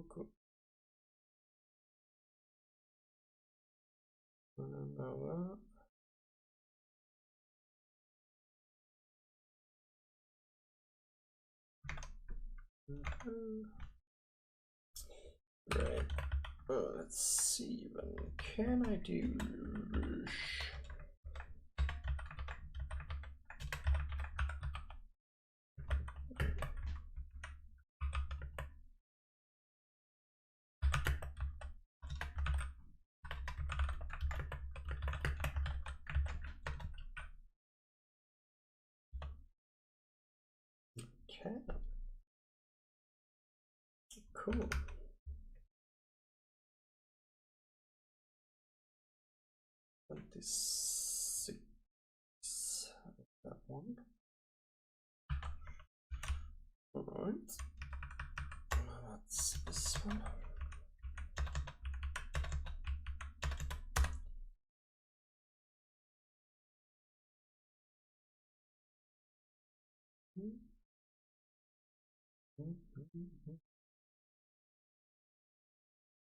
Cool. Another. Right. Let's see then. Can I do? Okay. Cool. This that one. All right. That's this one.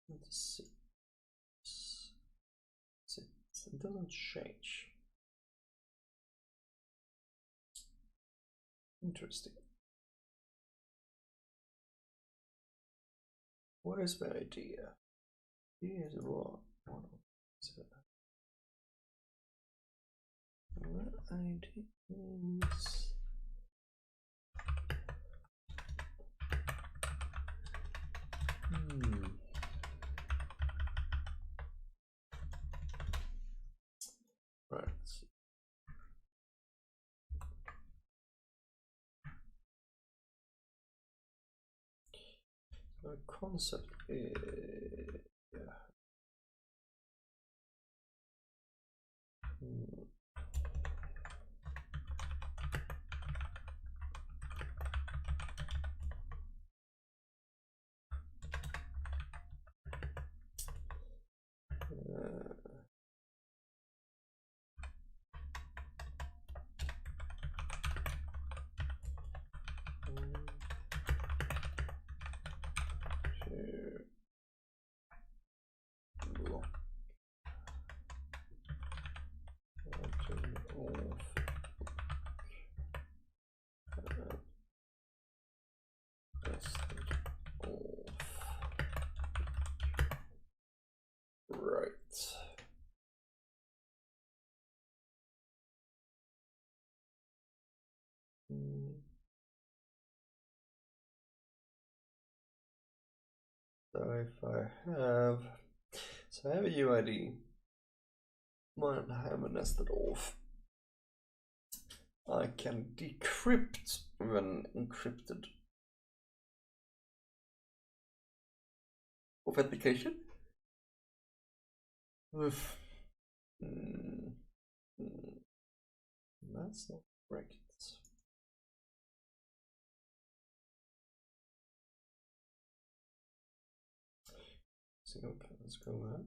Let's see. It doesn't change. Interesting. What is my idea? Idea is wrong. What is it? My idea is right. Let's see. The concept is so if I have a UID, might have a nested off. I can decrypt when encrypted authentication with that's not correct. So okay, let's go there.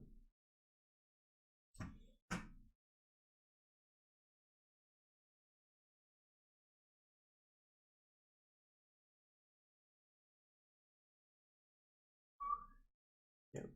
Yep.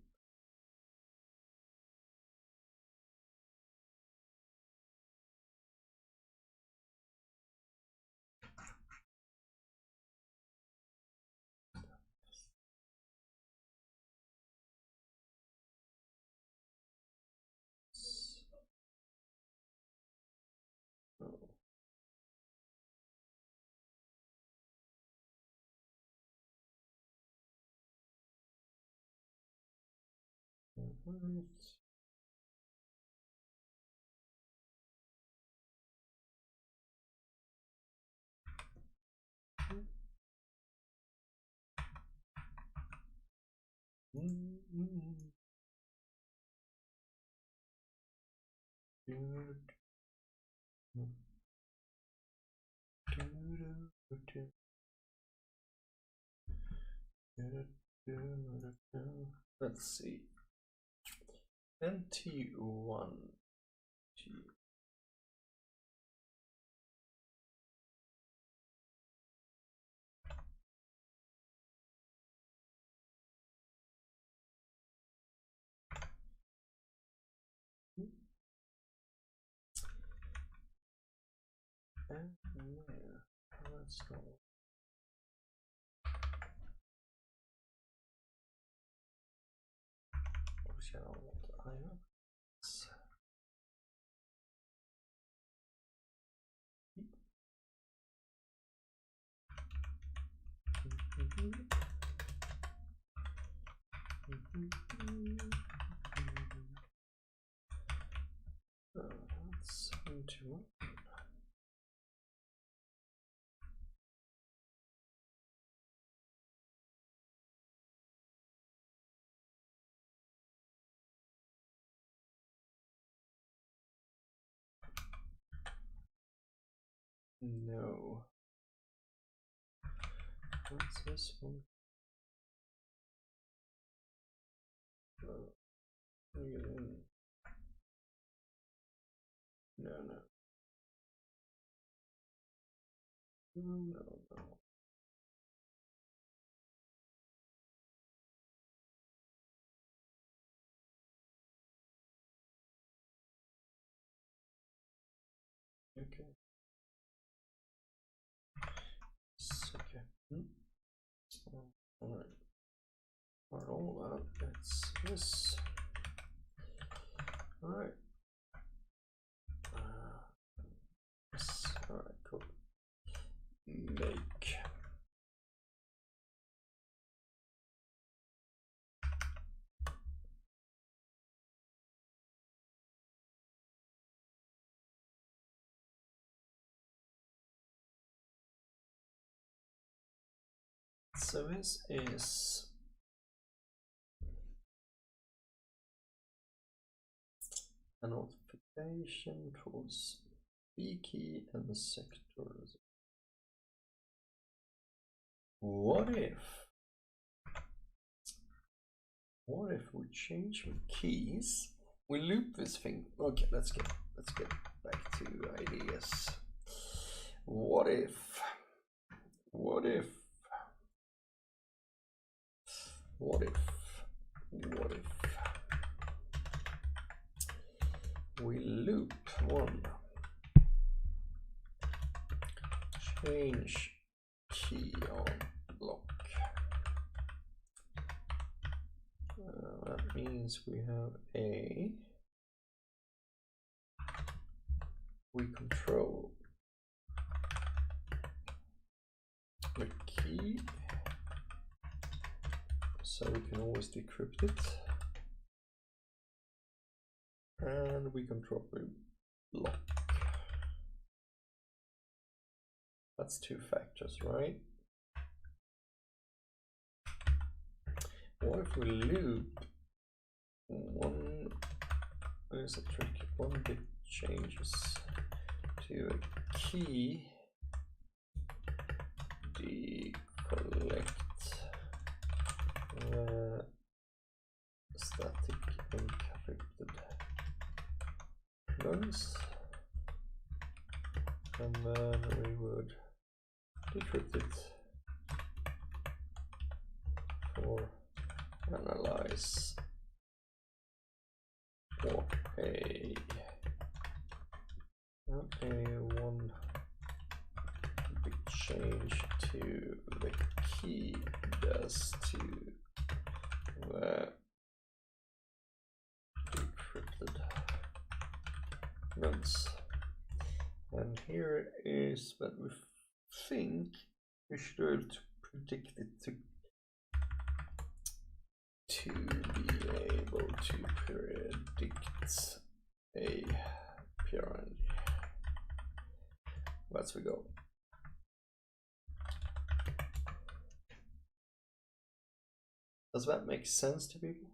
Let's see. NT1 T. And where? That's not. That's into. No. What's this one? No, no. No, no. Okay. Okay. All right. For all that, that's this. All right. Yes. All right. Cool. Make. So this is a notification towards B key and sectors. What if we change the keys? We loop this thing. Okay, let's get back to ideas. What if we loop one, change key on block. That means we have we control the key, so we can always decrypt it, and we control the lock. That's two factors, right? What if we loop one? There's a trick. One bit changes to a key decollect static encrypted nounce, and then we would decrypt it for analyze what a one big change to the key does to the decrypted nounce. And here is that we think we should be able to predict it to be able to predict a pyramid. Let's we go. Does that make sense to people?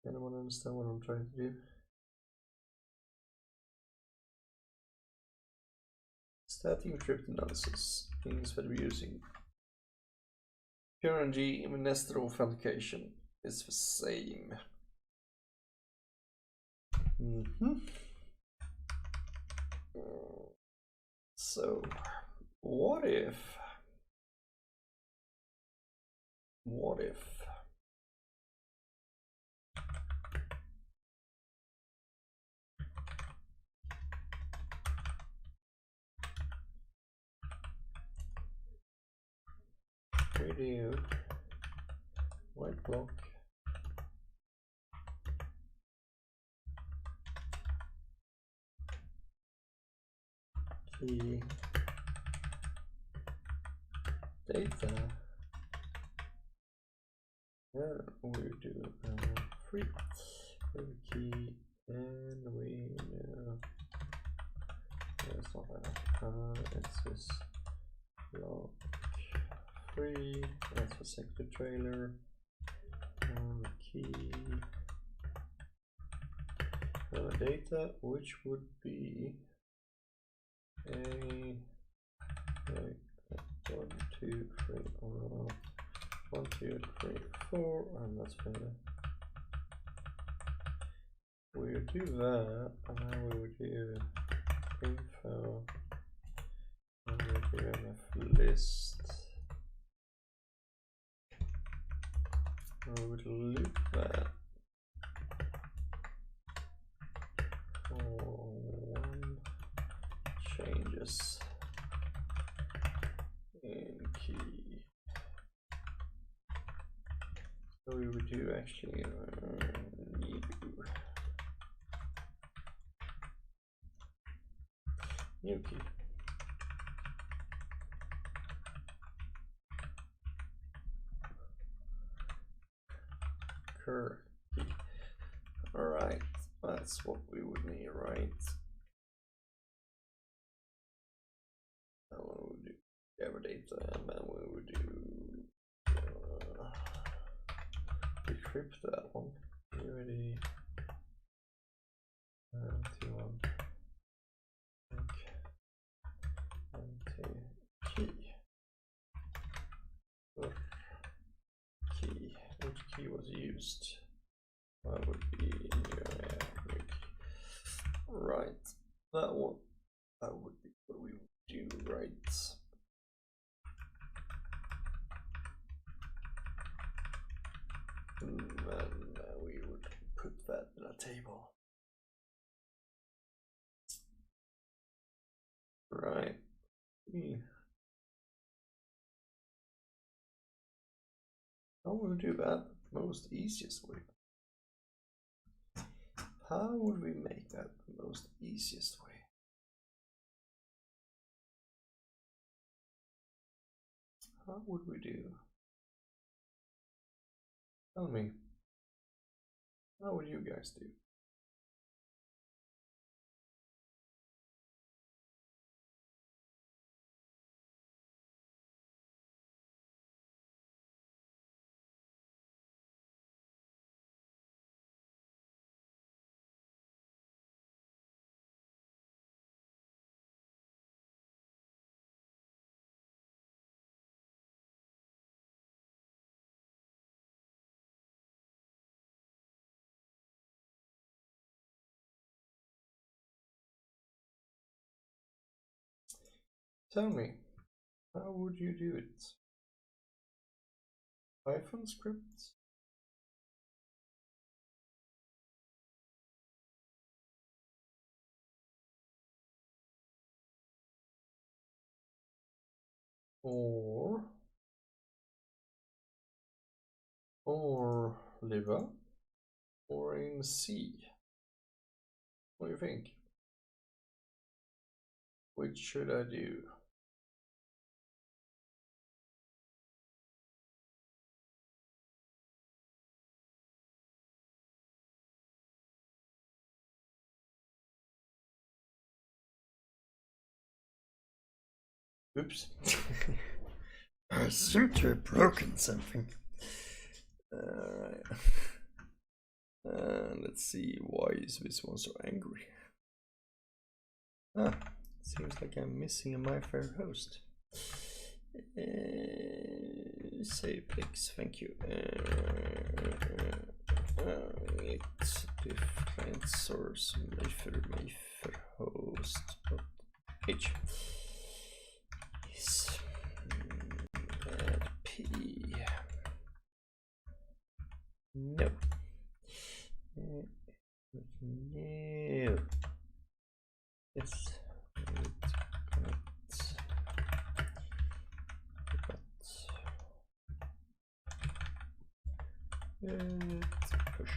Anyone understand what I'm trying to do? Static encrypted nonsense means that we're using PRNG in nested authentication is the same. So what if we do white block key data, and we do free key, and we it's not that it's this block free, that's the sector trailer, key data, which would be a 1, 2, 3, 1, 2, 3, 4, and that's better. We would do that, and then we would do info, and we would do mf list. We would loop that for 1 changes in key. So we would do actually new key. Cur key. Alright, that's what we would need, right? And we would do gather data, and then we would do decrypt that one. Ready? 2, 1. Okay. Key. Key. Which key was used? That would be new key. Right. That one. That would be what we would do, right? And then we would put that in a table. Right. How would we do that the most easiest way? How would we make that the most easiest way? How would we do? Tell me. How would you guys do? Tell me, how would you do it? Python scripts? Or liver? Or in C? What do you think? Which should I do? Oops. I seem to have broken something. Alright. Let's see, why is this one so angry? seems like I'm missing a my fair host. Save pics, thank you. It's different source Mayfair host H. Yes. Add P. No. No. Yes. Push.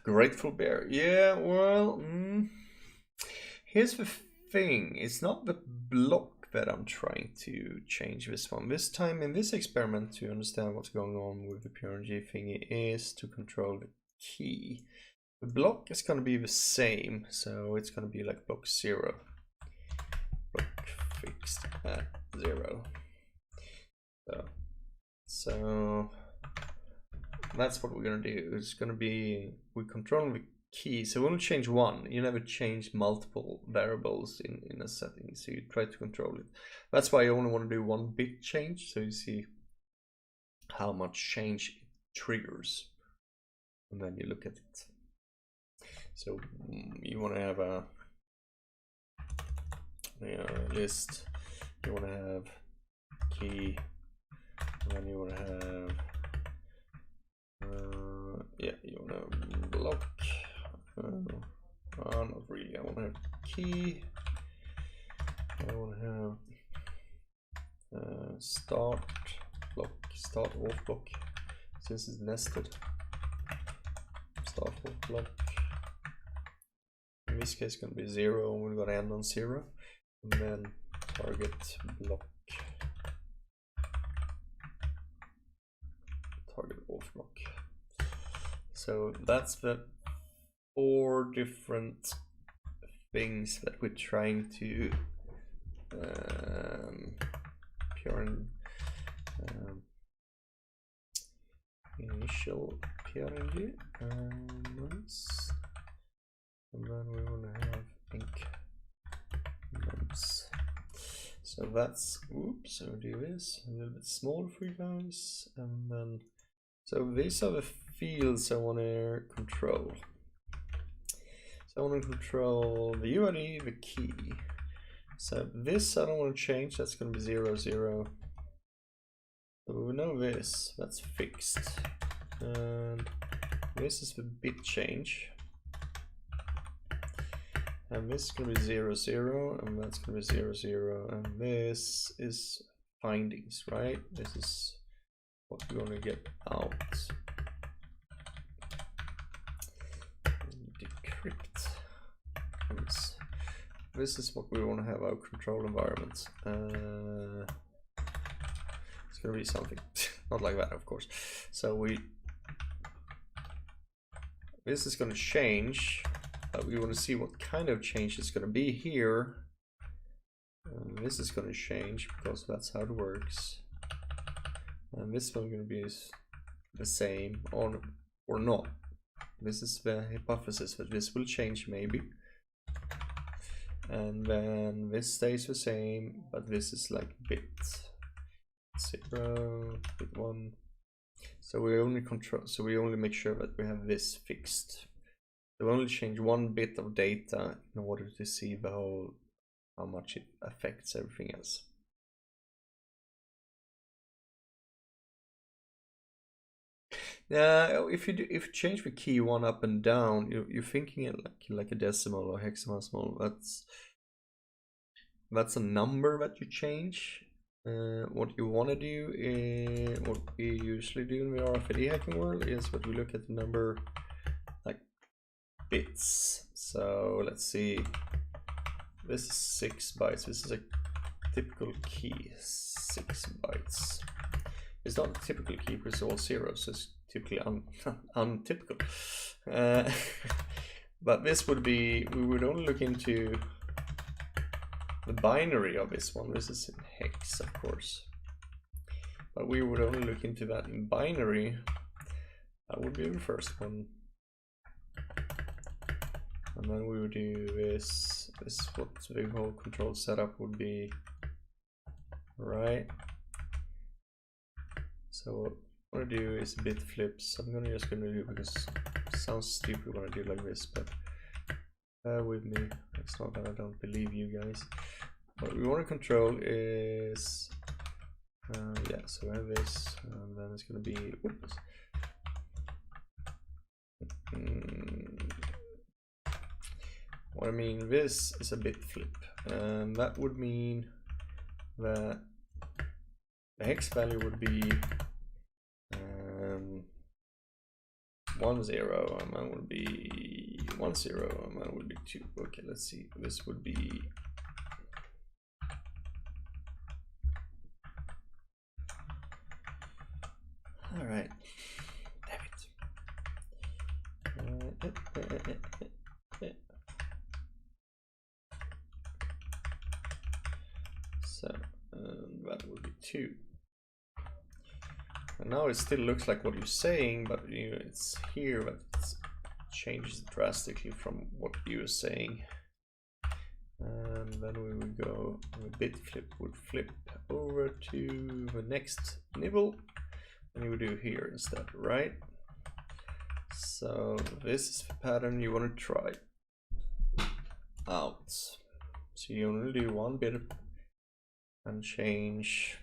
Grateful bear. Yeah, well, here's the thing. It's not the block that I'm trying to change this one. This time in this experiment, to understand what's going on with the PRNG thingy, is to control the key. The block is going to be the same, so it's going to be like block 0. Block fixed at 0. So that's what we're going to do. It's going to be, we control the key, so we only change one. You never change multiple variables in a setting, so you try to control it. That's why you only want to do one bit change, so you see how much change it triggers, and then you look at it. So you want to have a list, you want to have key, and then you want to have you want to block. Not really. I want to have key. I want to have start block, start off block. Since it's nested, start off block. In this case, it's going to be 0, and we're going to end on 0, and then target block, target off block. So that's the 4 different things that we're trying to initial PRNG, and then we want to have nounce. So that's, oops, I'll do this a little bit smaller for you guys, and then so these are the fields I want to control. So I want to control the UID, the key. So this I don't want to change, that's going to be 0, 0. So we know this, that's fixed. And this is the bit change. And this is going to be 0, 0, and that's going to be 0, 0. And this is findings, right? This is what we're going to get out. Decrypt. This is what we want to have our control environment. It's going to be something not like that, of course. So this is going to change. We want to see what kind of change it's going to be here. This is going to change because that's how it works. And this one going to be the same or not. This is the hypothesis that this will change maybe. And then this stays the same, but this is like bit 0, bit 1. So we only control, so we only make sure that we have this fixed. So we only change one bit of data in order to see the whole, how much it affects everything else. If you change the key 1 up and down, you're thinking it like a decimal or hexadecimal. That's a number that you change. What you want to do is what we usually do in the RFID hacking world is what we look at the number like bits. So let's see. This is 6 bytes. This is a typical key, 6 bytes. It's not a typical key because it's all zeros, so it's typically untypical. But this would be, we would only look into the binary of this one. This is in hex, of course. But we would only look into that in binary. That would be the first one. And then we would do this. This is what the whole control setup would be. Right. So what I'm gonna do is bit flips. I'm just gonna do, because it sounds stupid when I do like this, but bear with me. It's not that I don't believe you guys. What we want to control is yeah, so we have this, and then it's gonna be whoops. What I mean, this is a bit flip, and that would mean that the hex value would be 1 0, and that would be 1 0, and that would be 2. Okay, let's see. This would be all right. Damn it. So that would be 2. And now it still looks like what you're saying, but you know, it's here, but it changes drastically from what you're saying. And then we would go, a bit flip would flip over to the next nibble, and you would do here instead, right? So this is the pattern you want to try out. So you only do one bit and change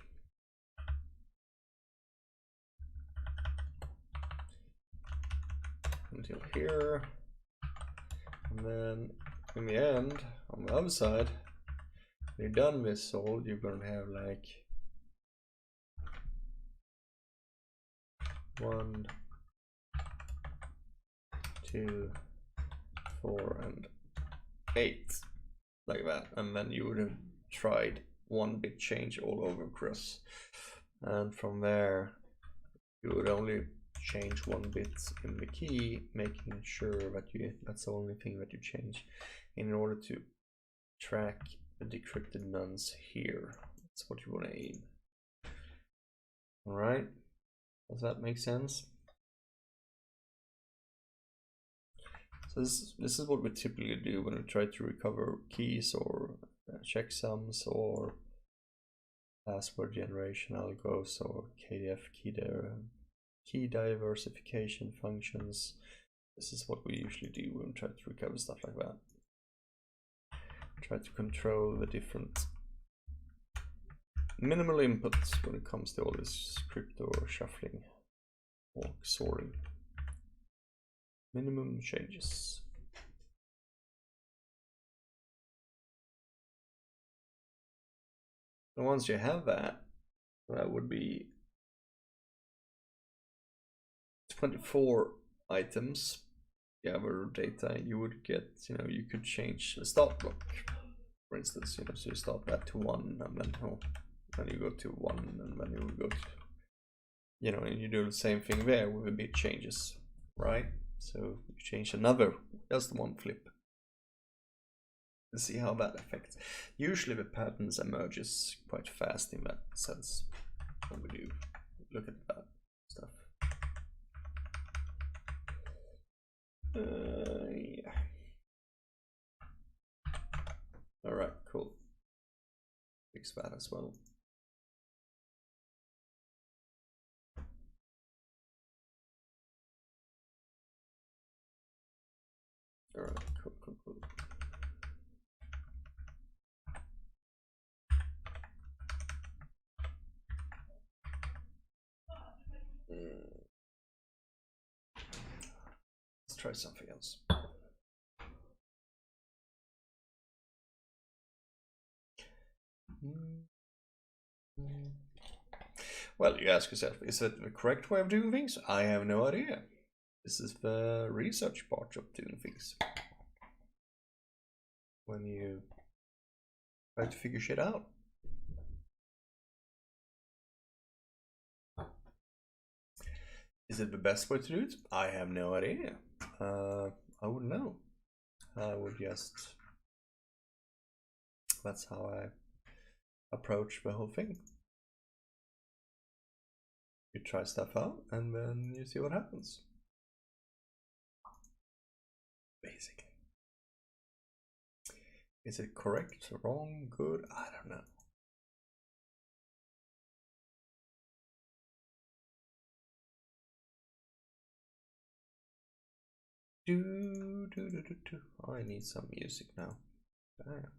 until here, and then in the end, on the other side, when you're done with solved, you're going to have like 1, 2, 4, and 8, like that, and then you would have tried 1 bit change all over across, and from there you would only change 1 bit in the key, making sure that that's the only thing that you change in order to track the decrypted nounce here. That's what you want to aim. All right, does that make sense? So this is what we typically do when we try to recover keys or checksums or password generation algos or KDF key diversification functions. This is what we usually do when we try to recover stuff like that. Try to control the different minimal inputs when it comes to all this crypto shuffling or sorting. Minimum changes. And once you have that, that would be 24 items. You have a data, you would get, you know, you could change the start block, for instance, you know, so you start that to 1, and then you go to 1, and then you will go to, you know, and you do the same thing there with the bit changes, right? So you change another, just 1 flip. Let's see how that affects. Usually the patterns emerges quite fast in that sense when we do look at that stuff. Yeah. All right, cool. Fix that as well. All right, cool. Let's try something else. Well, you ask yourself, is it the correct way of doing things? I have no idea. This is the research part of doing things. When you try to figure shit out. Is it the best way to do it? I have no idea. I wouldn't know. I would just, that's how I approach the whole thing. You try stuff out and then you see what happens. Basically. Is it correct, wrong, good? I don't know. Oh, I need some music now. Damn.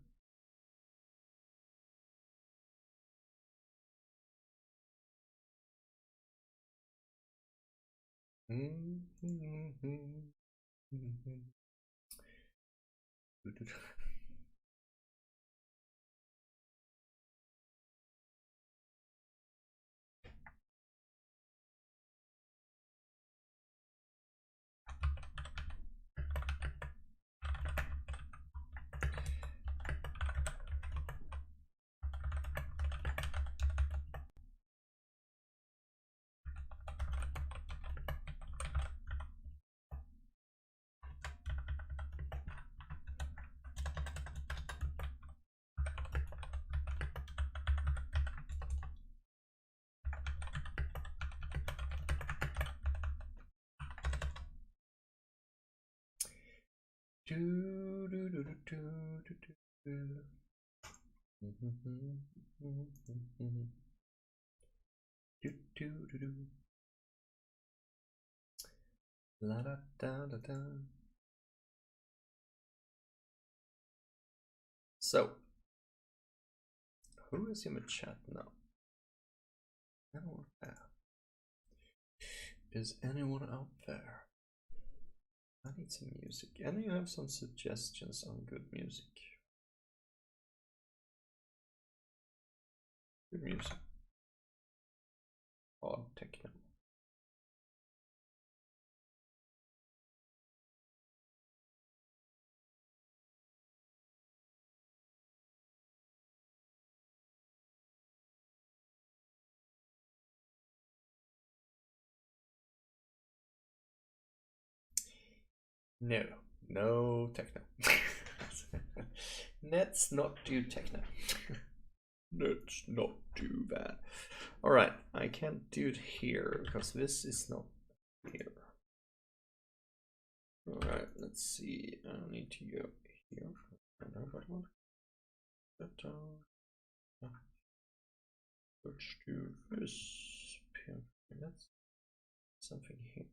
La da da da da. So, who is in the chat now? Anyone there? Is anyone out there? I need some music. Any have some suggestions on good music? Good music. Hard techno. No, no techno. Let's not do techno. Let's not do that. All right, I can't do it here because this is not here. All right, let's see. I need to go here. Let's do this. That's something here.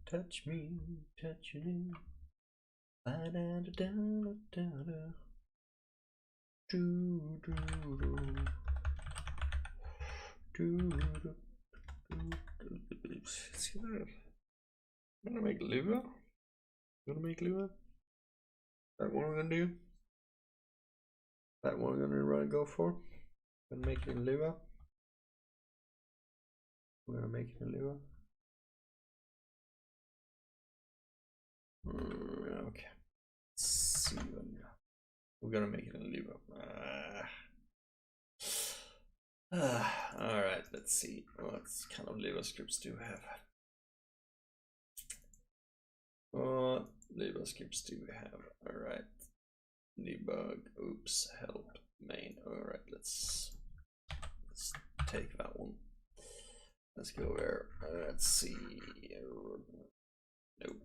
Touch me, touch you. Da da da da da da. Do do do. Do do do. See that? I'm gonna make liver. Gonna make liver. That one we're gonna do. That one we're gonna go for. Gonna make it in liver. We're gonna make it in liver. Okay. Let's see when we're gonna make it in liver. All right. Let's see what kind of liver scripts do we have. What liver scripts do we have? All right. Debug. Oops. Help. Main. All right. Let's take that one. Let's go there. Let's see. Nope.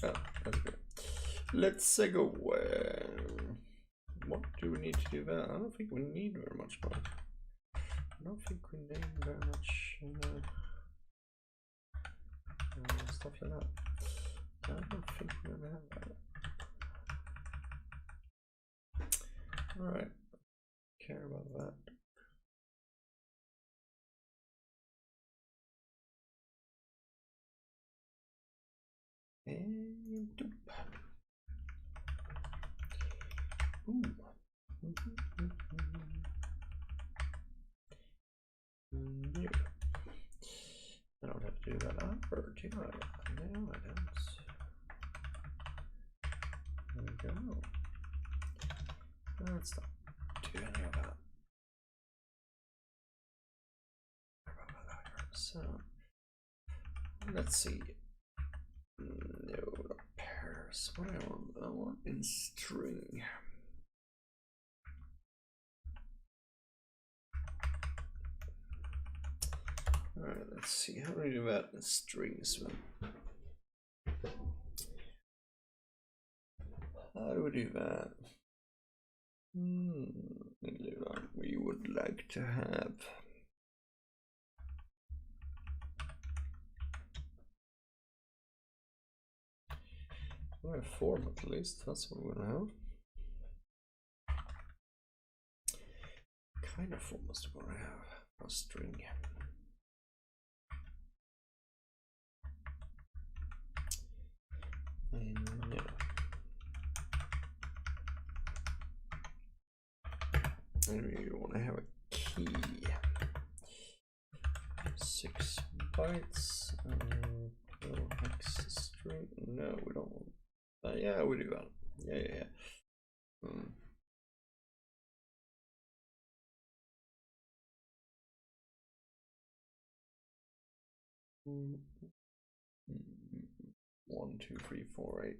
Oh, that's good. Let's go. What do we need to do there? I don't think we need very much more. I don't think we need very much stuff like that. I don't think we're gonna have that. Alright. Care about that. Boom. Yeah. I don't have to do that upward, do I? No, I don't. There we go. Let's not do any of that. So, let's see. No, not pairs. What do I want? I want in string. Alright, let's see. How do we do that in strings? How do we do that? We would like to have. A form at least, that's what we're gonna have. What kind of form must we gonna have? A string. And yeah. And we want to have a key. 6 bytes. Hex string. No, we don't want. Yeah, we do that. Yeah. One, 2, 3, 4, 8.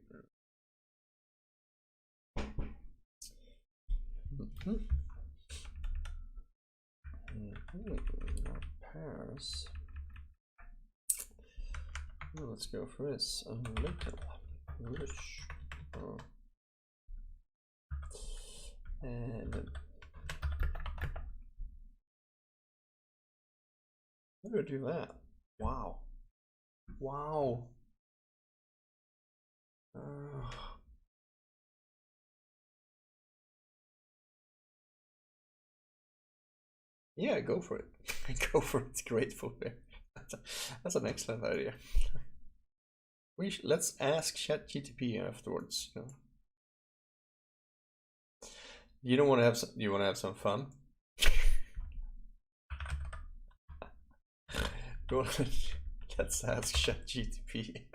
Pairs. Well, let's go for this. Little. Rich. And how do I do that? Wow. Wow. Yeah, go for it. Go for it. It's grateful there. That's an excellent idea. Let's ask ChatGPT afterwards. You don't want to have some, you want to have some fun? Let's ask ChatGPT.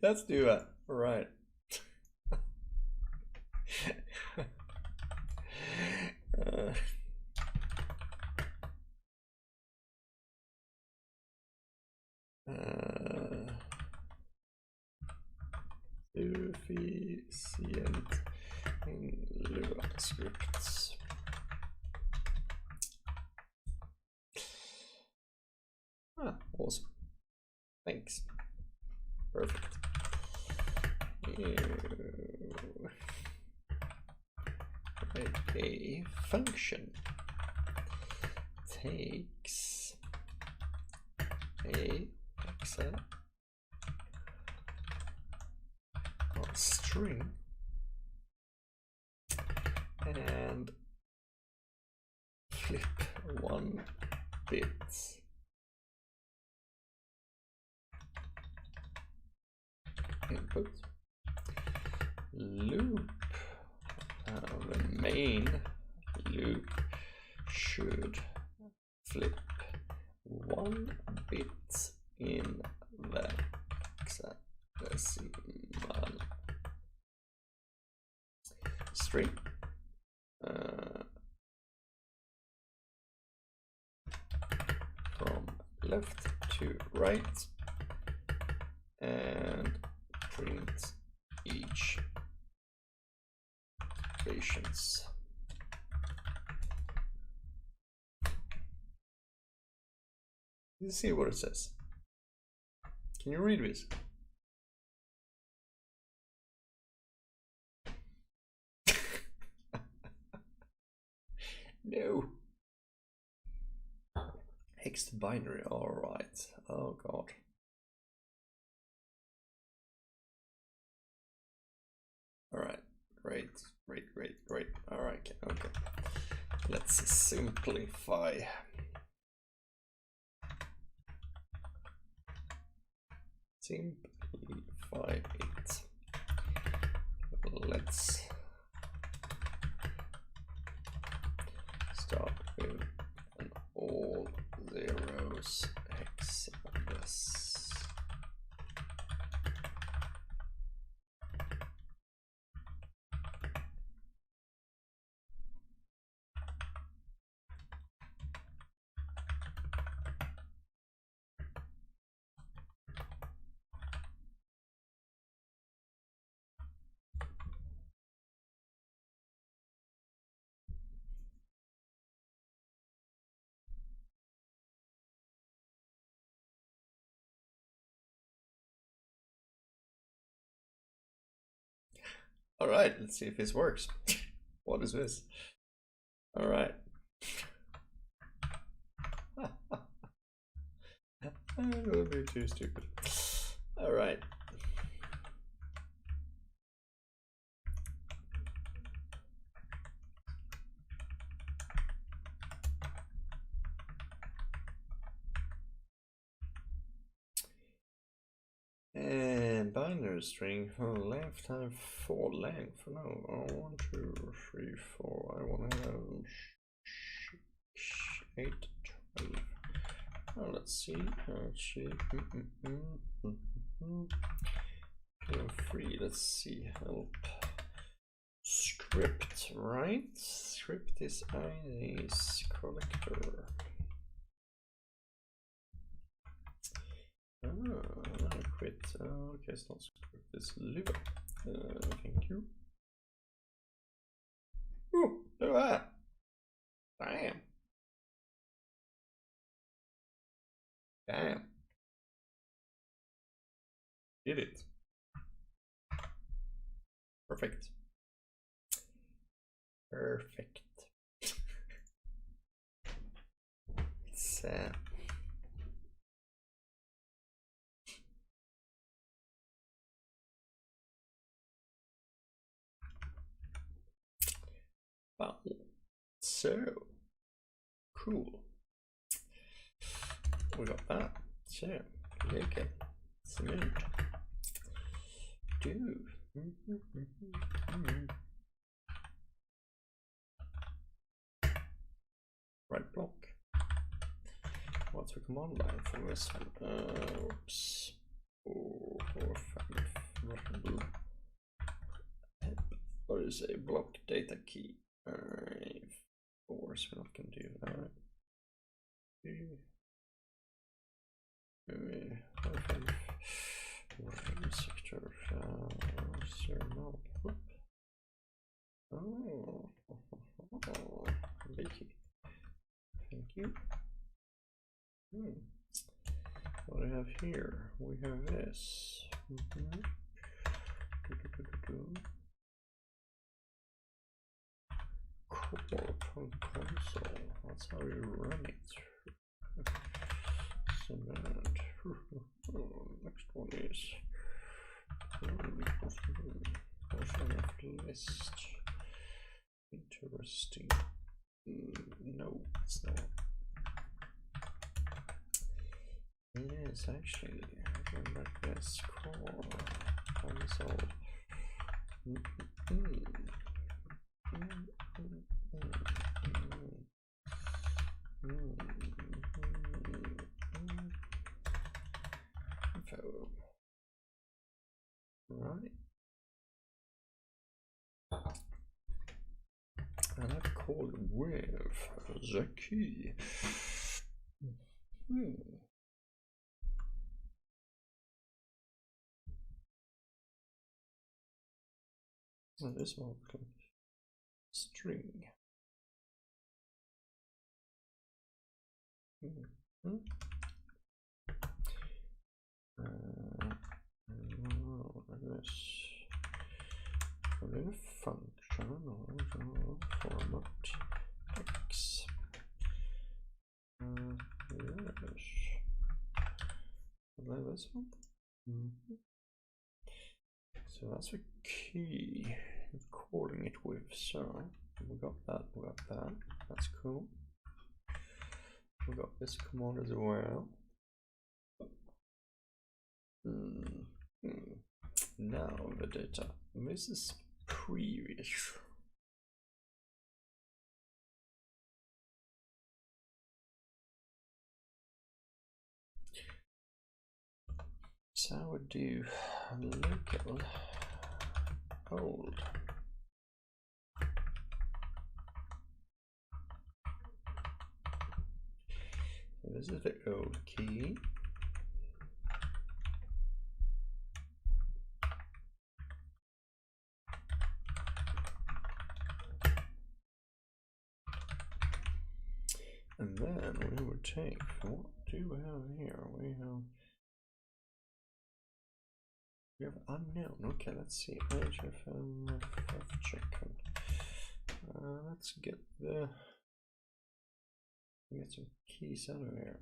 Let's do that. Right. Sufficient in Lua scripts. Awesome. Thanks. Perfect. A function takes a string and flip 1 bit. Input loop. The main loop should flip 1 bit in the hexadecimal string. From left to right, and print each patience. Let's see what it says. Can you read this? No. Hexed binary, alright. Oh god. Alright, great. Alright, okay. Let's simplify. Simplify it. Let's start with an all zeros hex address. All right, let's see if this works. What is this? All right. That would be too stupid. All right. And binary string for length time for length. No, 1, 2, 3, 4. I want to have 8, 12. Oh, let's see. Free. Let's see. Help. Script, right? Script is IDs collector. Quit. Okay, it's not script, it's liver. Thank you. Ooh, look at that. Damn. Damn. Did it. Perfect. Perfect. It's wow. So cool. We got that. So okay. Cement. Dude. Right block. What's the command line for this one? Oops. Oh, what is a block data key? Of course, we're not going to do that. Sector serial. Oh, leaky. Thank you. What do we have here? We have this. Core from console. That's how you run it. Cement. Next one is list. Interesting. No, it's not. It is actually going like this. Core console. Right. And I've called with the key. And this one string. This in a function or format x. Yes. Like this one. So that's a key. Calling it with. So we got that. We got that. That's cool. We got this command as well. Now the data. This is previous. So I would do local old. So this is the old key. And then we would take, what do we have here? We have unknown. Okay, let's see. Let's get some keys out of here.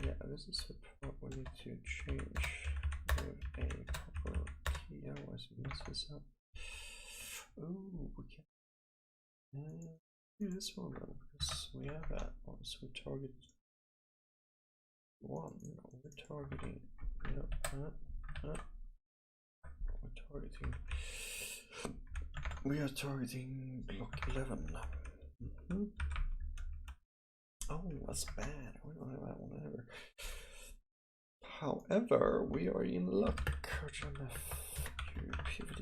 Yeah, this is the part we need to change with a proper key, otherwise we mess this up. Oh, we can do this one then, because we have that one, so we target one. No, we're targeting, we are targeting block 11. Oh, that's bad. We don't have that one ever. However, we are in luck. Pivot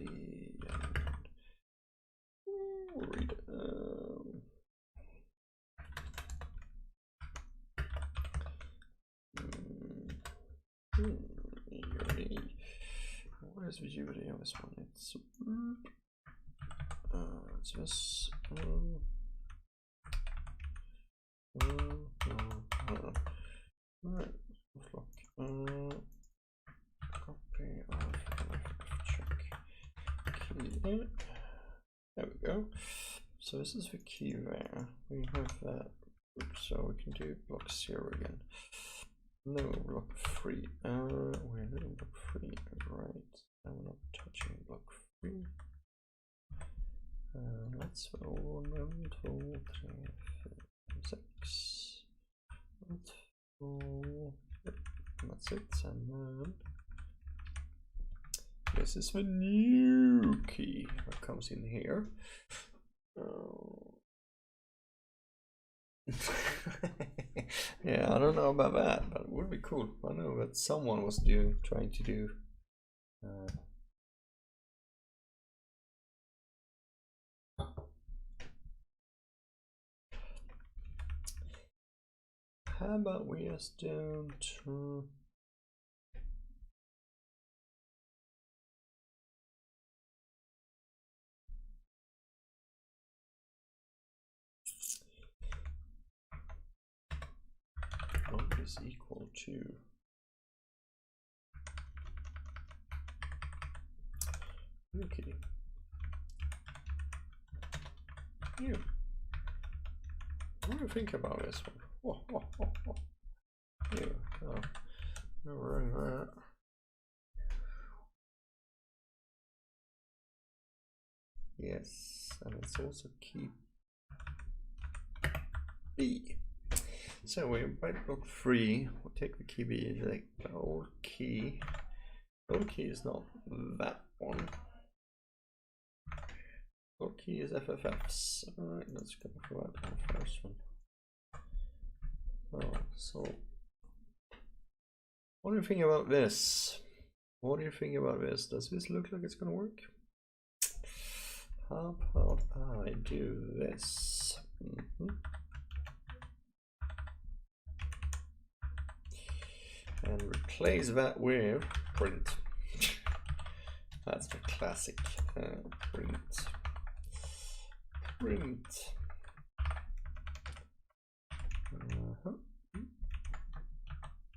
and read. What is visibility on this one? It's this. Right. Copy of check key. There we go. So this is the key there. We have that. So we can do block 0 again. No, block 3. We're doing block 3, right? And we're not touching block 3. Let's go 1, 2, 3, 4, 6. That's it. And then this is the new key that comes in here. Yeah, I don't know about that, but it would be cool. I know that someone was trying to do how about we just don't is equal to okay. You. What do you think about this one? You. Never that. Yes, and it's also key B. So we write block 3, we'll take the key B, like the old key. The old key is not that one. The old key is FFFs. Alright, let's go for that one, first one. Oh, so what do you think about this? What do you think about this? Does this look like it's gonna work? How about I do this? And replace that with print. That's the classic print.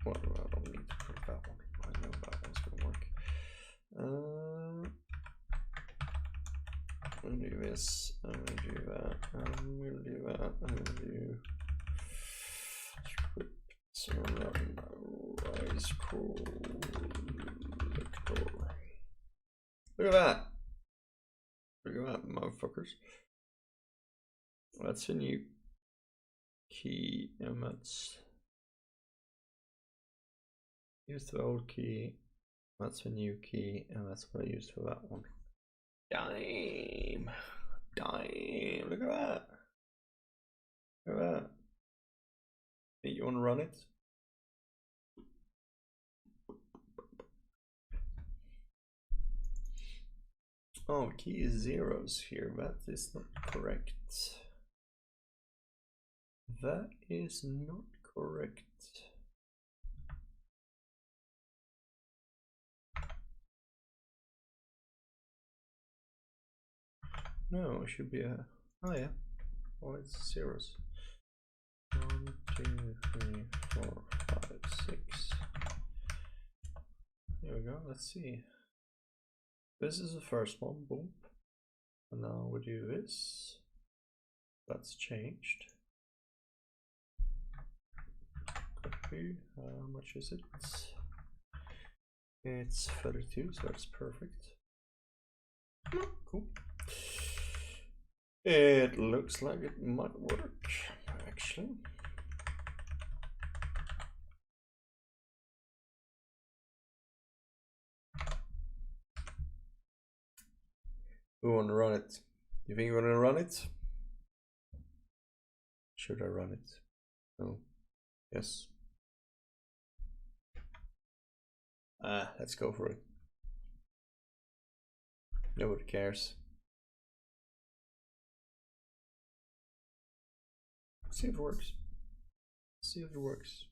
Well, I don't need to print that one. I know that one's gonna work. We'll do this, and we'll do that, and we'll do that, and we'll do script run rise call Look at that. Look at that, motherfuckers. That's a new key, and that's use the old key. That's a new key, and that's what I used for that one. Damn. Damn. Look at that. Look at that. Hey, you want to run it? Oh, key is zeros here. That is not correct. That is not correct. No, it should be a. Oh yeah. Oh, it's zeros. 1, 2, 3, 4, 5, 6. There we go. Let's see. This is the first one. Boom. And now we do this. That's changed. Copy. How much is it? It's 32, so that's perfect. Cool. It looks like it might work, actually. We want to run it. You think you want to run it? Should I run it? No. Yes. Let's go for it. Nobody cares. See if it works. See if it works.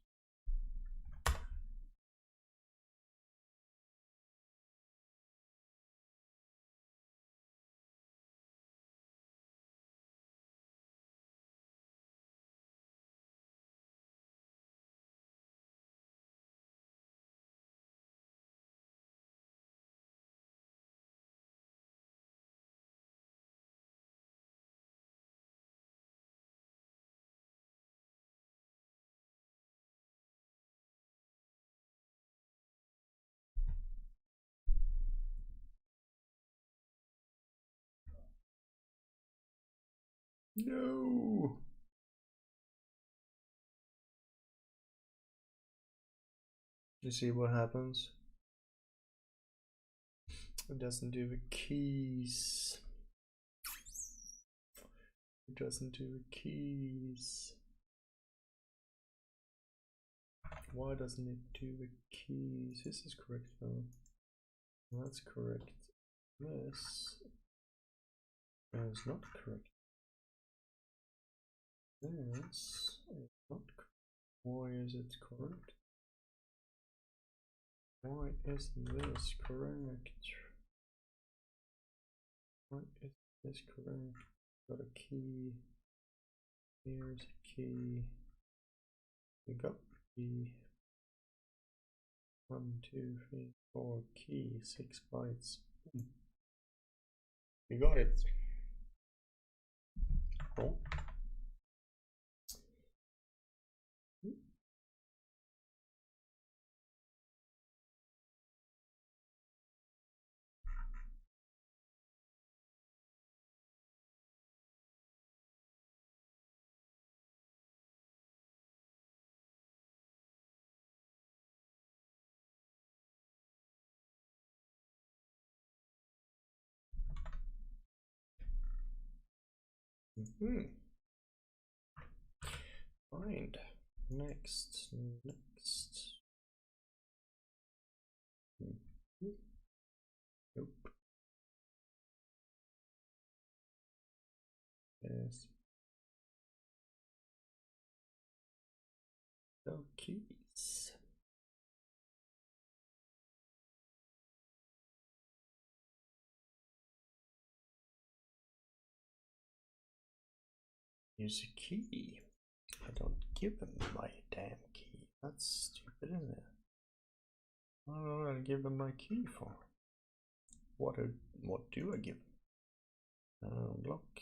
No. You see what happens? It doesn't do the keys. It doesn't do the keys. Why doesn't it do the keys? This is correct though. That's correct. This is not correct. This is not correct. Why is it correct? Why is this correct? Why is this correct? Got a key. Here's a key. We got key. 1, 2, 3, 4 key. 6 bytes. We got it. Oh. Find. Next. Nope. Yes. No keys. Use a key. I don't give them my damn key. That's stupid, isn't it? What do I give them my key for? What do I give them? Block.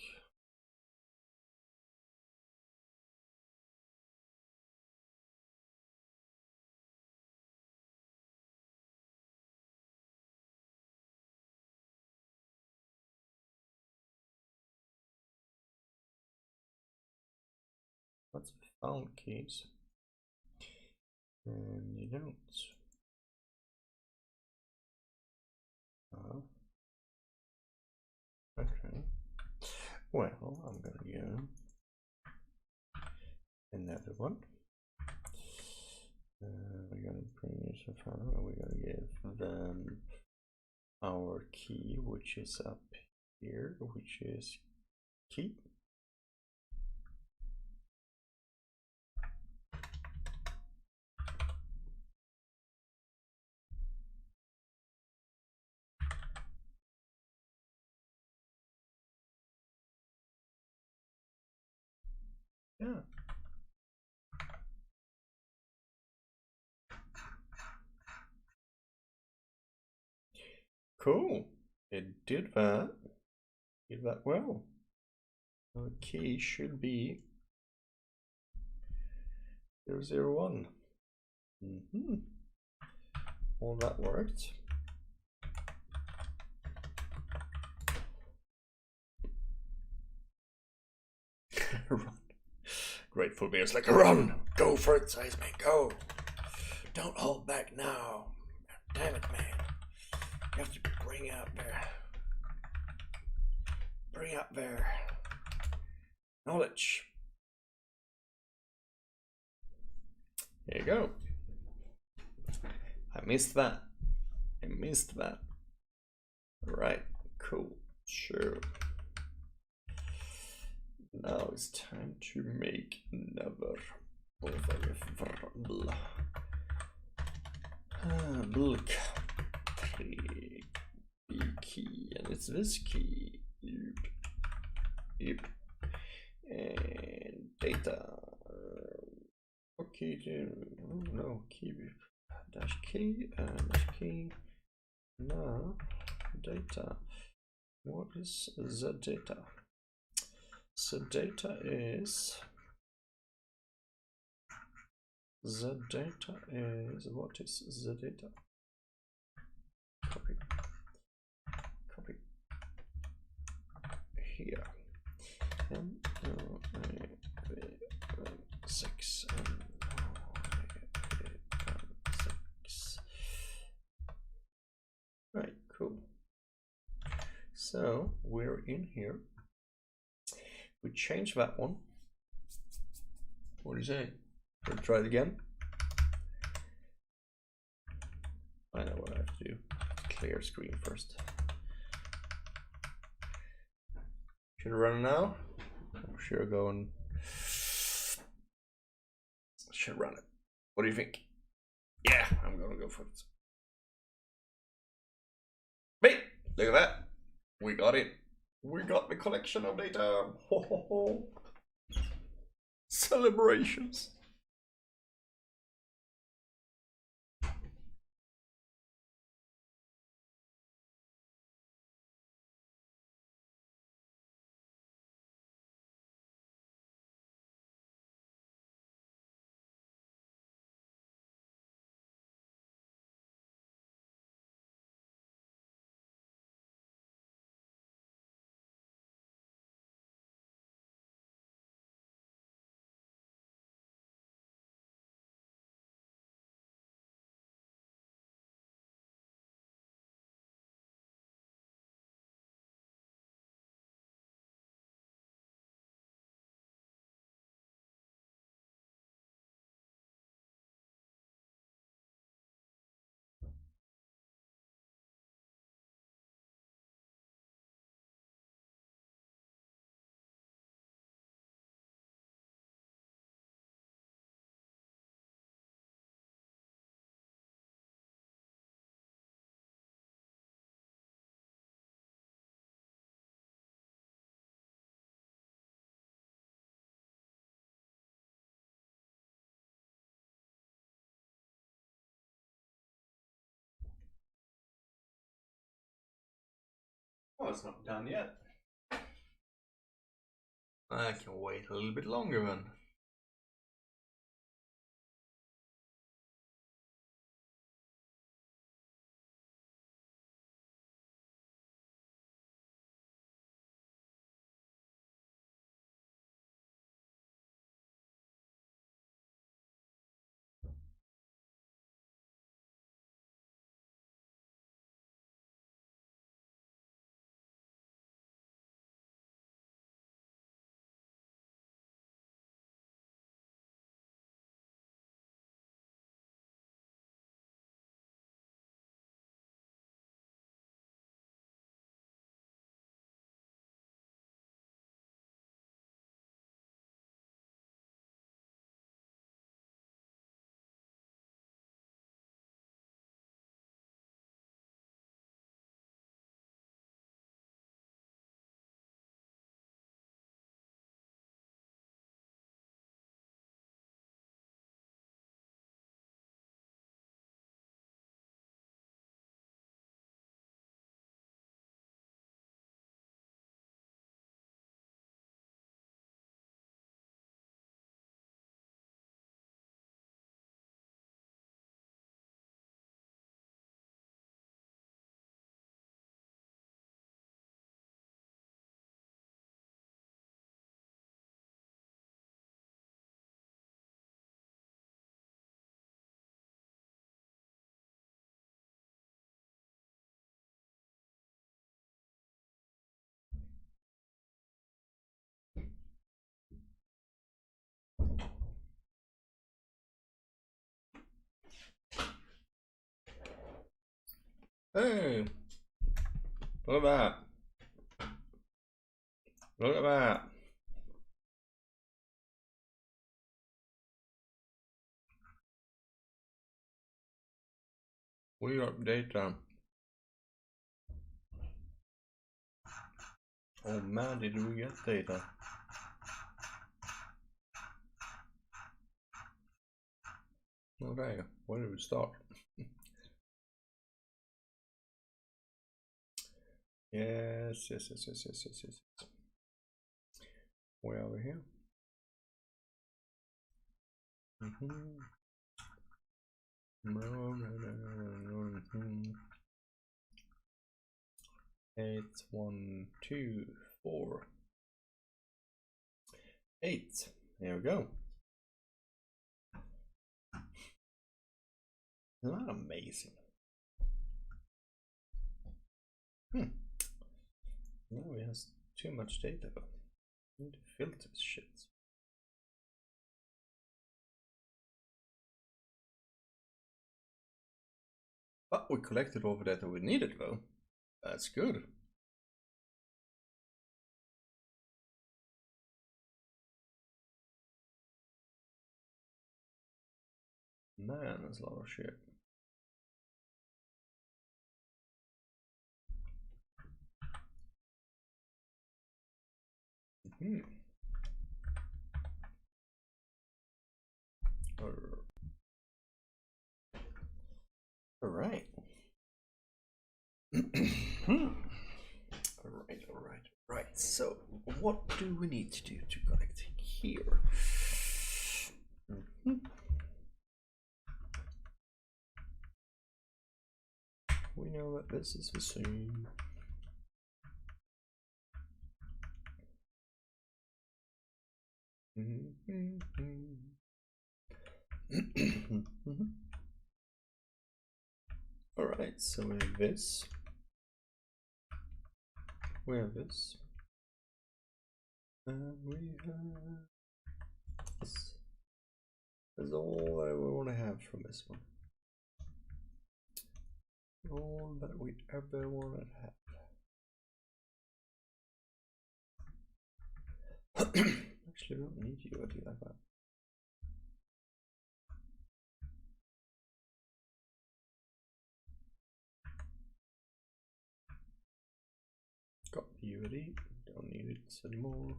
Alt keys. And you don't. Okay. Well, I'm gonna give another one. We're gonna bring this in front, and we're gonna give them our key, which is up here, which is key. Yeah. Cool. It did that. Did that well. The key should be 001. All that worked. Run. Grateful Bear's like, run! Go for it, Iceman, go! Don't hold back now. Damn it, man. You have to bring out there. Bring out there. Knowledge. There you go. I missed that. I missed that. Right, cool, sure. Now it's time to make another bulk key, and it's this key. Yep. And data. Okay, no, key dash key dash key. Now data. What is the data? The data is what is the data? Copy here. And 6 and 6. Right, cool. So we're in here. We change that one. What do you say? We'll try it again. I know what I have to do. Clear screen first. Should I run now? I'm sure going. Should run it. What do you think? Yeah, I'm gonna go for it. Hey, look at that. We got it. We got the collection of data. Ho, ho, ho. Celebrations. Oh, it's not done yet. I can wait a little bit longer then. Hey, look at that. Look at that. We got data. Oh man, did we get data? Okay, where do we start? Yes. Where are we here? 8, 1, 2, 4, 8. There we go. Isn't that amazing? No, it has too much data. I need to filter this shit. But we collected all the data we needed though. That's good. Man, that's a lot of shit. All right. All right. So, what do we need to do to connect here? We know that this is the same. All right, so we have this. We have this. And we have this. That's all that we want to have from this one. All that we ever want to have. Actually, we don't need you to do like that. Got UID, don't need it anymore.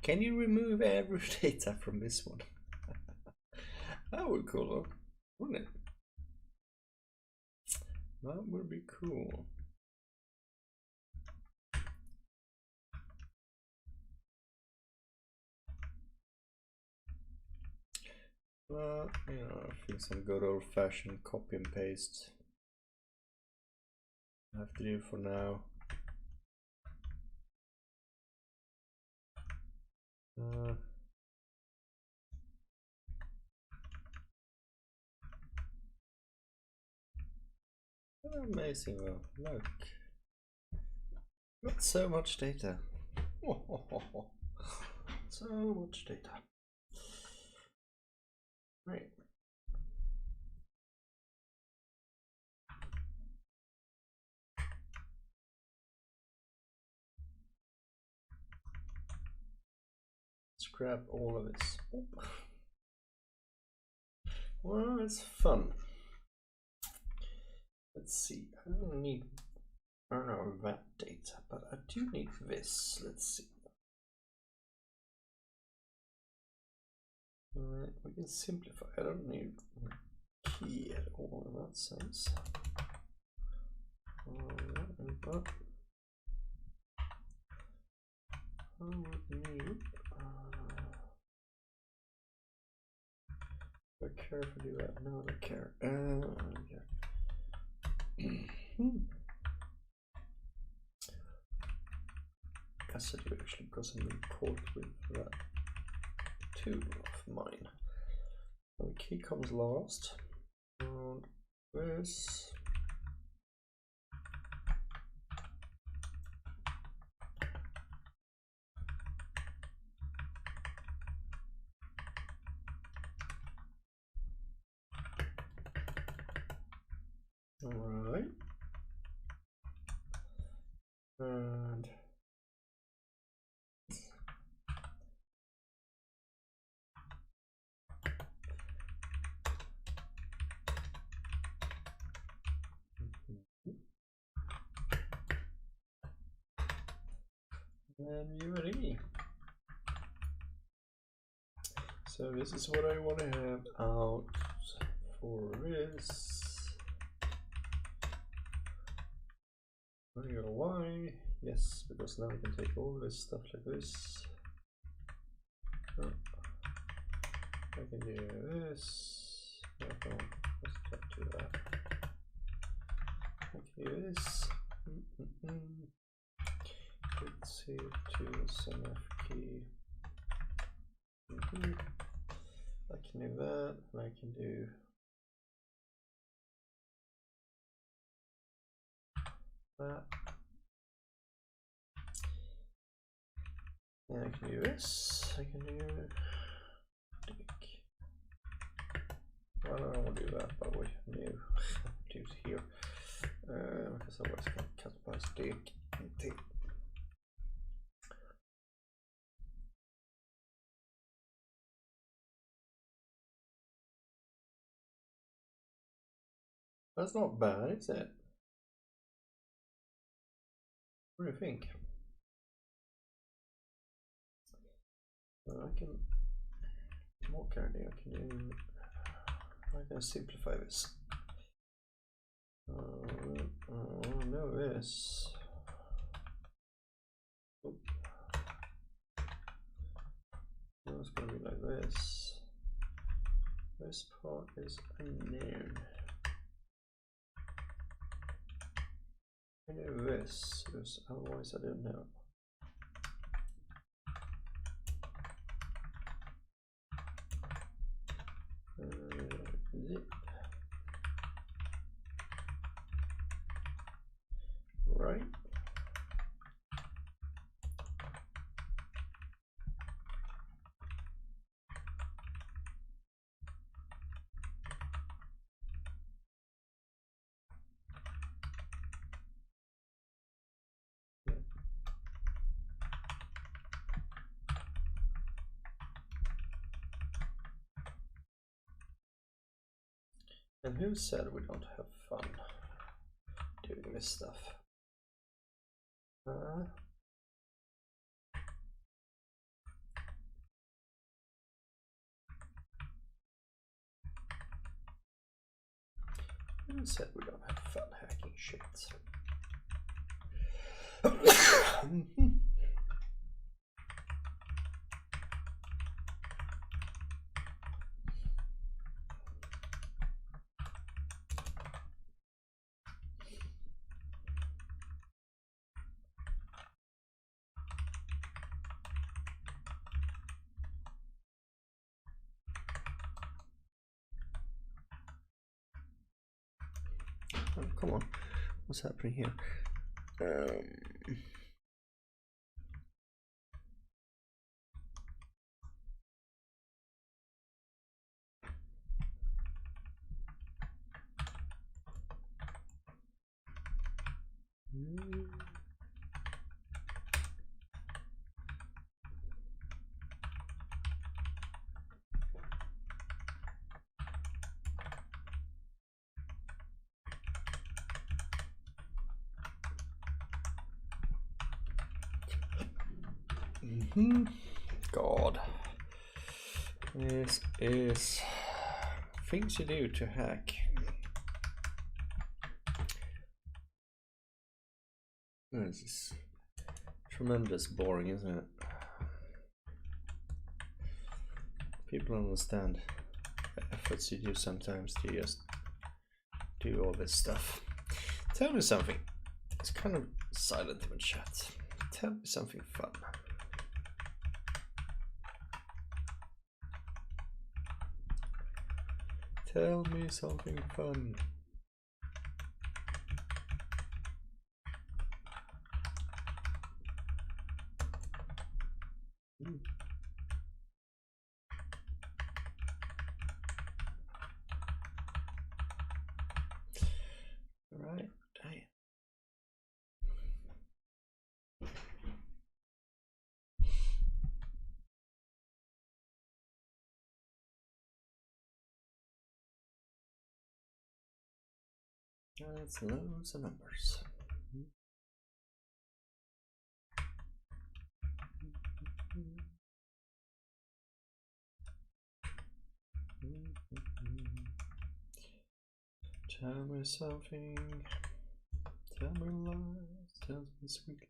Can you remove every data from this one? That would be cool though, wouldn't it? That would be cool. You know, I think some good old-fashioned copy and paste I have to do for now. Amazing though, look. Not so much data. So much data. Right. Let's grab all of this. Well, it's fun. Let's see. I don't need that data, but I do need this. Let's see. Alright, we can simplify. I don't need key at all in that sense. But I would need. Do I care if I do that? No, I don't care. I don't care. Yes, I do actually, because I'm in port with that tool of mine. So the key comes last. And this. All right. And you're ready. So this is what I want to have out for this. Why? Yes, because now we can take all this stuff like this. Oh. I can do this. No, let's just do that. I can do this. Let's save to SMF key. I can do that, and I can do that. And I can do this. I can do. Well, I don't want to do that, but we new do it here because otherwise I can cut by stick and tape. That's not bad, is it? What do you think? I can. What can I do? I can simplify this. No, this. Oop. No, it's going to be like this. This part is unknown. I know this, because otherwise I don't know. Zip. Right. And who said we don't have fun doing this stuff? Who said we don't have fun hacking shit? Oh, come on, what's happening here? God, this is things you do to hack. This is tremendous boring, isn't it? People don't understand the efforts you do sometimes to just do all this stuff. Tell me something. It's kind of silent in the chat. Tell me something fun. Tell me something fun. Right. That's loads of numbers. Tell me something. Tell me lies. Tell me sweet.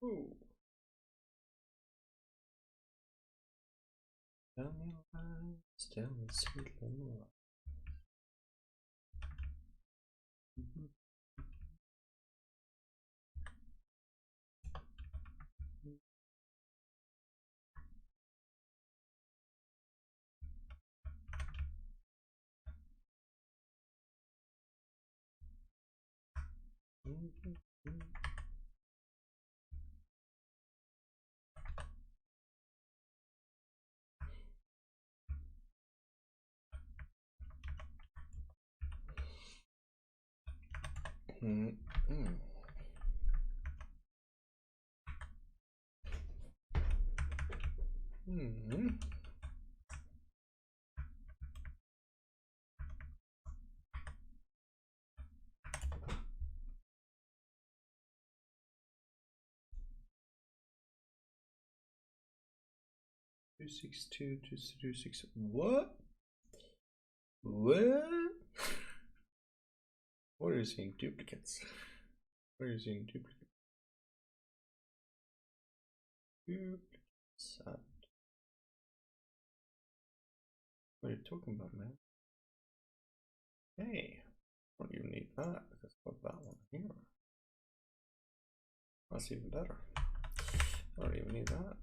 Ooh. Tell me lies. Tell me sweet lies. Two 262 226. What? What? What are you seeing? Duplicates. What are you seeing? Duplicates. Duplicates. What are you talking about, man? Hey, I don't even need that. Let's put that one here. That's even better. I don't even need that.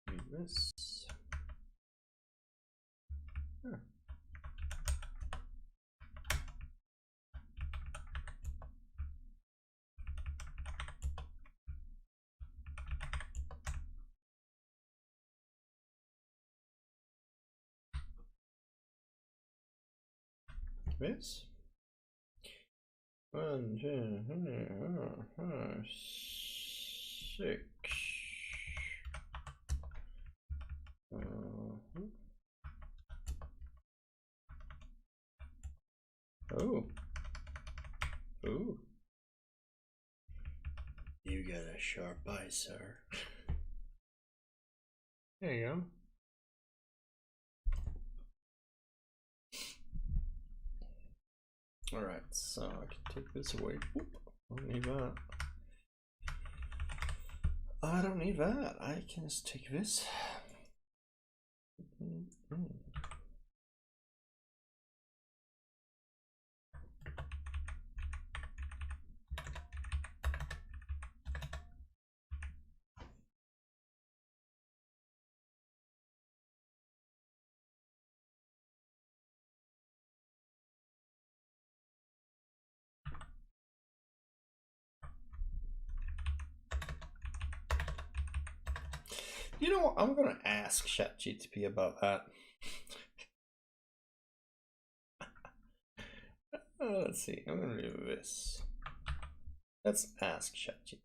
I need this. Huh. This. 1, 2, 3, 6. Oh. Oh. You got a sharp eye, sir. There you go. Alright, so I can take this away. Oop, I don't need that. I don't need that. I can just take this. You know what? I'm gonna ask ChatGPT about that. Let's see. I'm gonna do this. Let's ask ChatGPT.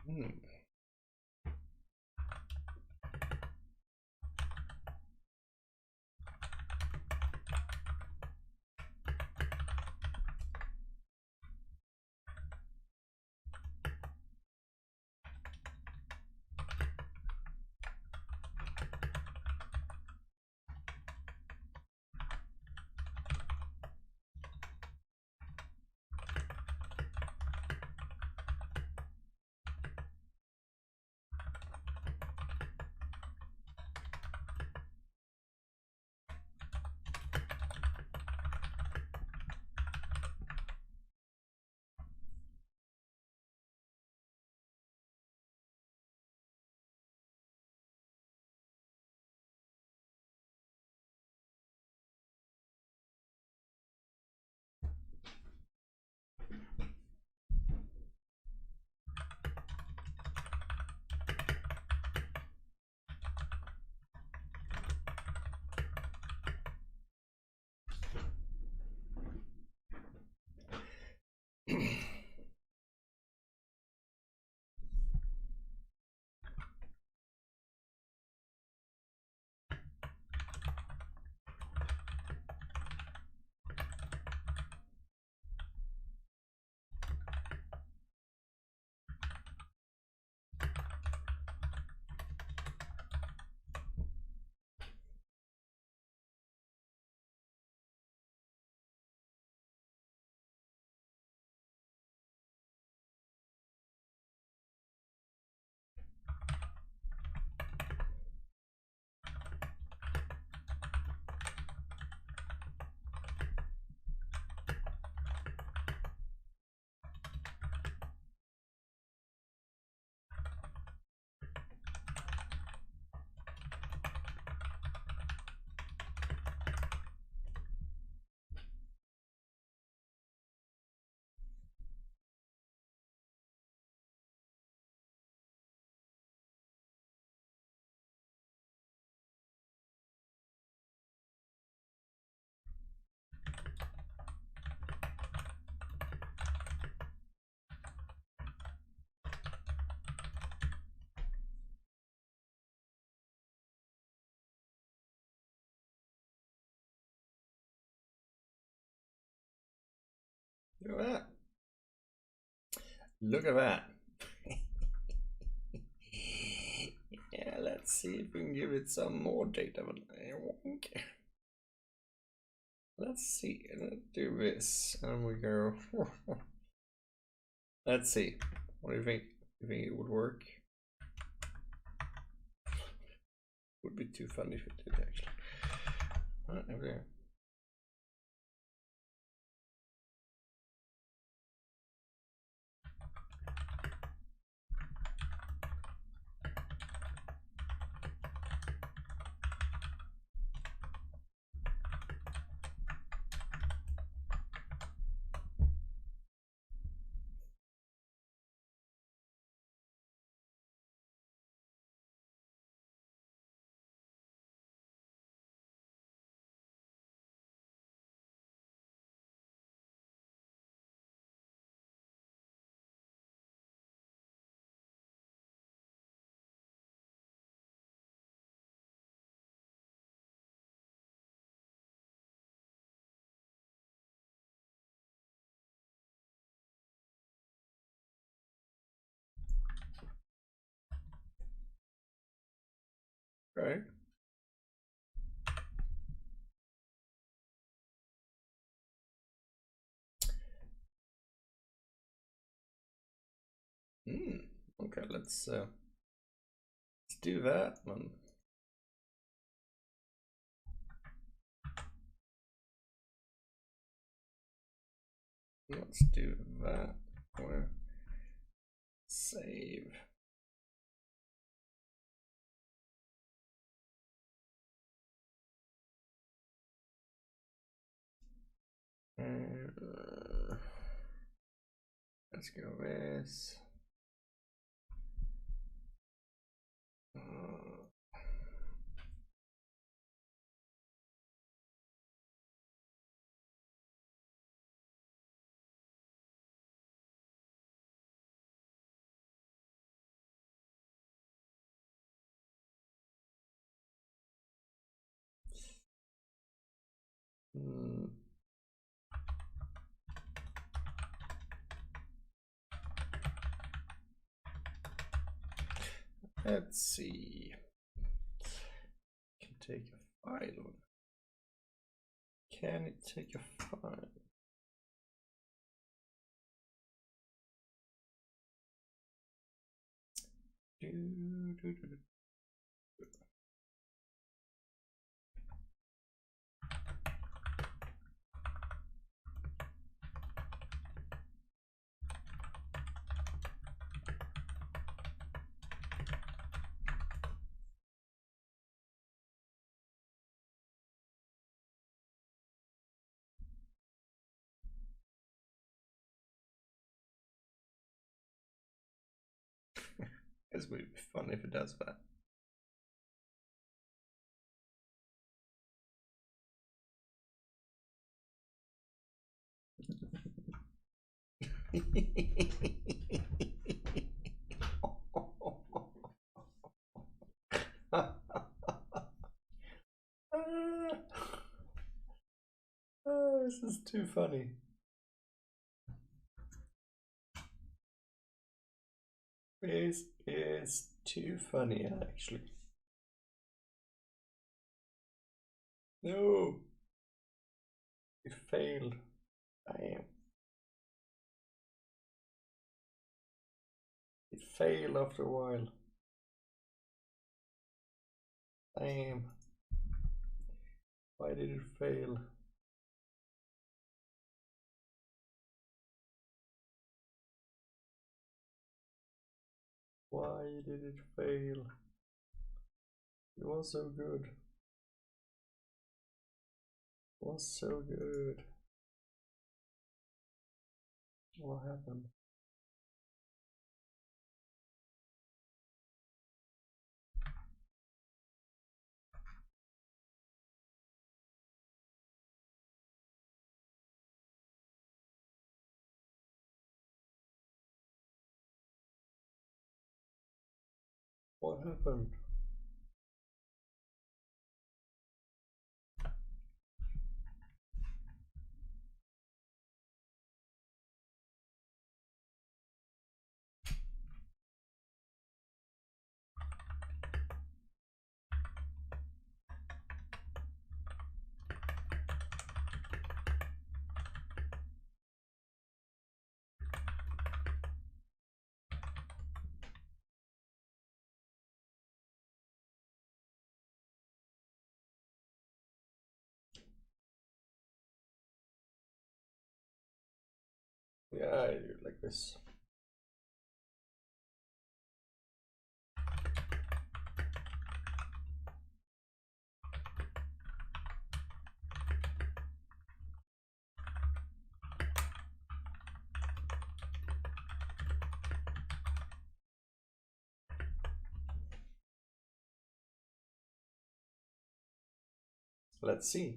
Hmm. Look at that. Look at that. Yeah, let's see if we can give it some more data. But I won't. Let's see. Let's do this. And we go. Let's see. What do you think? You think it would work? Would be too funny if it did actually. Okay. Right. Okay, let's do that one. Let's do that. Or save. Let's go this. Let's see. Can take a file. Can it take a file? It would be fun if it does that. Oh, this is too funny. This is too funny, actually. No, it failed. Damn. It failed after a while. Damn. Why did it fail? Why did it fail? It was so good. It was so good. What happened? What happened? Yeah, I do it like this. Let's see.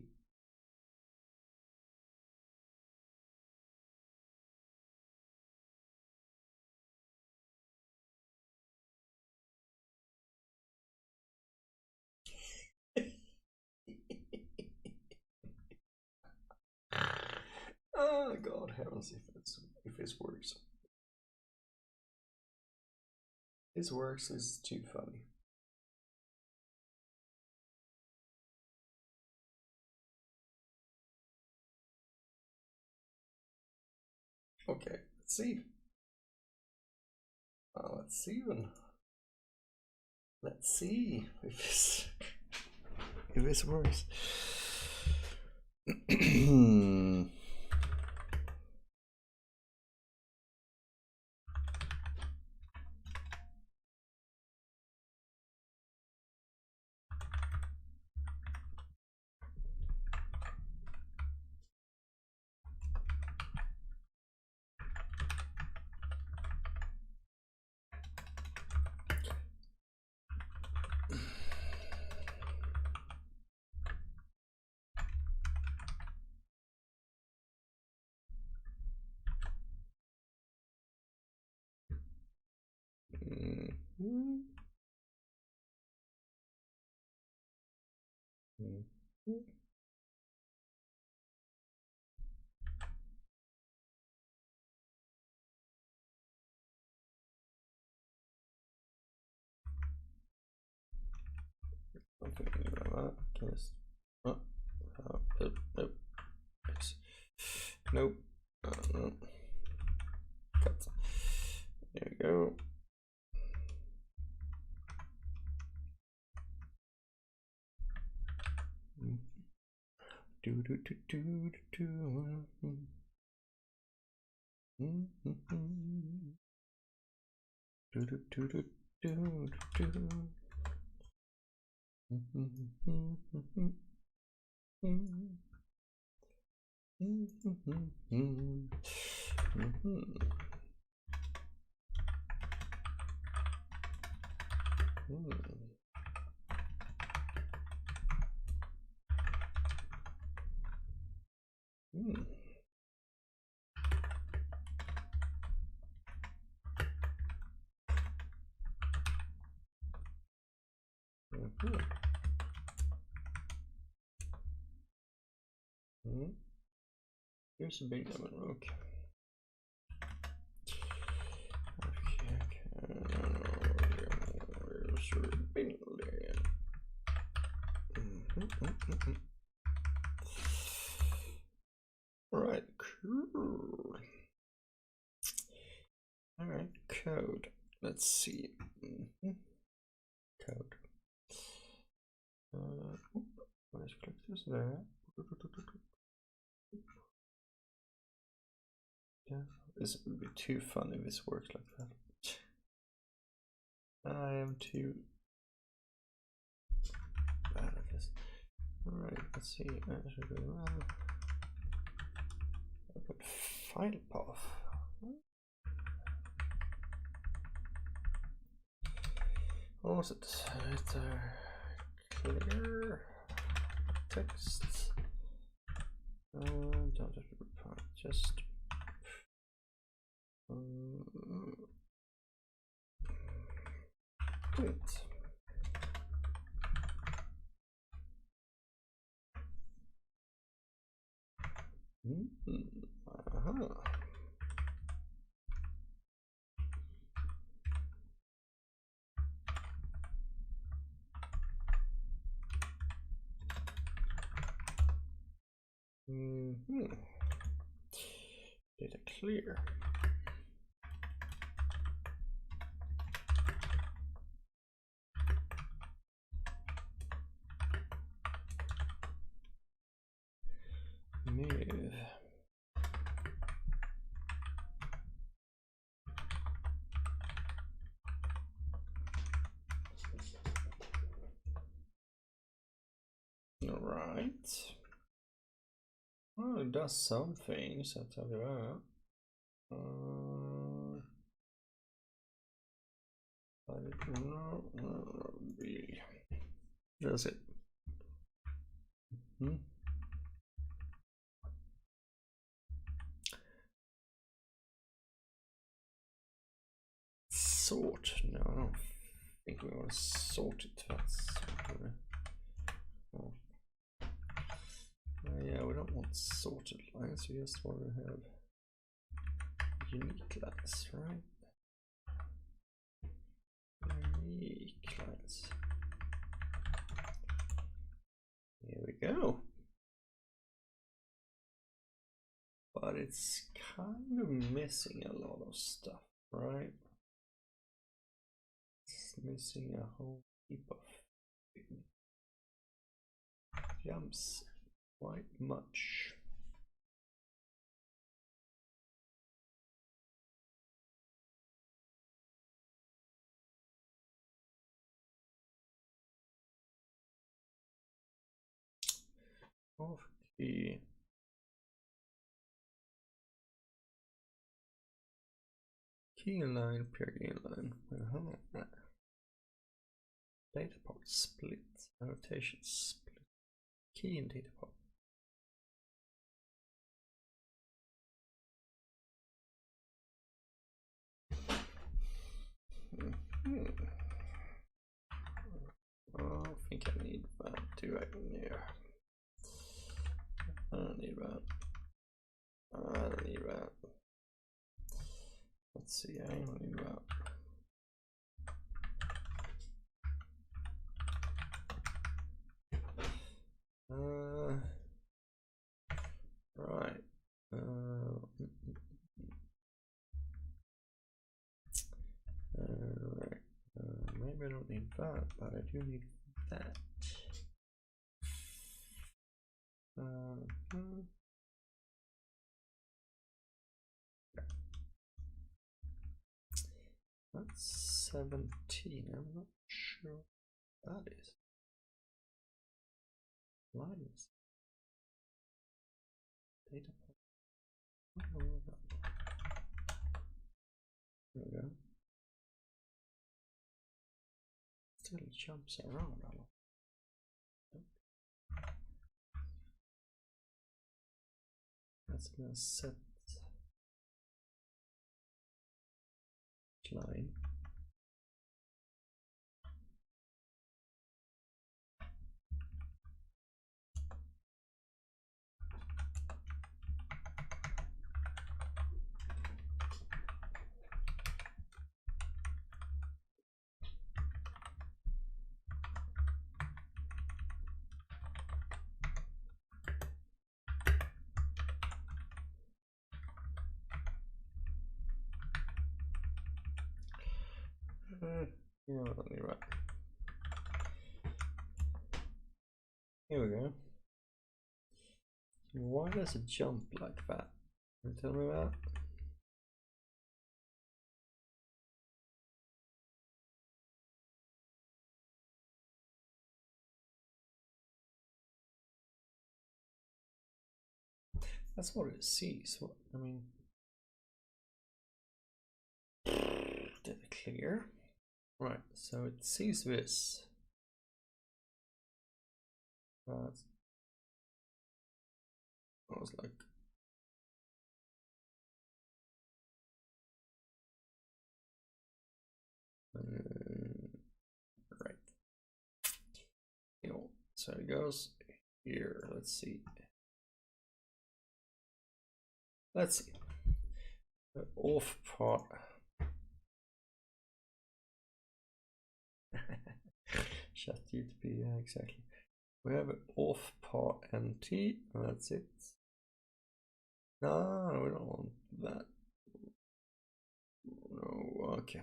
Oh God, heavens, if this works. This works is too funny. Okay, let's see. Let's see then. Let's see if this works. Yes. Oh, nope. Nope. Nope. No. Cut. There we go. Do do do do do. Do do do do do do. Here's a big number. Okay. Alright, cool. Alright, code. Let's see. Code. Let's click this there. Yeah, this would be too fun if this works like that. I am too bad at this. Alright, let's see. I should do that. I put file path. What was it? Clear text. Just print. Data clear. Move. All right. Well, it does some things, I'll tell you that. No, really. That's it. Sort? No, I don't think we want to sort it. That's yeah, we don't want sorted lines, we just want to have unique lines, right? Unique lines. Here we go. But it's kind of missing a lot of stuff, right? It's missing a whole heap of jumps, quite much. Okay. Key inline, pure inline. Data part split, annotation split, key in data part. Oh, I think I need that too. I don't need that. I don't need that. Let's see, I don't need that. maybe I don't need that, but I do need that. That's 17. I'm not sure what that is. Lines. Data. There we go. Still jumps around a lot. That's gonna set line. You're only right. Here we go. Why does it jump like that? Can you tell me that? That's what it sees. What I mean, did it clear? Right, so it sees this. I was like, right. So it goes here. Let's see. The off part. ChatGPT, yeah, exactly. We have an off part NT, and that's it. No, we don't want that. No, okay.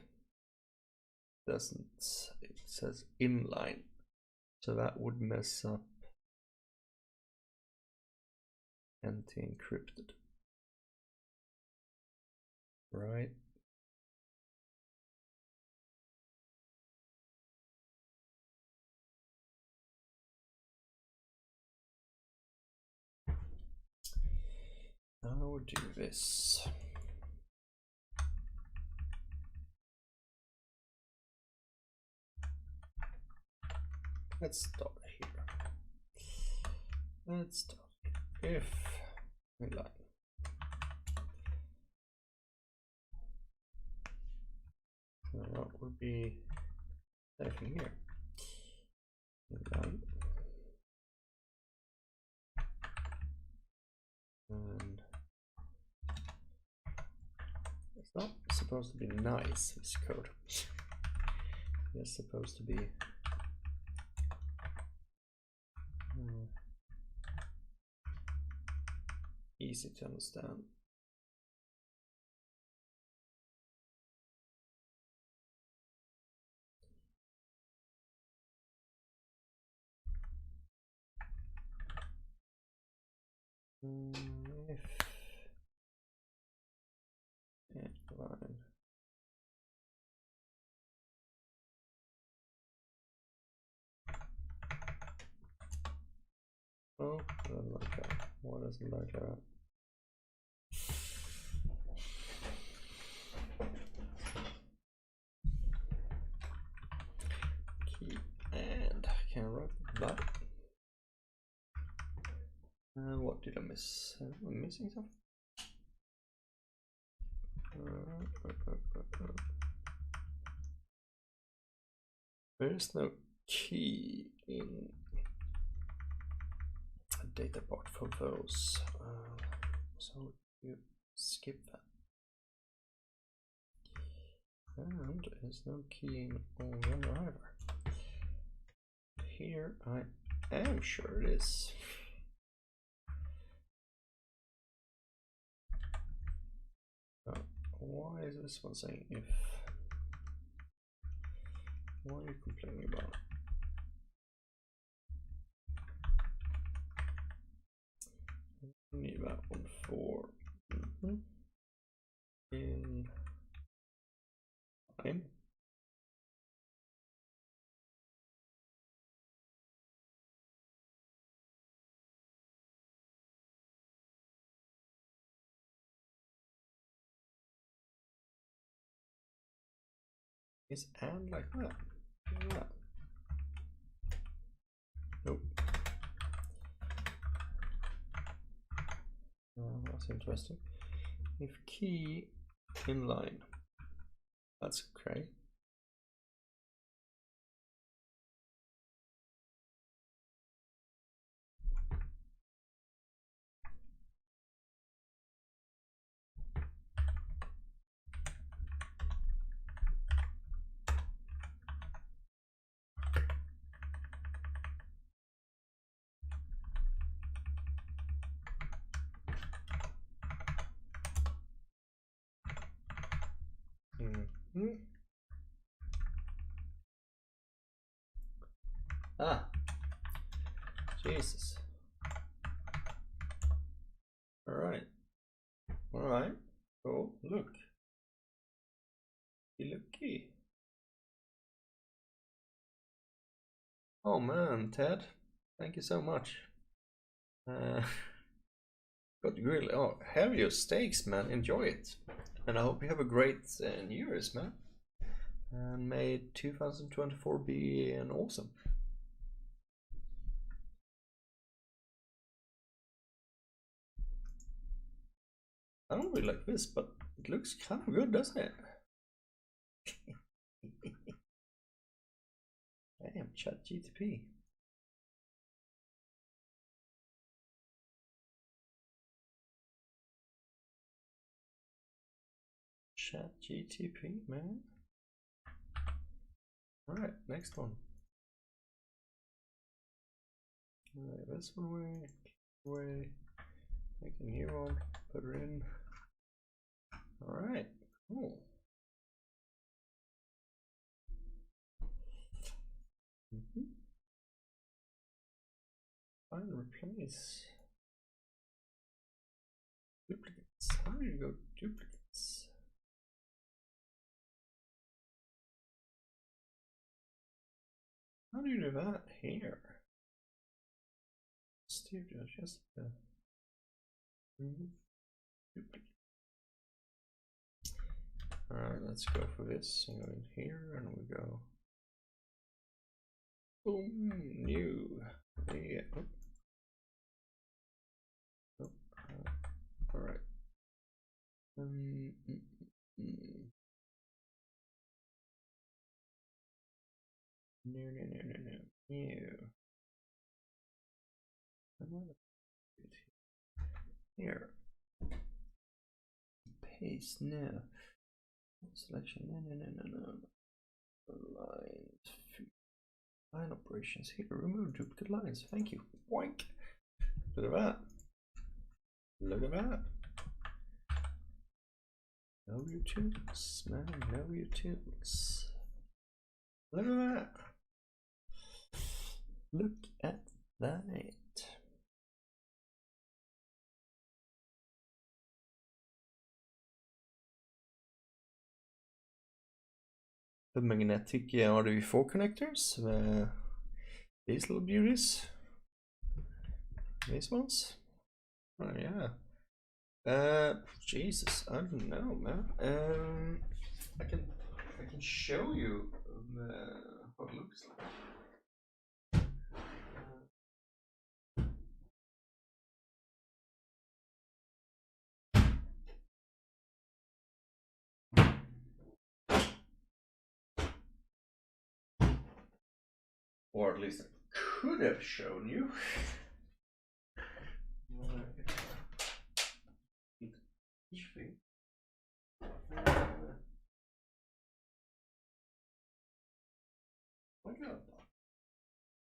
Doesn't, it says inline, so that would mess up NT encrypted, right? Now we'll do this. Let's start here. Let's start here. If inline. So what would be everything here? Inline. And it's not supposed to be nice, this code. It's supposed to be easy to understand. If inline. Oh, I don't like that. Why doesn't it like that? Key and I can write that. What did I miss? Am I missing something? There is no key in a data part for those, so you skip that. And there's no key in all them either. Here I am sure it is. Why is this one saying if What are you complaining about? Need that one for in line. Is and like that? Yeah. Nope. That's interesting. If key inline, that's okay. Ah, Jesus. All right. Oh, look. Looky. Oh man, Ted, thank you so much. Got the grill. Oh, have your steaks, man. Enjoy it. And I hope you have a great New Year's, man. And may 2024 be an awesome. I don't really like this, but it looks kind of good, doesn't it? Damn, ChatGTP. ChatGTP, man. Alright, next one. Alright, this one away. Make a new one, put it in. Alright, cool. Find replace. Duplicates. How do you go duplicates? How do you do that here? Steve, just duplicate. Alright, let's go for this. And go in here and we go. Boom, new. Yeah. Oh. Alright. No. Here. Paste now. Selection. No. Lines. Line operations. Here. Remove duplicate lines. Thank you. Boink. Look at that. Look at that. Know your tools, man. Know your tools. Look at that. Look at that. The magnetic RFID connectors. These little beauties. These ones. Oh yeah. Jesus, I don't know, man. I can show you what it looks like. Or at least I could have shown you.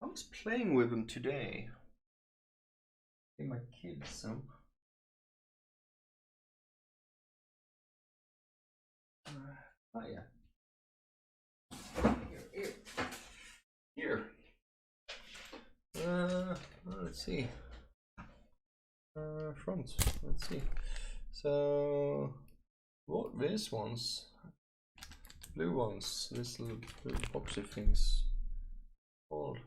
I was playing with them today. Give my kids some. Oh yeah. Here. let's see. Front. Let's see. So what these ones? Blue ones. This little boxy things. Called.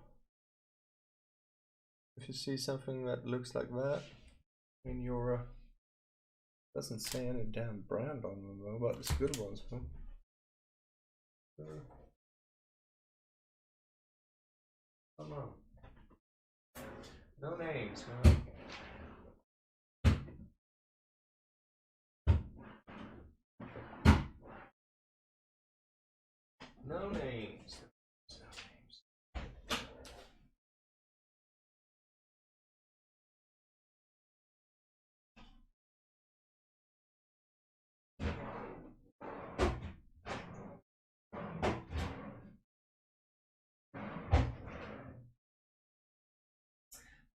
If you see something that looks like that in your doesn't say any damn brand on them though, but it's good ones, huh? Oh no. No names, man. No names.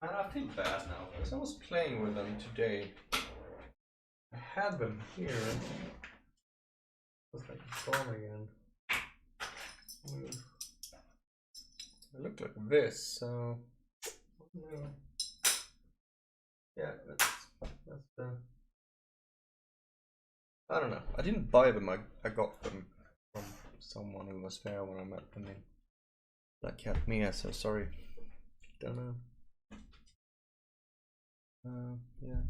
And I feel bad now because I was playing with them today. I had them here. Looks like it's gone again. They look like this, so yeah, that's the. I don't know. I didn't buy them. I got them from someone who was there when I met them in Black Cat Mia. So sorry. Don't know. Yeah.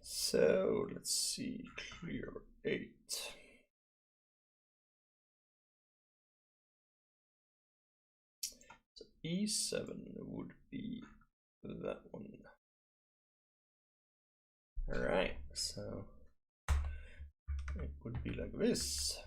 So let's see. Clear 8. So E7 would be that one. All right. So it would be like this.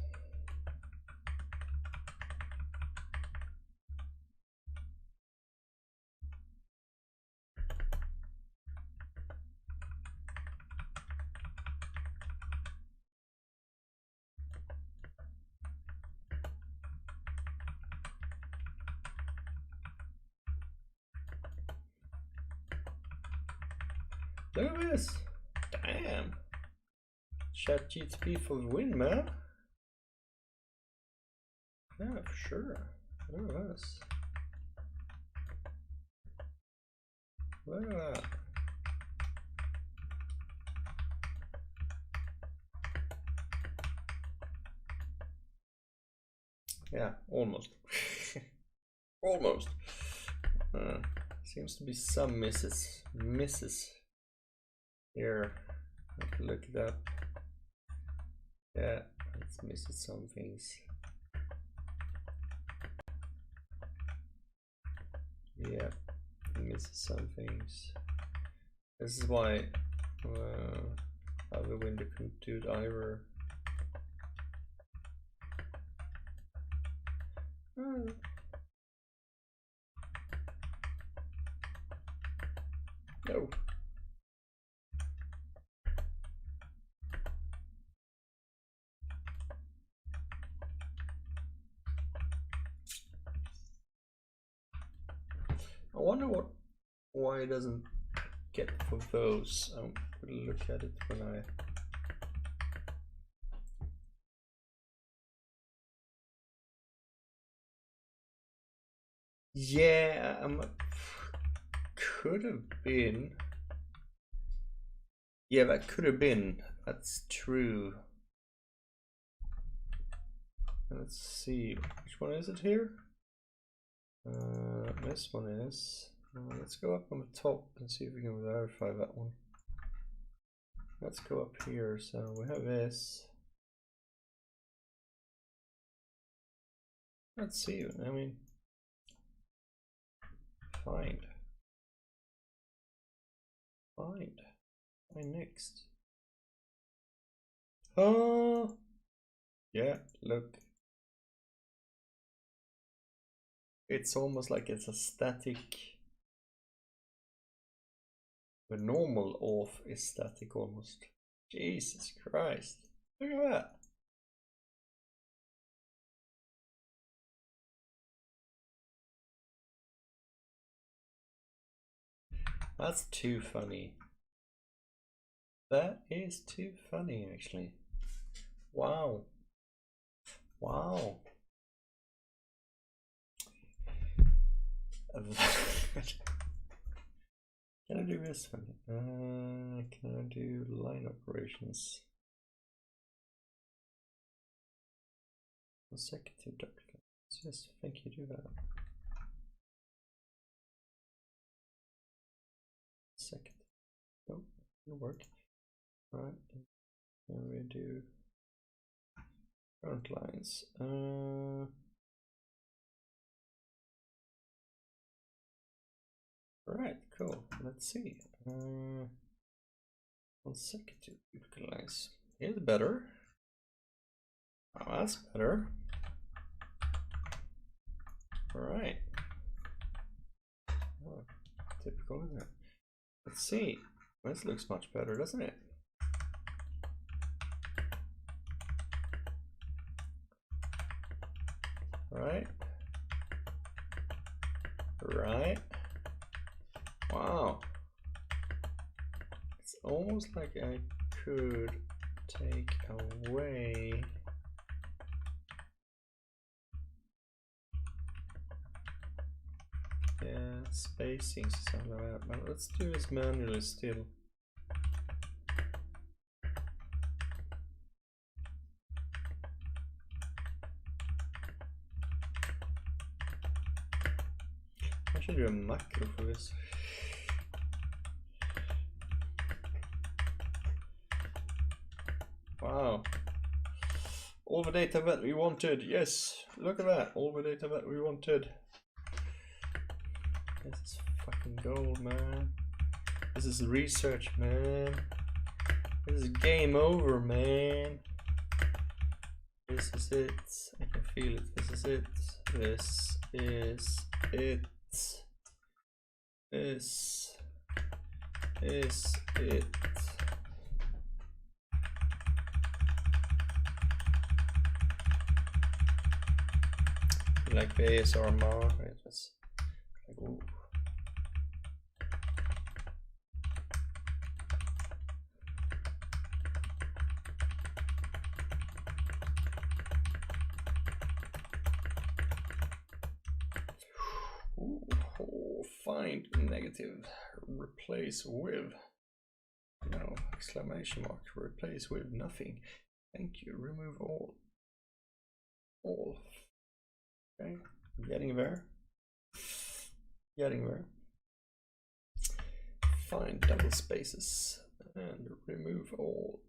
Look at this. Damn. ChatGPT for the win, man. Yeah, for sure. Look at this. Look at that. Yeah, almost. Almost. Seems to be some misses here. I have to look it up. Yeah, it's missing some things. Yeah, it misses some things. This is why other window couldn't do it either. No. I wonder why it doesn't get for those. I'm gonna look at it when I. Yeah, could have been. Yeah, that could have been. That's true. Let's see, which one is it here? This one is. Let's go up on the top and see if we can verify that one. Let's go up here. So we have this. Let's see. I mean, find next. Oh, yeah. Look. It's almost like it's a static. The normal auth is static almost. Jesus Christ. Look at that. That's too funny. That is too funny, actually. Wow. Wow. Can I do this one? Can I do line operations? Consecutive duplicates. Yes, I think you do that. Second. Nope, it'll work. Right. And we do current lines. Right, cool. Let's see. Consecutive duplicate lines. Here's better. Oh, that's better. Alright. Oh, typical, isn't it? Let's see. This looks much better, doesn't it? Right. Right. Wow. It's almost like I could take away spacings or something like that, but let's do this manually still. I should do a macro for this. Wow. All the data that we wanted. Yes, look at that. All the data that we wanted. This is fucking gold, man. This is research, man. This is game over, man. This is it. I can feel it. This is it. This is it. This is it. Like the ASR mark, right? That's like, ooh. Ooh, find negative, replace with, no, exclamation mark, replace with nothing. Thank you, remove all. Okay, getting there. Getting there. Find double spaces and remove all.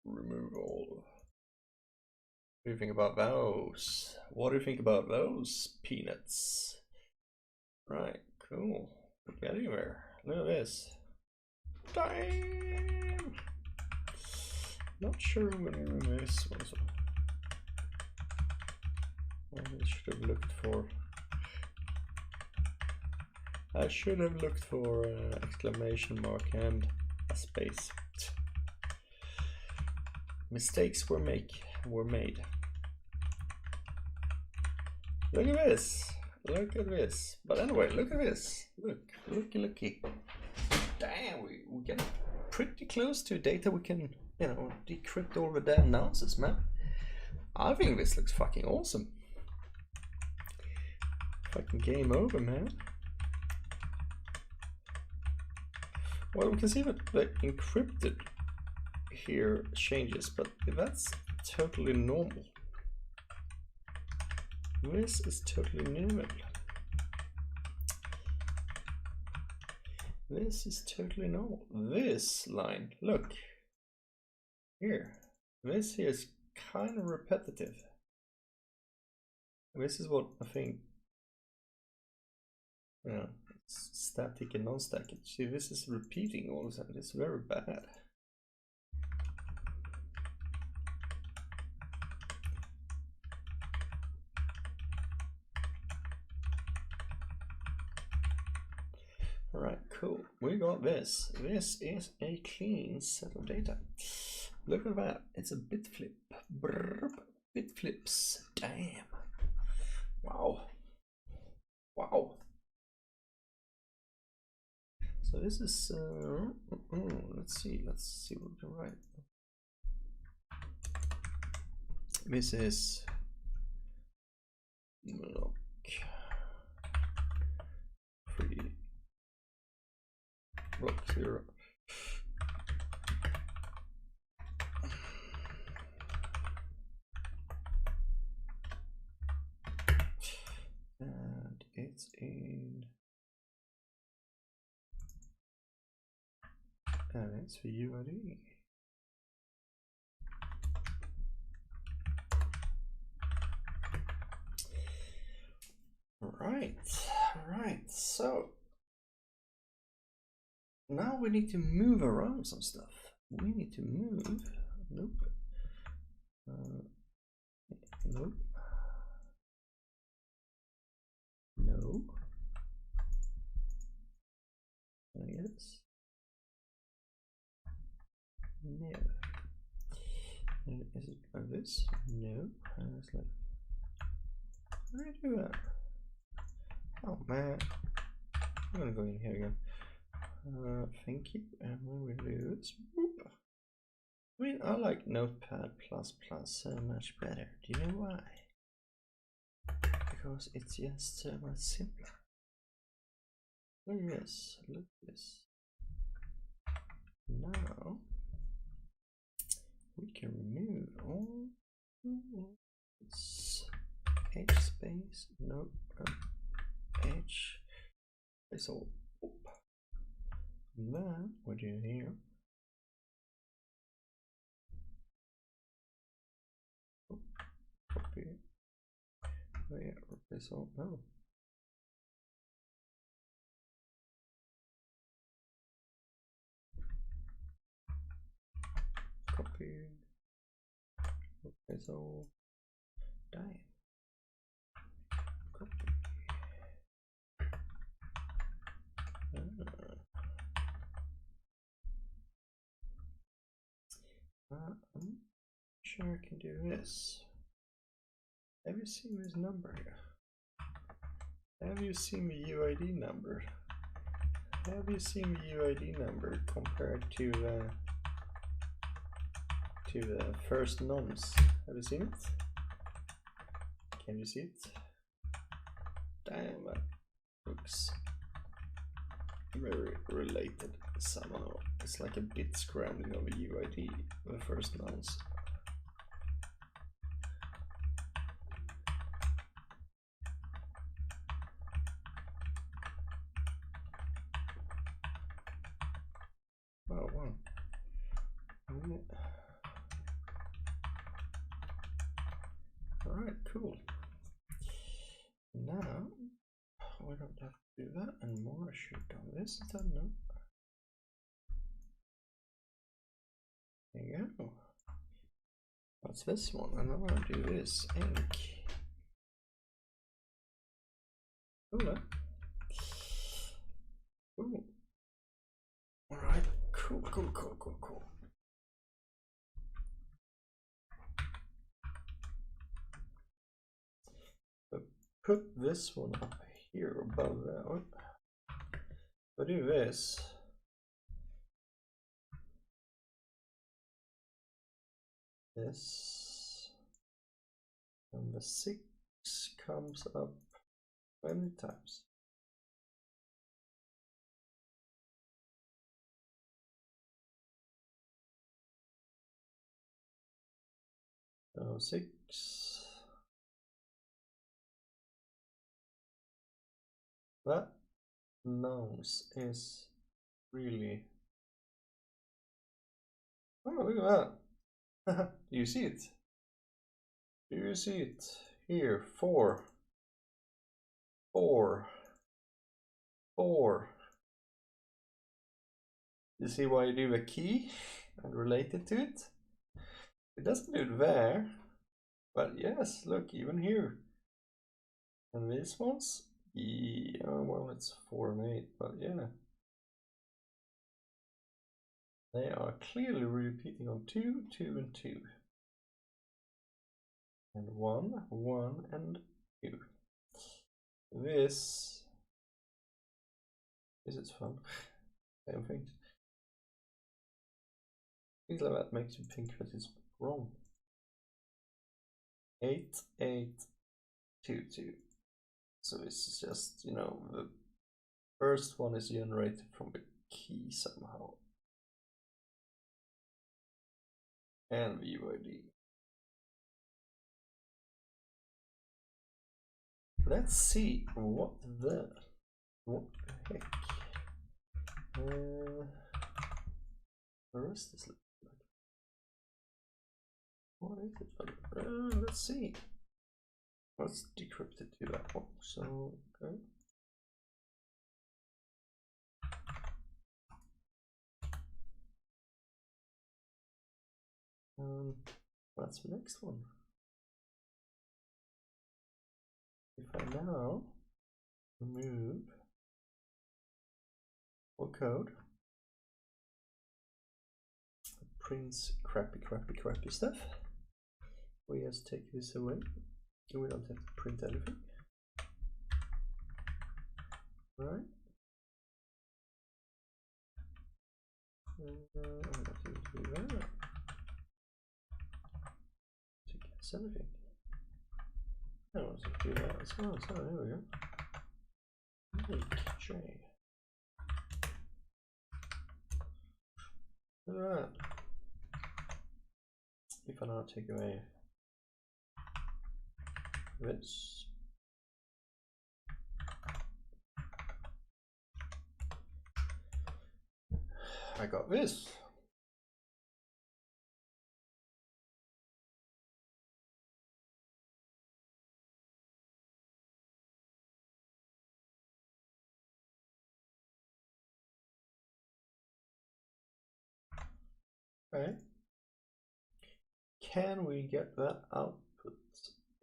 Remove all. What do you think about those? What do you think about those peanuts? Right, cool. We're getting there. Look at this. Damn! Not sure I'm gonna remove this one. So I should have looked for. I should have looked for exclamation mark and a space. Mistakes were made. Look at this. Look at this. But anyway, look at this. Looky. Damn, we get pretty close to data we can, you know, decrypt all the damn nounces, man. I think this looks fucking awesome. Fucking game over, man. Well, we can see that the encrypted here changes, but that's totally normal. This is totally normal. This is totally normal. This line, look here. This here is kind of repetitive. This is what I think. Yeah, it's static and non-static. See, this is repeating all the time. It's very bad. All right, cool. We got this. This is a clean set of data. Look at that. It's a bit flip. Brrr, bit flips. Damn. Wow. Wow. So this is, let's see what we can write. This is block free proc 0. And it's in, and it's for UID. Right, so now we need to move around some stuff. We need to move, nope, nope, no, yes, no. And is it like this? No, and it's like, how do I do that? Oh man, I'm gonna go in here again. Thank you, and when we do this, whoop. I mean, I like Notepad++ so much better. Do you know why? Because it's just so much simpler. Look at this, look at this. Now, we can remove all this edge space, no, edge space all. And then what do you here? Copy. Oh yeah, replace all. No. Copy. Replace all. Damn. Copy. I'm sure I can do this. Have you seen this number here? Have you seen the UID number? Have you seen the UID number compared to the first nounce? Have you seen it? Can you see it? Damn, that looks very related somehow. It's like a bit scrambling of a UID, the first nounce. Oh wow. Alright, cool. Now we don't have to do that anymore. I should have done this instead. No. There you go. What's this one? And I'm gonna do this ink. Cool. Cool. Alright, cool. Put this one up here above that one. If I do this, and the 6 comes up many times. So 6. That nounce is really. Oh, look at that. Do you see it? Do you see it? Here, 4. You see why you do a key and relate it to it? It doesn't do it there, but yes, look, even here. And these ones, yeah, well, it's 4 and 8, but yeah. They are clearly repeating on 2, 2, and 2. And 1, 1, and 2. This is fun. Same things. Things like that makes you think that it's wrong. 8, 8, 2, 2. So it's just, you know, the first one is generated from the key somehow. And VUID. Let's see what the heck. Where is this? What is it? Let's see. Let's decrypt it to that one. So okay. That's the next one. If I now remove all code, it prints crappy stuff. We just take this away. We don't have to print anything. Right. I'm not going to do that. To guess anything. I want to do that as well. So there we go. Make J. Alright. If I now take away this, I got this. Okay. Can we get that output?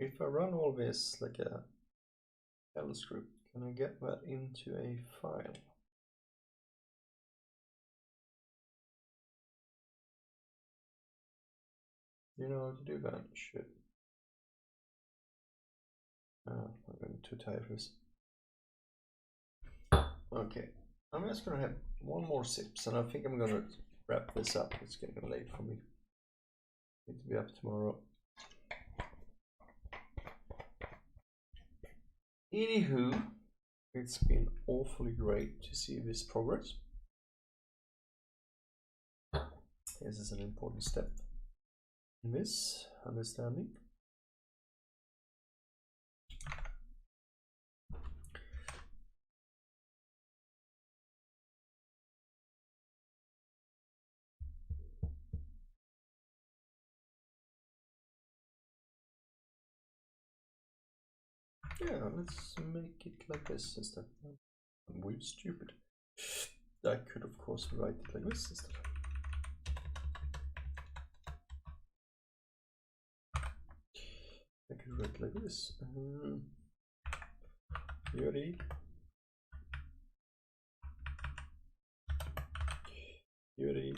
If I run all this like a L script, can I get that into a file? You know how to do that? Shit. I'm too tired for this. Okay, I'm just gonna have one more sips, and I think I'm gonna wrap this up. It's getting late for me. Need to be up tomorrow. Anywho, it's been awfully great to see this progress. This is an important step in this understanding. Yeah, let's make it like this instead. I'm weird stupid. I could of course write it like this instead. I could write like this. URI. URI.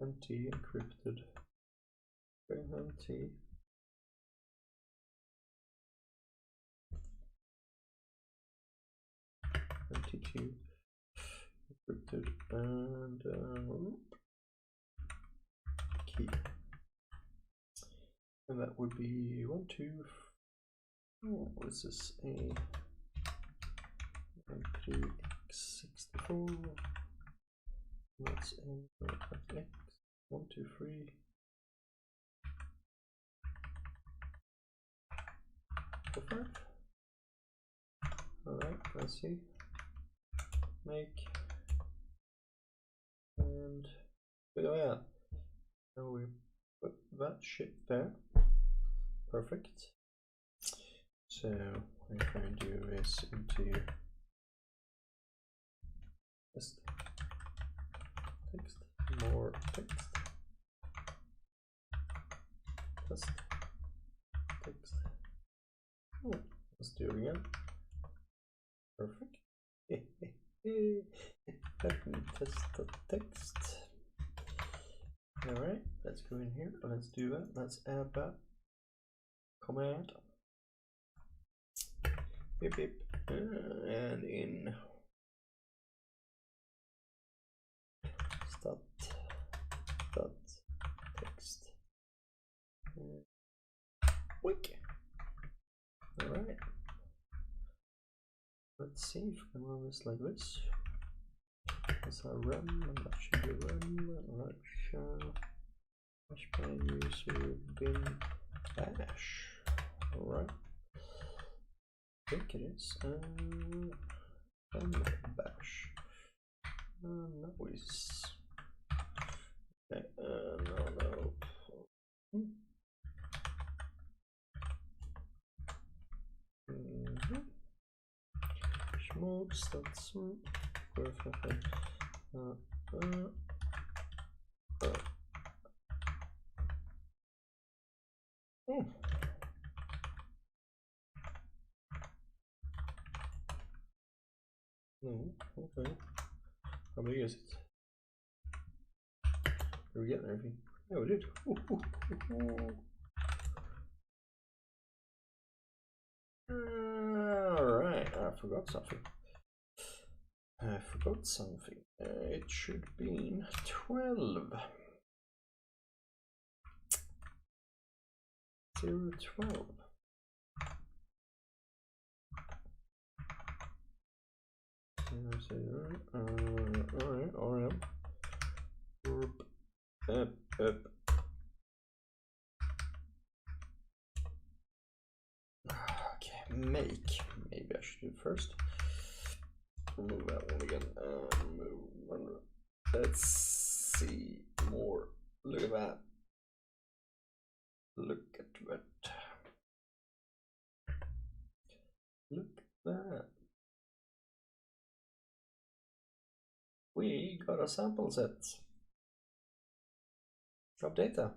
NT encrypted. NT. NTQ encrypted and key, and that would be 1, 2. Oh, what is this? A 3x64. That's a x 1, 2, 3. 4, 5. All right, let's see. Make and oh yeah. Now we put that shit there. Perfect. So if I do this into text, more text, text. Oh, let's do it again. Perfect. Let me test the text. Alright, let's go in here. Let's do that. Let's add that command. Beep beep. And in stat text. Wiki. Alright. let's see if we can run this like this. That's our run, and that should be run, Iceman user bin bash. Alright. I think it is. Bash. Noise. Okay, no. Schmooks, that's perfect. No, okay. How big is it? Did we get everything? Yeah, we did. Alright, I forgot something. It should be 12. 012. Alright, RM. Up. Okay, make. Maybe I should do it first. Remove that one again. Let's see more. Look at that. Look at that. We got a sample set of data.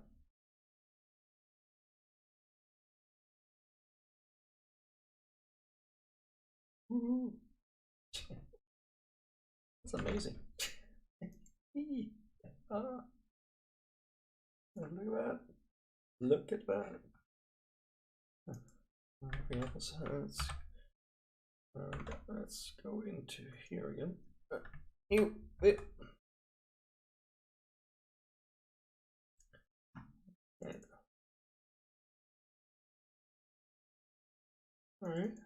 That's amazing. Look at that. Let's go into here again. All right.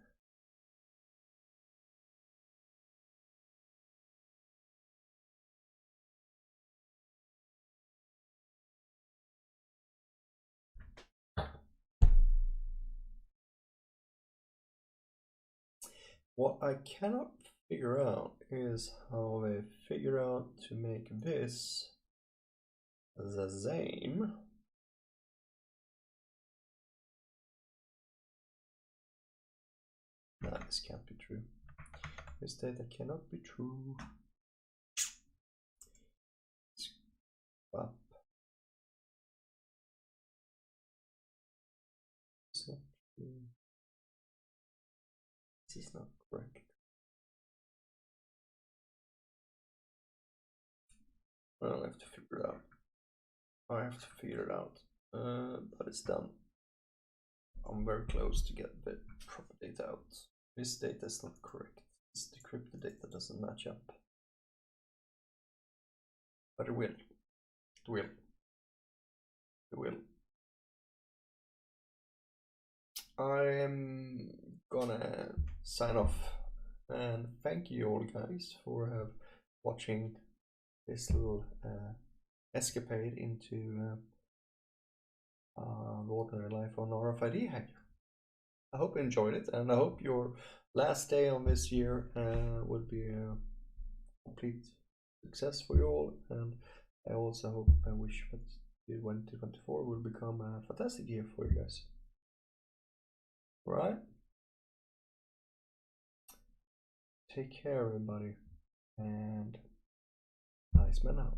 What I cannot figure out is how they figure out to make this the same. Nah, this can't be true. This data cannot be true. Swap. It's not true. This is not correct. Well, I have to figure it out. But it's done. I'm very close to get the proper data out. This data is not correct. This decrypted data doesn't match up. But it will. I am gonna sign off and thank you all guys for watching this little escapade into the ordinary life on RFID hacker. I hope you enjoyed it, and I hope your last day on this year will be a complete success for you all, and I also hope and wish that 2024 will become a fantastic year for you guys. Right? Take care everybody, and Iceman out.